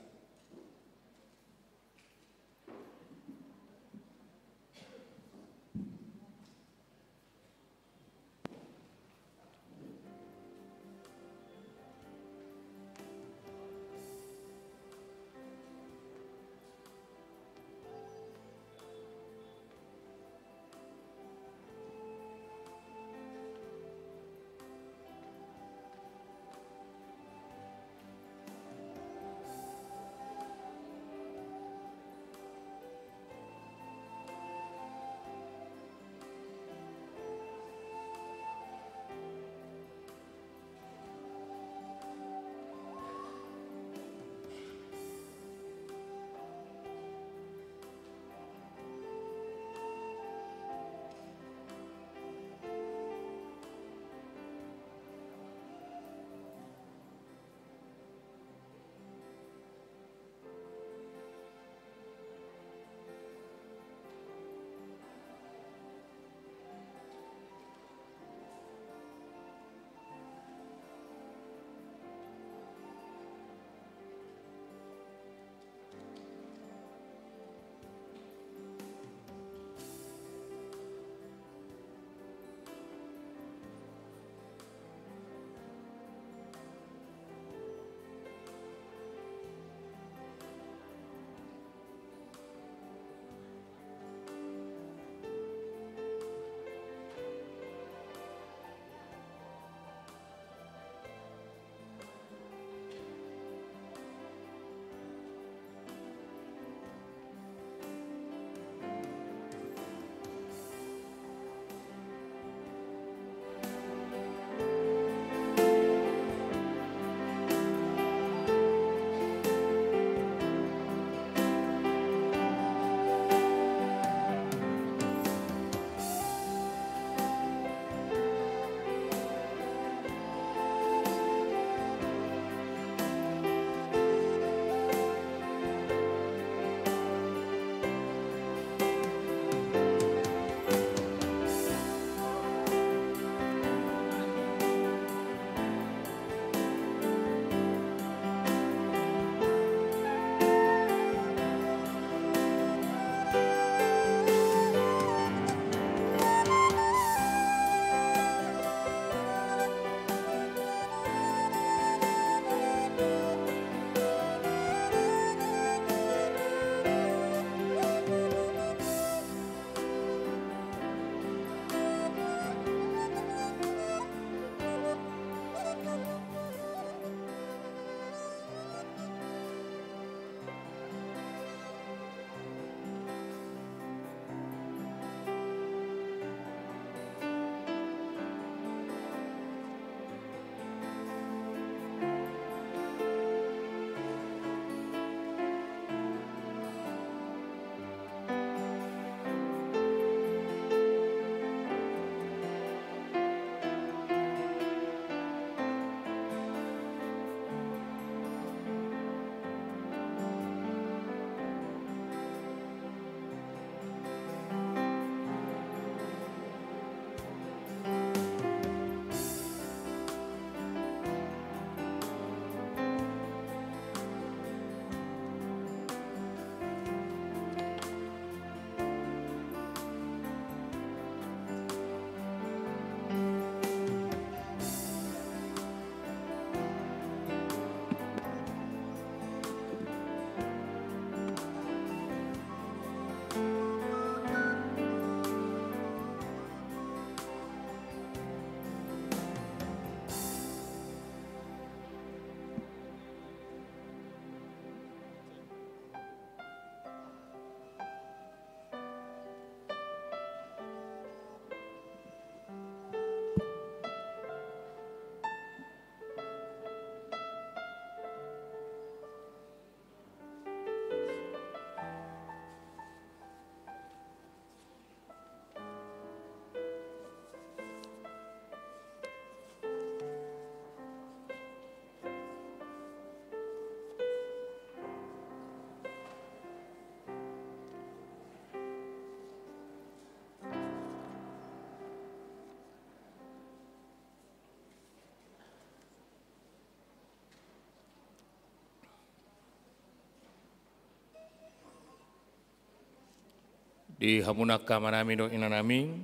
Di hamunaka manami do inanami,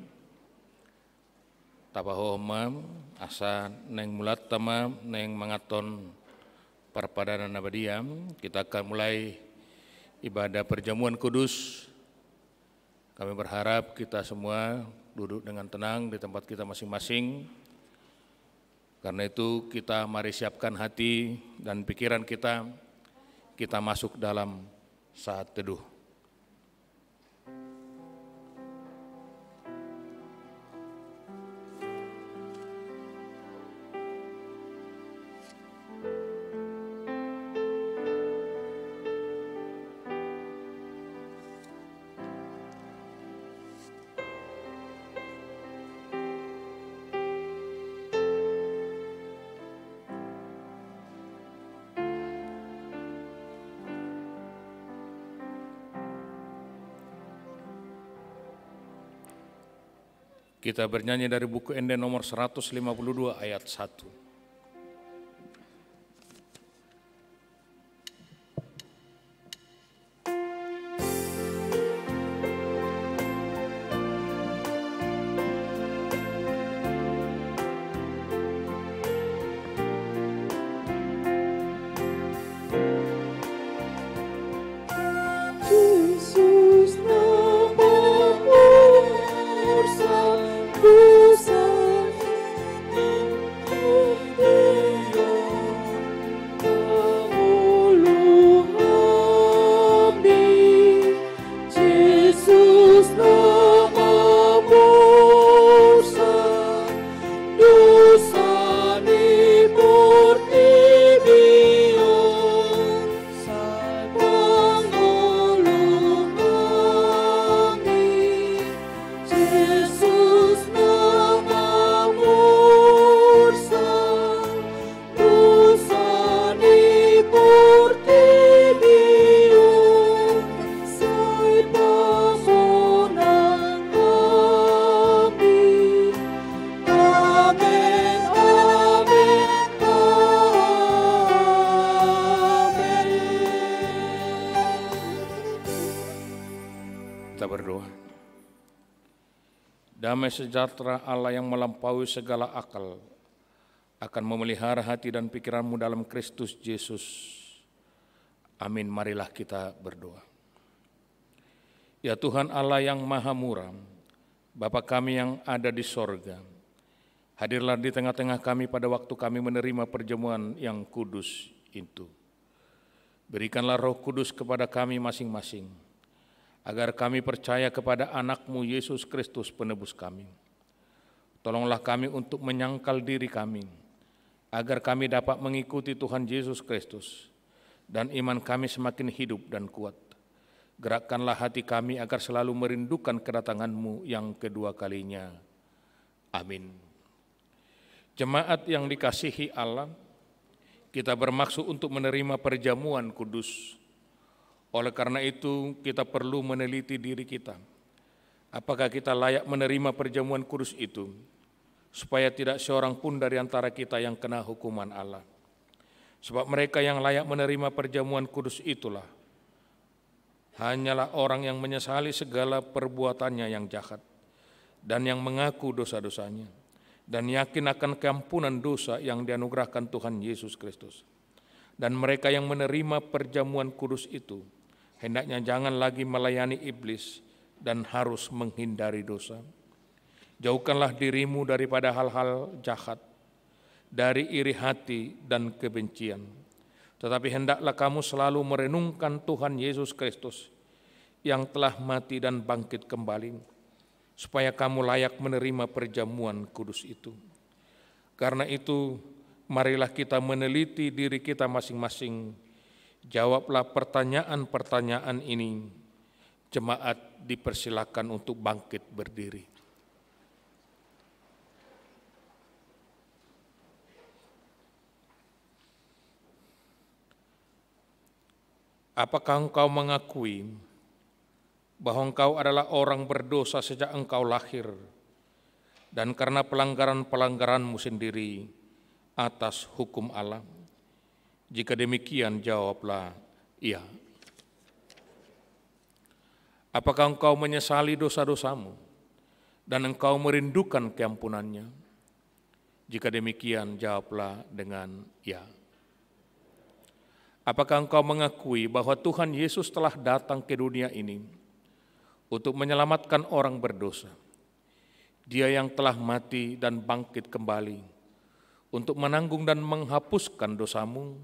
tabaho mam, asa neng mulat tamam, neng mangaton perpadanan abadiam. Kita akan mulai ibadah perjamuan kudus. Kami berharap kita semua duduk dengan tenang di tempat kita masing-masing. Karena itu kita mari siapkan hati dan pikiran kita masuk dalam saat teduh. Kita bernyanyi dari buku Ende nomor 152 ayat 1. Damai sejahtera Allah yang melampaui segala akal akan memelihara hati dan pikiranmu dalam Kristus Yesus. Amin. Marilah kita berdoa. Ya Tuhan Allah yang maha murah, Bapa kami yang ada di sorga, hadirlah di tengah-tengah kami pada waktu kami menerima perjamuan yang kudus itu. Berikanlah Roh Kudus kepada kami masing-masing, agar kami percaya kepada anak-Mu Yesus Kristus penebus kami. Tolonglah kami untuk menyangkal diri kami, agar kami dapat mengikuti Tuhan Yesus Kristus, dan iman kami semakin hidup dan kuat. Gerakkanlah hati kami agar selalu merindukan kedatangan-Mu yang kedua kalinya. Amin. Jemaat yang dikasihi Allah, kita bermaksud untuk menerima perjamuan kudus. Oleh karena itu, kita perlu meneliti diri kita. Apakah kita layak menerima perjamuan kudus itu, supaya tidak seorang pun dari antara kita yang kena hukuman Allah. Sebab mereka yang layak menerima perjamuan kudus itulah hanyalah orang yang menyesali segala perbuatannya yang jahat, dan yang mengaku dosa-dosanya, dan yakin akan keampunan dosa yang dianugerahkan Tuhan Yesus Kristus. Dan mereka yang menerima perjamuan kudus itu, hendaknya jangan lagi melayani iblis dan harus menghindari dosa. Jauhkanlah dirimu daripada hal-hal jahat, dari iri hati dan kebencian. Tetapi hendaklah kamu selalu merenungkan Tuhan Yesus Kristus yang telah mati dan bangkit kembali, supaya kamu layak menerima perjamuan kudus itu. Karena itu, marilah kita meneliti diri kita masing-masing. Jawablah pertanyaan-pertanyaan ini. Jemaat dipersilakan untuk bangkit berdiri. Apakah engkau mengakui bahwa engkau adalah orang berdosa sejak engkau lahir, dan karena pelanggaran-pelanggaranmu sendiri atas hukum Allah? Jika demikian, jawablah iya. Apakah engkau menyesali dosa-dosamu dan engkau merindukan keampunannya? Jika demikian, jawablah dengan ya. Apakah engkau mengakui bahwa Tuhan Yesus telah datang ke dunia ini untuk menyelamatkan orang berdosa? Dia yang telah mati dan bangkit kembali untuk menanggung dan menghapuskan dosamu?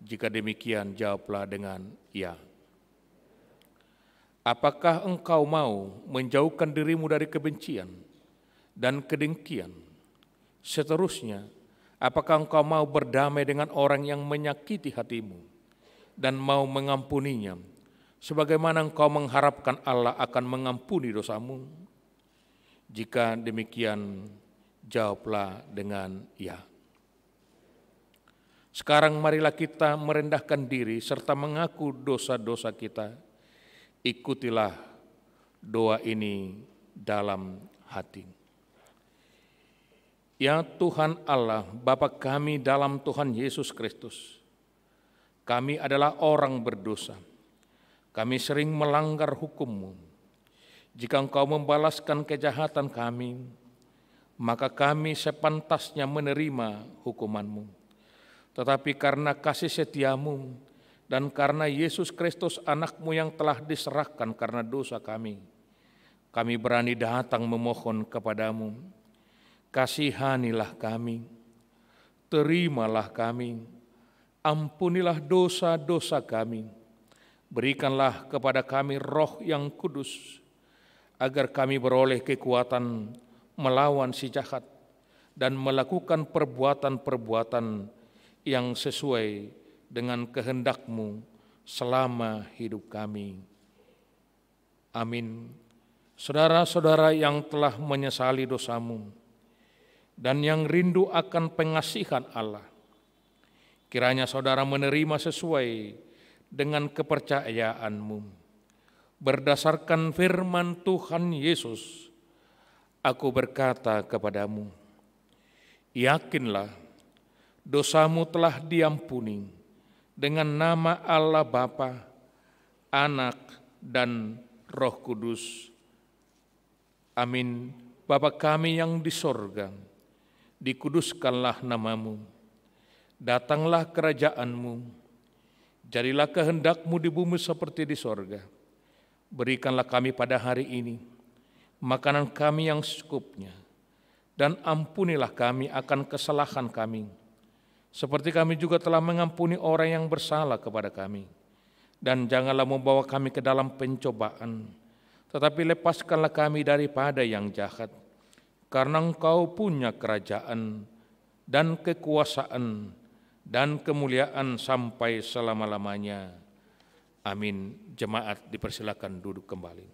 Jika demikian, jawablah dengan ya. Apakah engkau mau menjauhkan dirimu dari kebencian dan kedengkian? Seterusnya, apakah engkau mau berdamai dengan orang yang menyakiti hatimu dan mau mengampuninya, sebagaimana engkau mengharapkan Allah akan mengampuni dosamu? Jika demikian, jawablah dengan ya. Sekarang marilah kita merendahkan diri serta mengaku dosa-dosa kita. Ikutilah doa ini dalam hati. Ya Tuhan Allah, Bapa kami dalam Tuhan Yesus Kristus, kami adalah orang berdosa. Kami sering melanggar hukum-Mu. Jika Engkau membalaskan kejahatan kami, maka kami sepantasnya menerima hukuman-Mu. Tetapi karena kasih setia-Mu dan karena Yesus Kristus anak-Mu yang telah diserahkan karena dosa kami berani datang memohon kepadamu. Kasihanilah kami, terimalah kami, ampunilah dosa-dosa kami, berikanlah kepada kami Roh yang kudus, agar kami beroleh kekuatan melawan si jahat dan melakukan perbuatan-perbuatan yang sesuai dengan kehendak-Mu selama hidup kami. Amin. Saudara-saudara yang telah menyesali dosamu dan yang rindu akan pengasihan Allah, kiranya saudara menerima sesuai dengan kepercayaanmu. Berdasarkan firman Tuhan Yesus, aku berkata kepadamu, yakinlah dosamu telah diampuni dengan nama Allah Bapa, Anak, dan Roh Kudus. Amin. Bapa kami yang di sorga, dikuduskanlah namamu, datanglah kerajaan-Mu, jadilah kehendak-Mu di bumi seperti di sorga. Berikanlah kami pada hari ini makanan kami yang secukupnya, dan ampunilah kami akan kesalahan kami, seperti kami juga telah mengampuni orang yang bersalah kepada kami. Dan janganlah membawa kami ke dalam pencobaan, tetapi lepaskanlah kami daripada yang jahat. Karena Engkau punya kerajaan dan kekuasaan dan kemuliaan sampai selama-lamanya. Amin. Jemaat dipersilakan duduk kembali.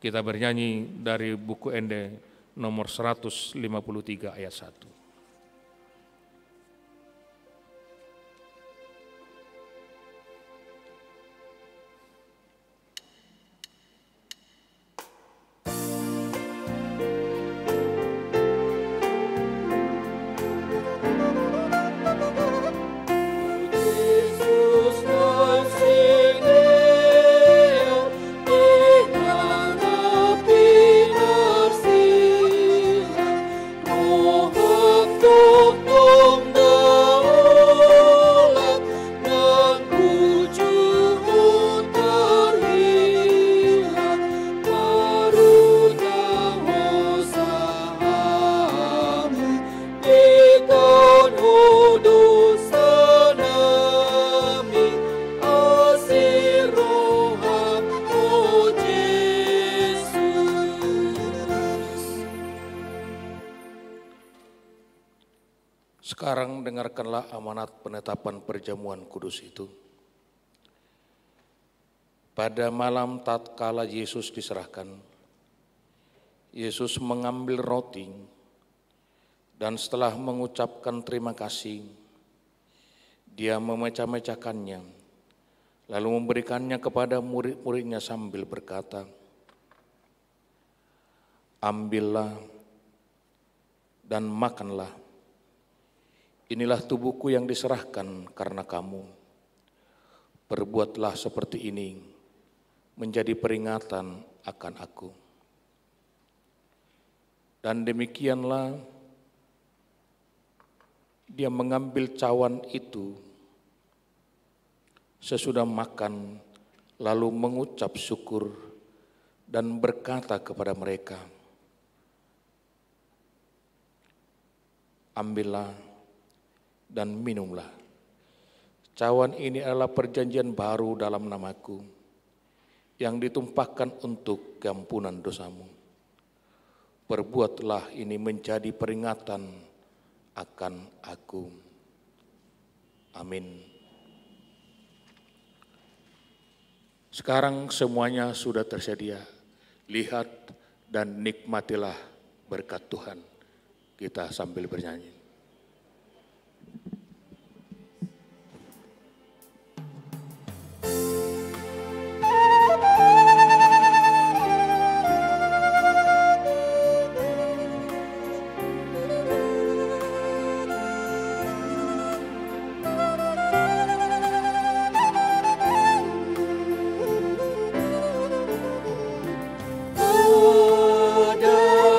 Kita bernyanyi dari buku Ende nomor 153 ayat 1. Sekarang dengarkanlah amanat penetapan perjamuan kudus itu. Pada malam tatkala Yesus diserahkan, Yesus mengambil roti dan setelah mengucapkan terima kasih, Dia memecah-mecahkannya, lalu memberikannya kepada murid-muridnya sambil berkata, ambillah dan makanlah. Inilah tubuhku yang diserahkan karena kamu. Perbuatlah seperti ini menjadi peringatan akan aku. Dan demikianlah dia mengambil cawan itu sesudah makan, lalu mengucap syukur dan berkata kepada mereka, ambillah dan minumlah. Cawan ini adalah perjanjian baru dalam namaku, yang ditumpahkan untuk keampunan dosamu. Perbuatlah ini menjadi peringatan akan aku. Amin. Sekarang semuanya sudah tersedia. Lihat dan nikmatilah berkat Tuhan. Kita sambil bernyanyi.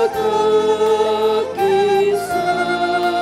Adakah kisah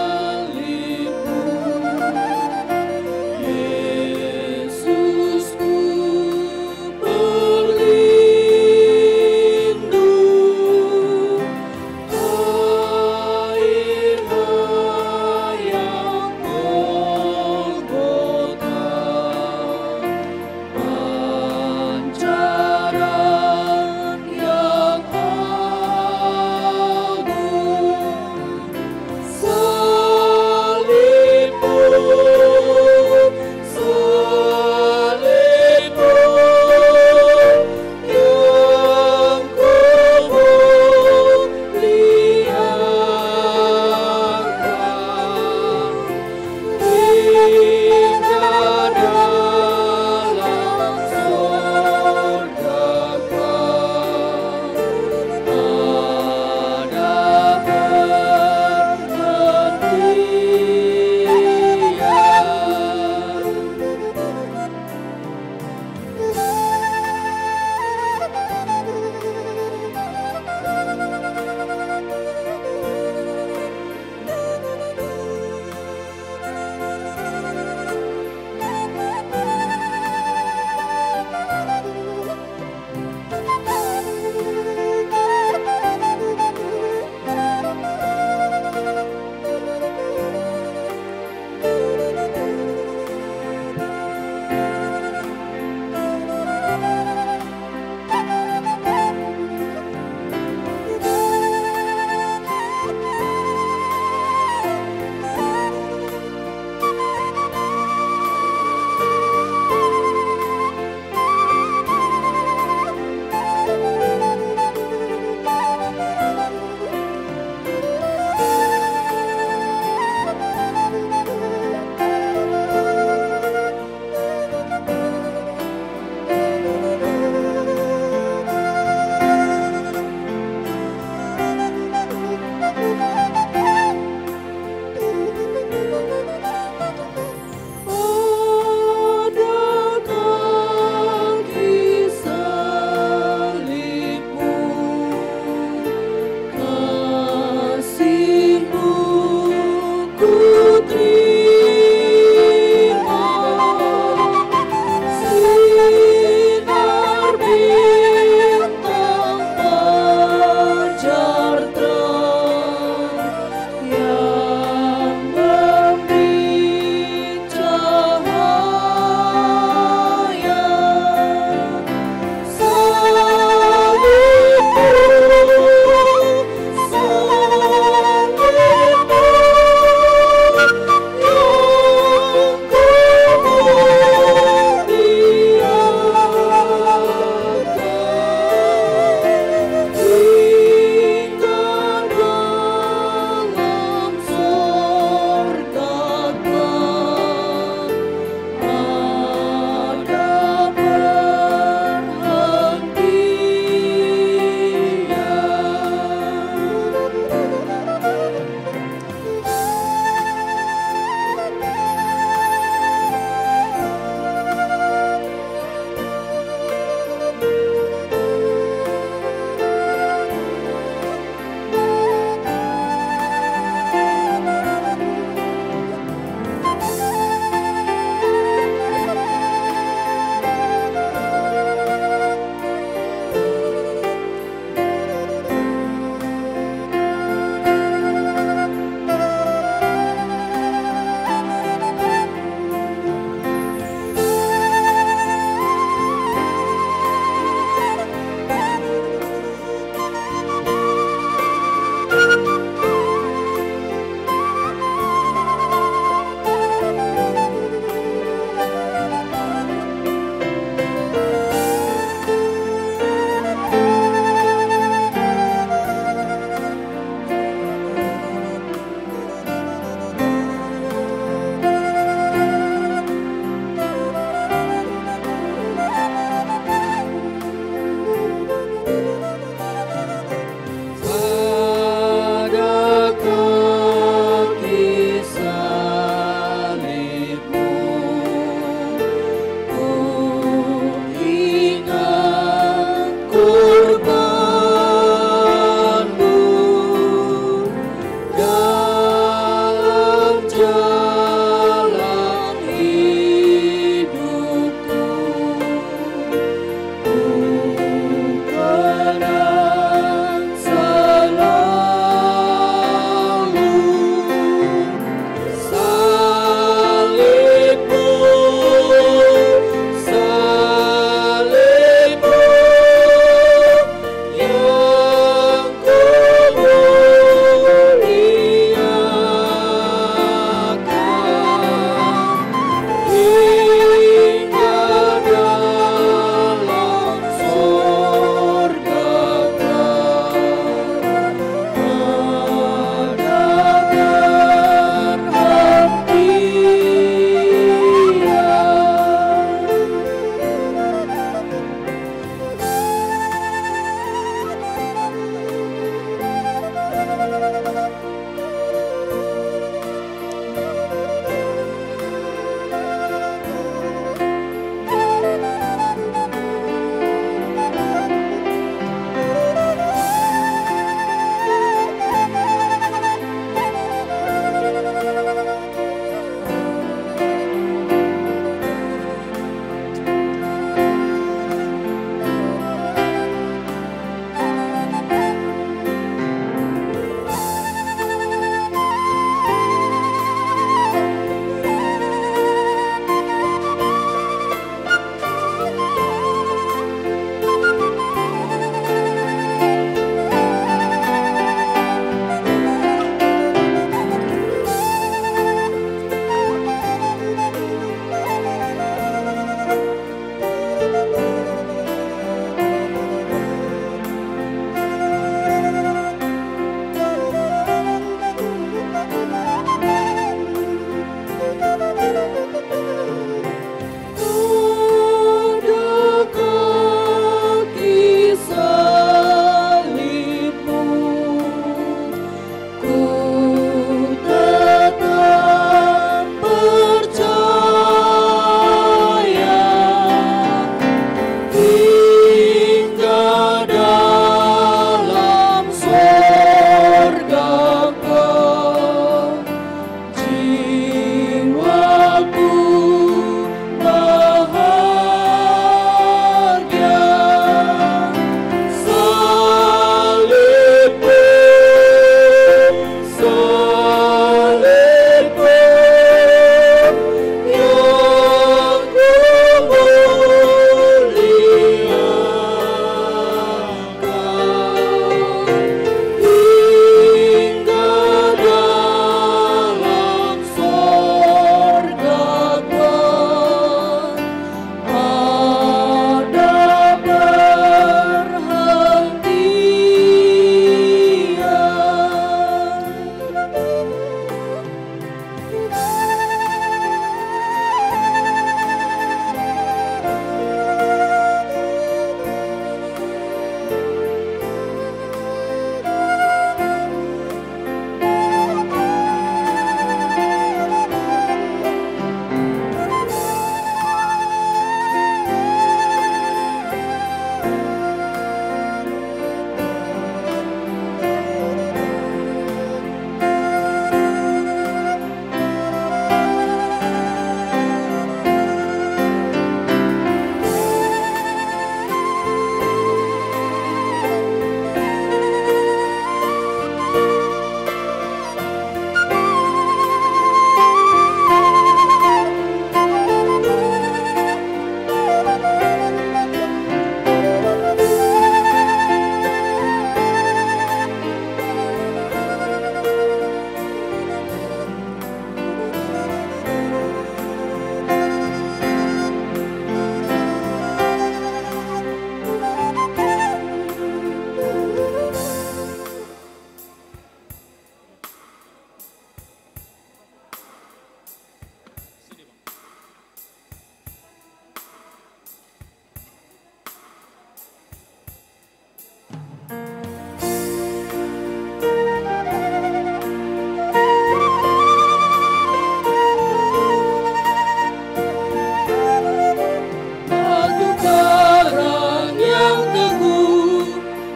karang yang teguh,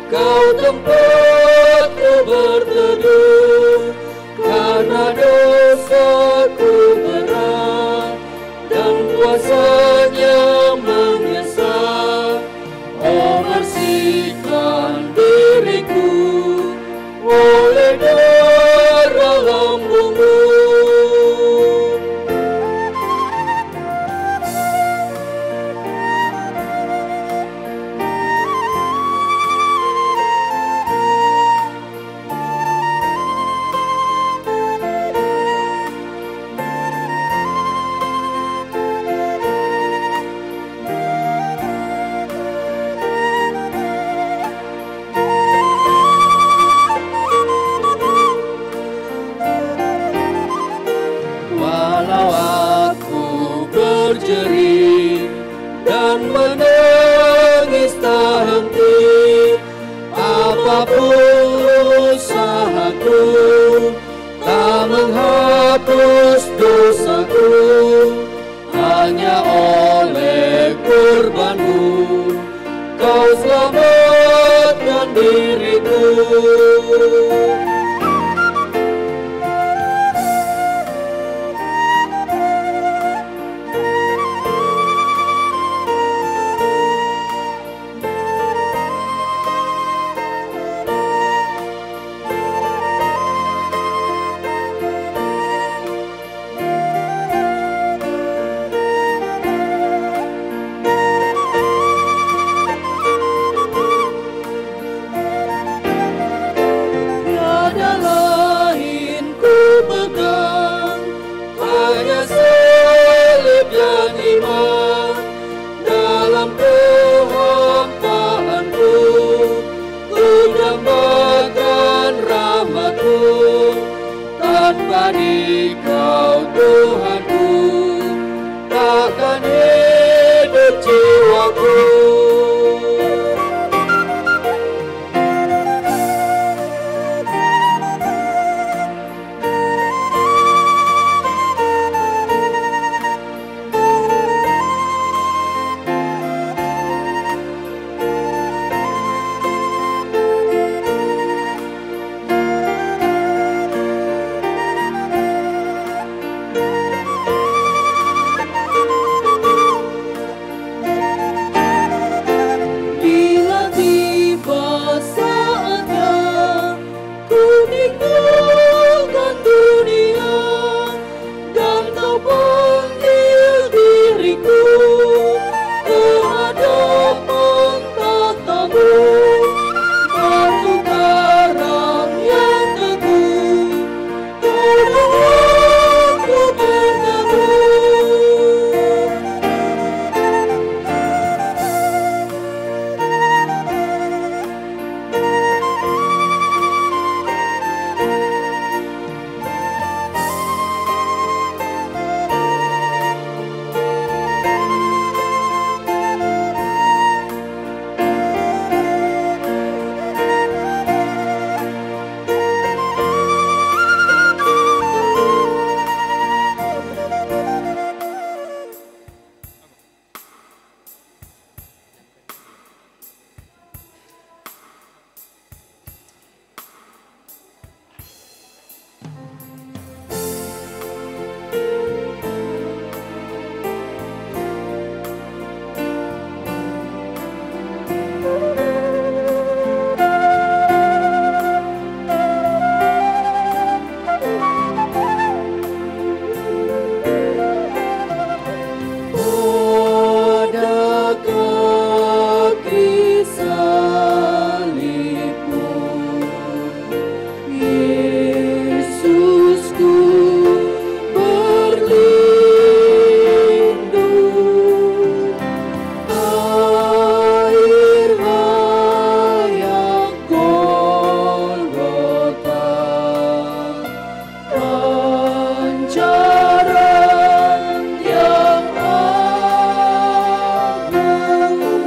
Kau tempatku berteduh, karena dosaku berat dan kuasanya mengesah. Oh, bersihkan diriku oleh darah lambungmu. Walau aku berjerit dan menangis tak henti, apapun usahaku tak menghapus dosaku. Hanya oleh kurbanmu Kau selamatkan diriku. Tiada lain ku pegang, hanya salib dan iman. Dalam kehampaanku ku dambakan rahmat-Mu. Tanpa Dikau Tuhanku, takkan hidup jiwaku. Bila tiba saatnya ku ninggalkan dunia dan Kau panggil diriku ke hadapan tata-Mu, batu karang yang teguh, tolong aku berteduh. Pada kaki salib-Mu, Yesusku berlindung. Air hayat Golgota, pancaran yang agung.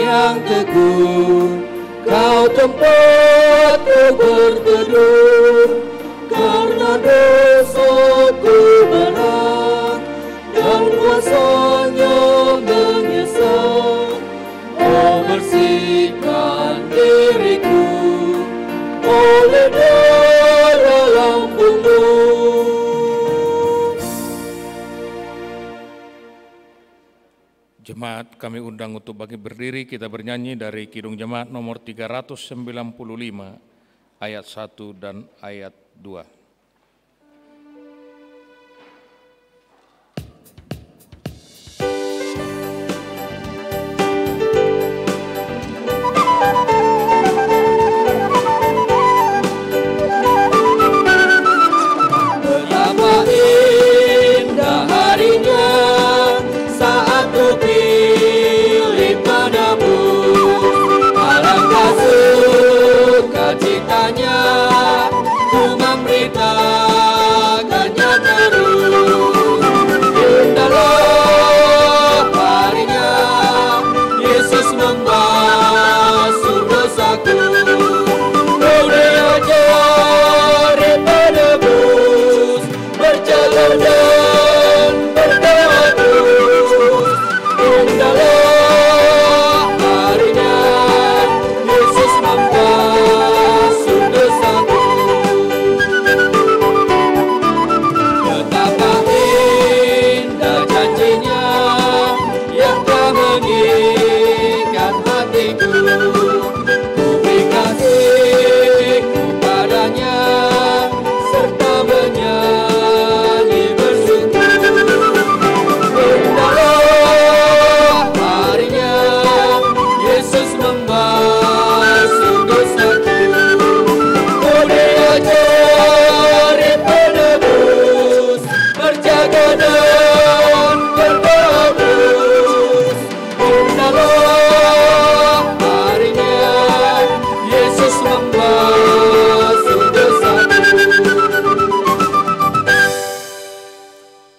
yang teguh, kau tempatku berteduh, karena dosaku berat dan kuasanya menyesal. Oh, bersihkan diriku oleh darah lambungmu. Jemaat kami undang untuk bagi berdiri, kita bernyanyi dari Kidung Jemaat nomor 395 ayat 1 dan ayat 2.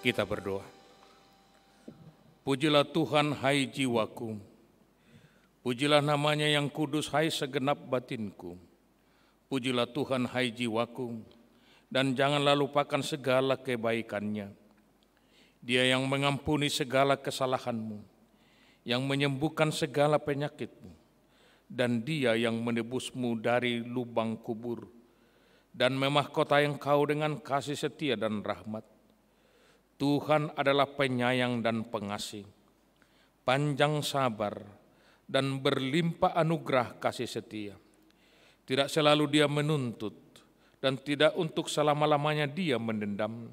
Kita berdoa. Pujilah Tuhan, hai jiwaku. Pujilah namanya yang kudus, hai segenap batinku. Pujilah Tuhan, hai jiwaku, dan janganlah lupakan segala kebaikannya. Dia yang mengampuni segala kesalahanmu, yang menyembuhkan segala penyakitmu, dan Dia yang menebusmu dari lubang kubur dan memahkotai engkau dengan kasih setia dan rahmat. Tuhan adalah penyayang dan pengasih, panjang sabar, dan berlimpah anugerah kasih setia. Tidak selalu Dia menuntut, dan tidak untuk selama-lamanya Dia mendendam.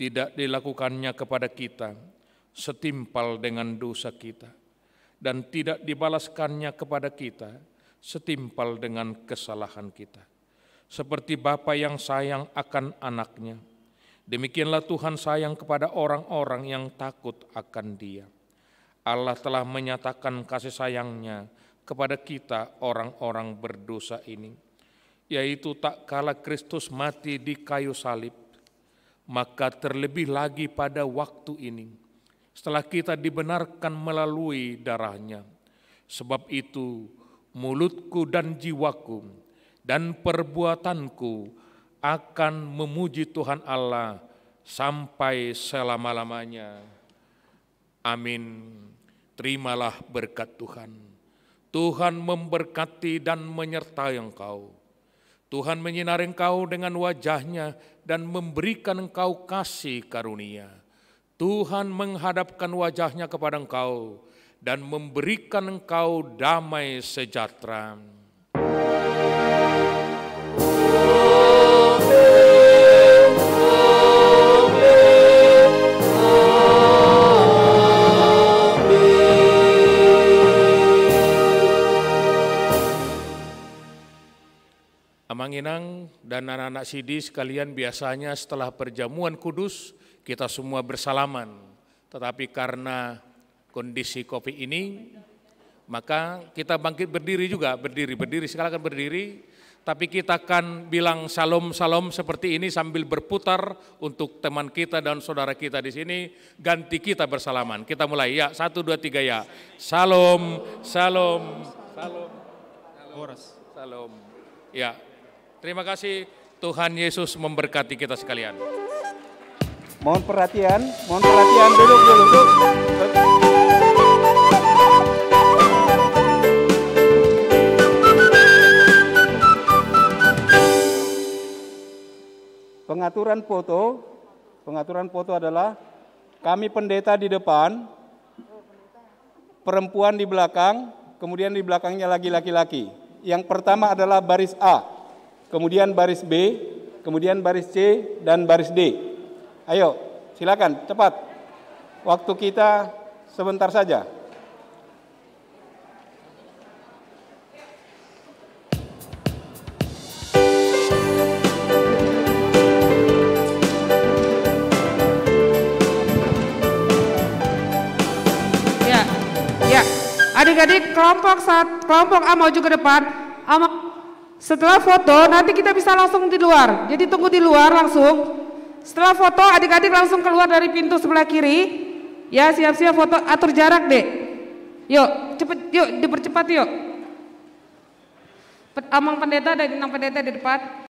Tidak dilakukannya kepada kita setimpal dengan dosa kita, dan tidak dibalaskannya kepada kita setimpal dengan kesalahan kita. Seperti Bapa yang sayang akan anaknya, demikianlah Tuhan sayang kepada orang-orang yang takut akan Dia. Allah telah menyatakan kasih sayangnya kepada kita orang-orang berdosa ini, yaitu tak kala Kristus mati di kayu salib, maka terlebih lagi pada waktu ini, setelah kita dibenarkan melalui darahnya. Sebab itu mulutku dan jiwaku dan perbuatanku akan memuji Tuhan Allah sampai selama-lamanya. Amin. Terimalah berkat Tuhan. Tuhan memberkati dan menyertai engkau. Tuhan menyinari engkau dengan wajah-Nya dan memberikan engkau kasih karunia. Tuhan menghadapkan wajah-Nya kepada engkau dan memberikan engkau damai sejahtera. Amanginang dan anak-anak Sidi sekalian, biasanya setelah perjamuan kudus kita semua bersalaman. Tetapi karena kondisi COVID ini, maka kita bangkit berdiri juga, berdiri, silakan berdiri. Tapi kita akan bilang salam-salam seperti ini sambil berputar untuk teman kita dan saudara kita di sini, ganti kita bersalaman. Kita mulai ya, 1, 2, 3 ya. Salam, salam, salam, salam. Ya, terima kasih. Tuhan Yesus memberkati kita sekalian. Mohon perhatian, duduk dulu. Pengaturan foto adalah kami pendeta di depan, perempuan di belakang, kemudian di belakangnya lagi laki-laki. Yang pertama adalah baris A, kemudian baris B, kemudian baris C, dan baris D. Ayo, silakan, cepat. Waktu kita sebentar saja. Ya, adik-adik kelompok A maju ke depan. Setelah foto nanti kita bisa langsung di luar. Jadi tunggu di luar langsung. Setelah foto adik-adik langsung keluar dari pintu sebelah kiri. Ya, siap-siap foto, atur jarak deh. Yuk, cepet, yuk dipercepat yuk. Amang pendeta dan inang pendeta di depan.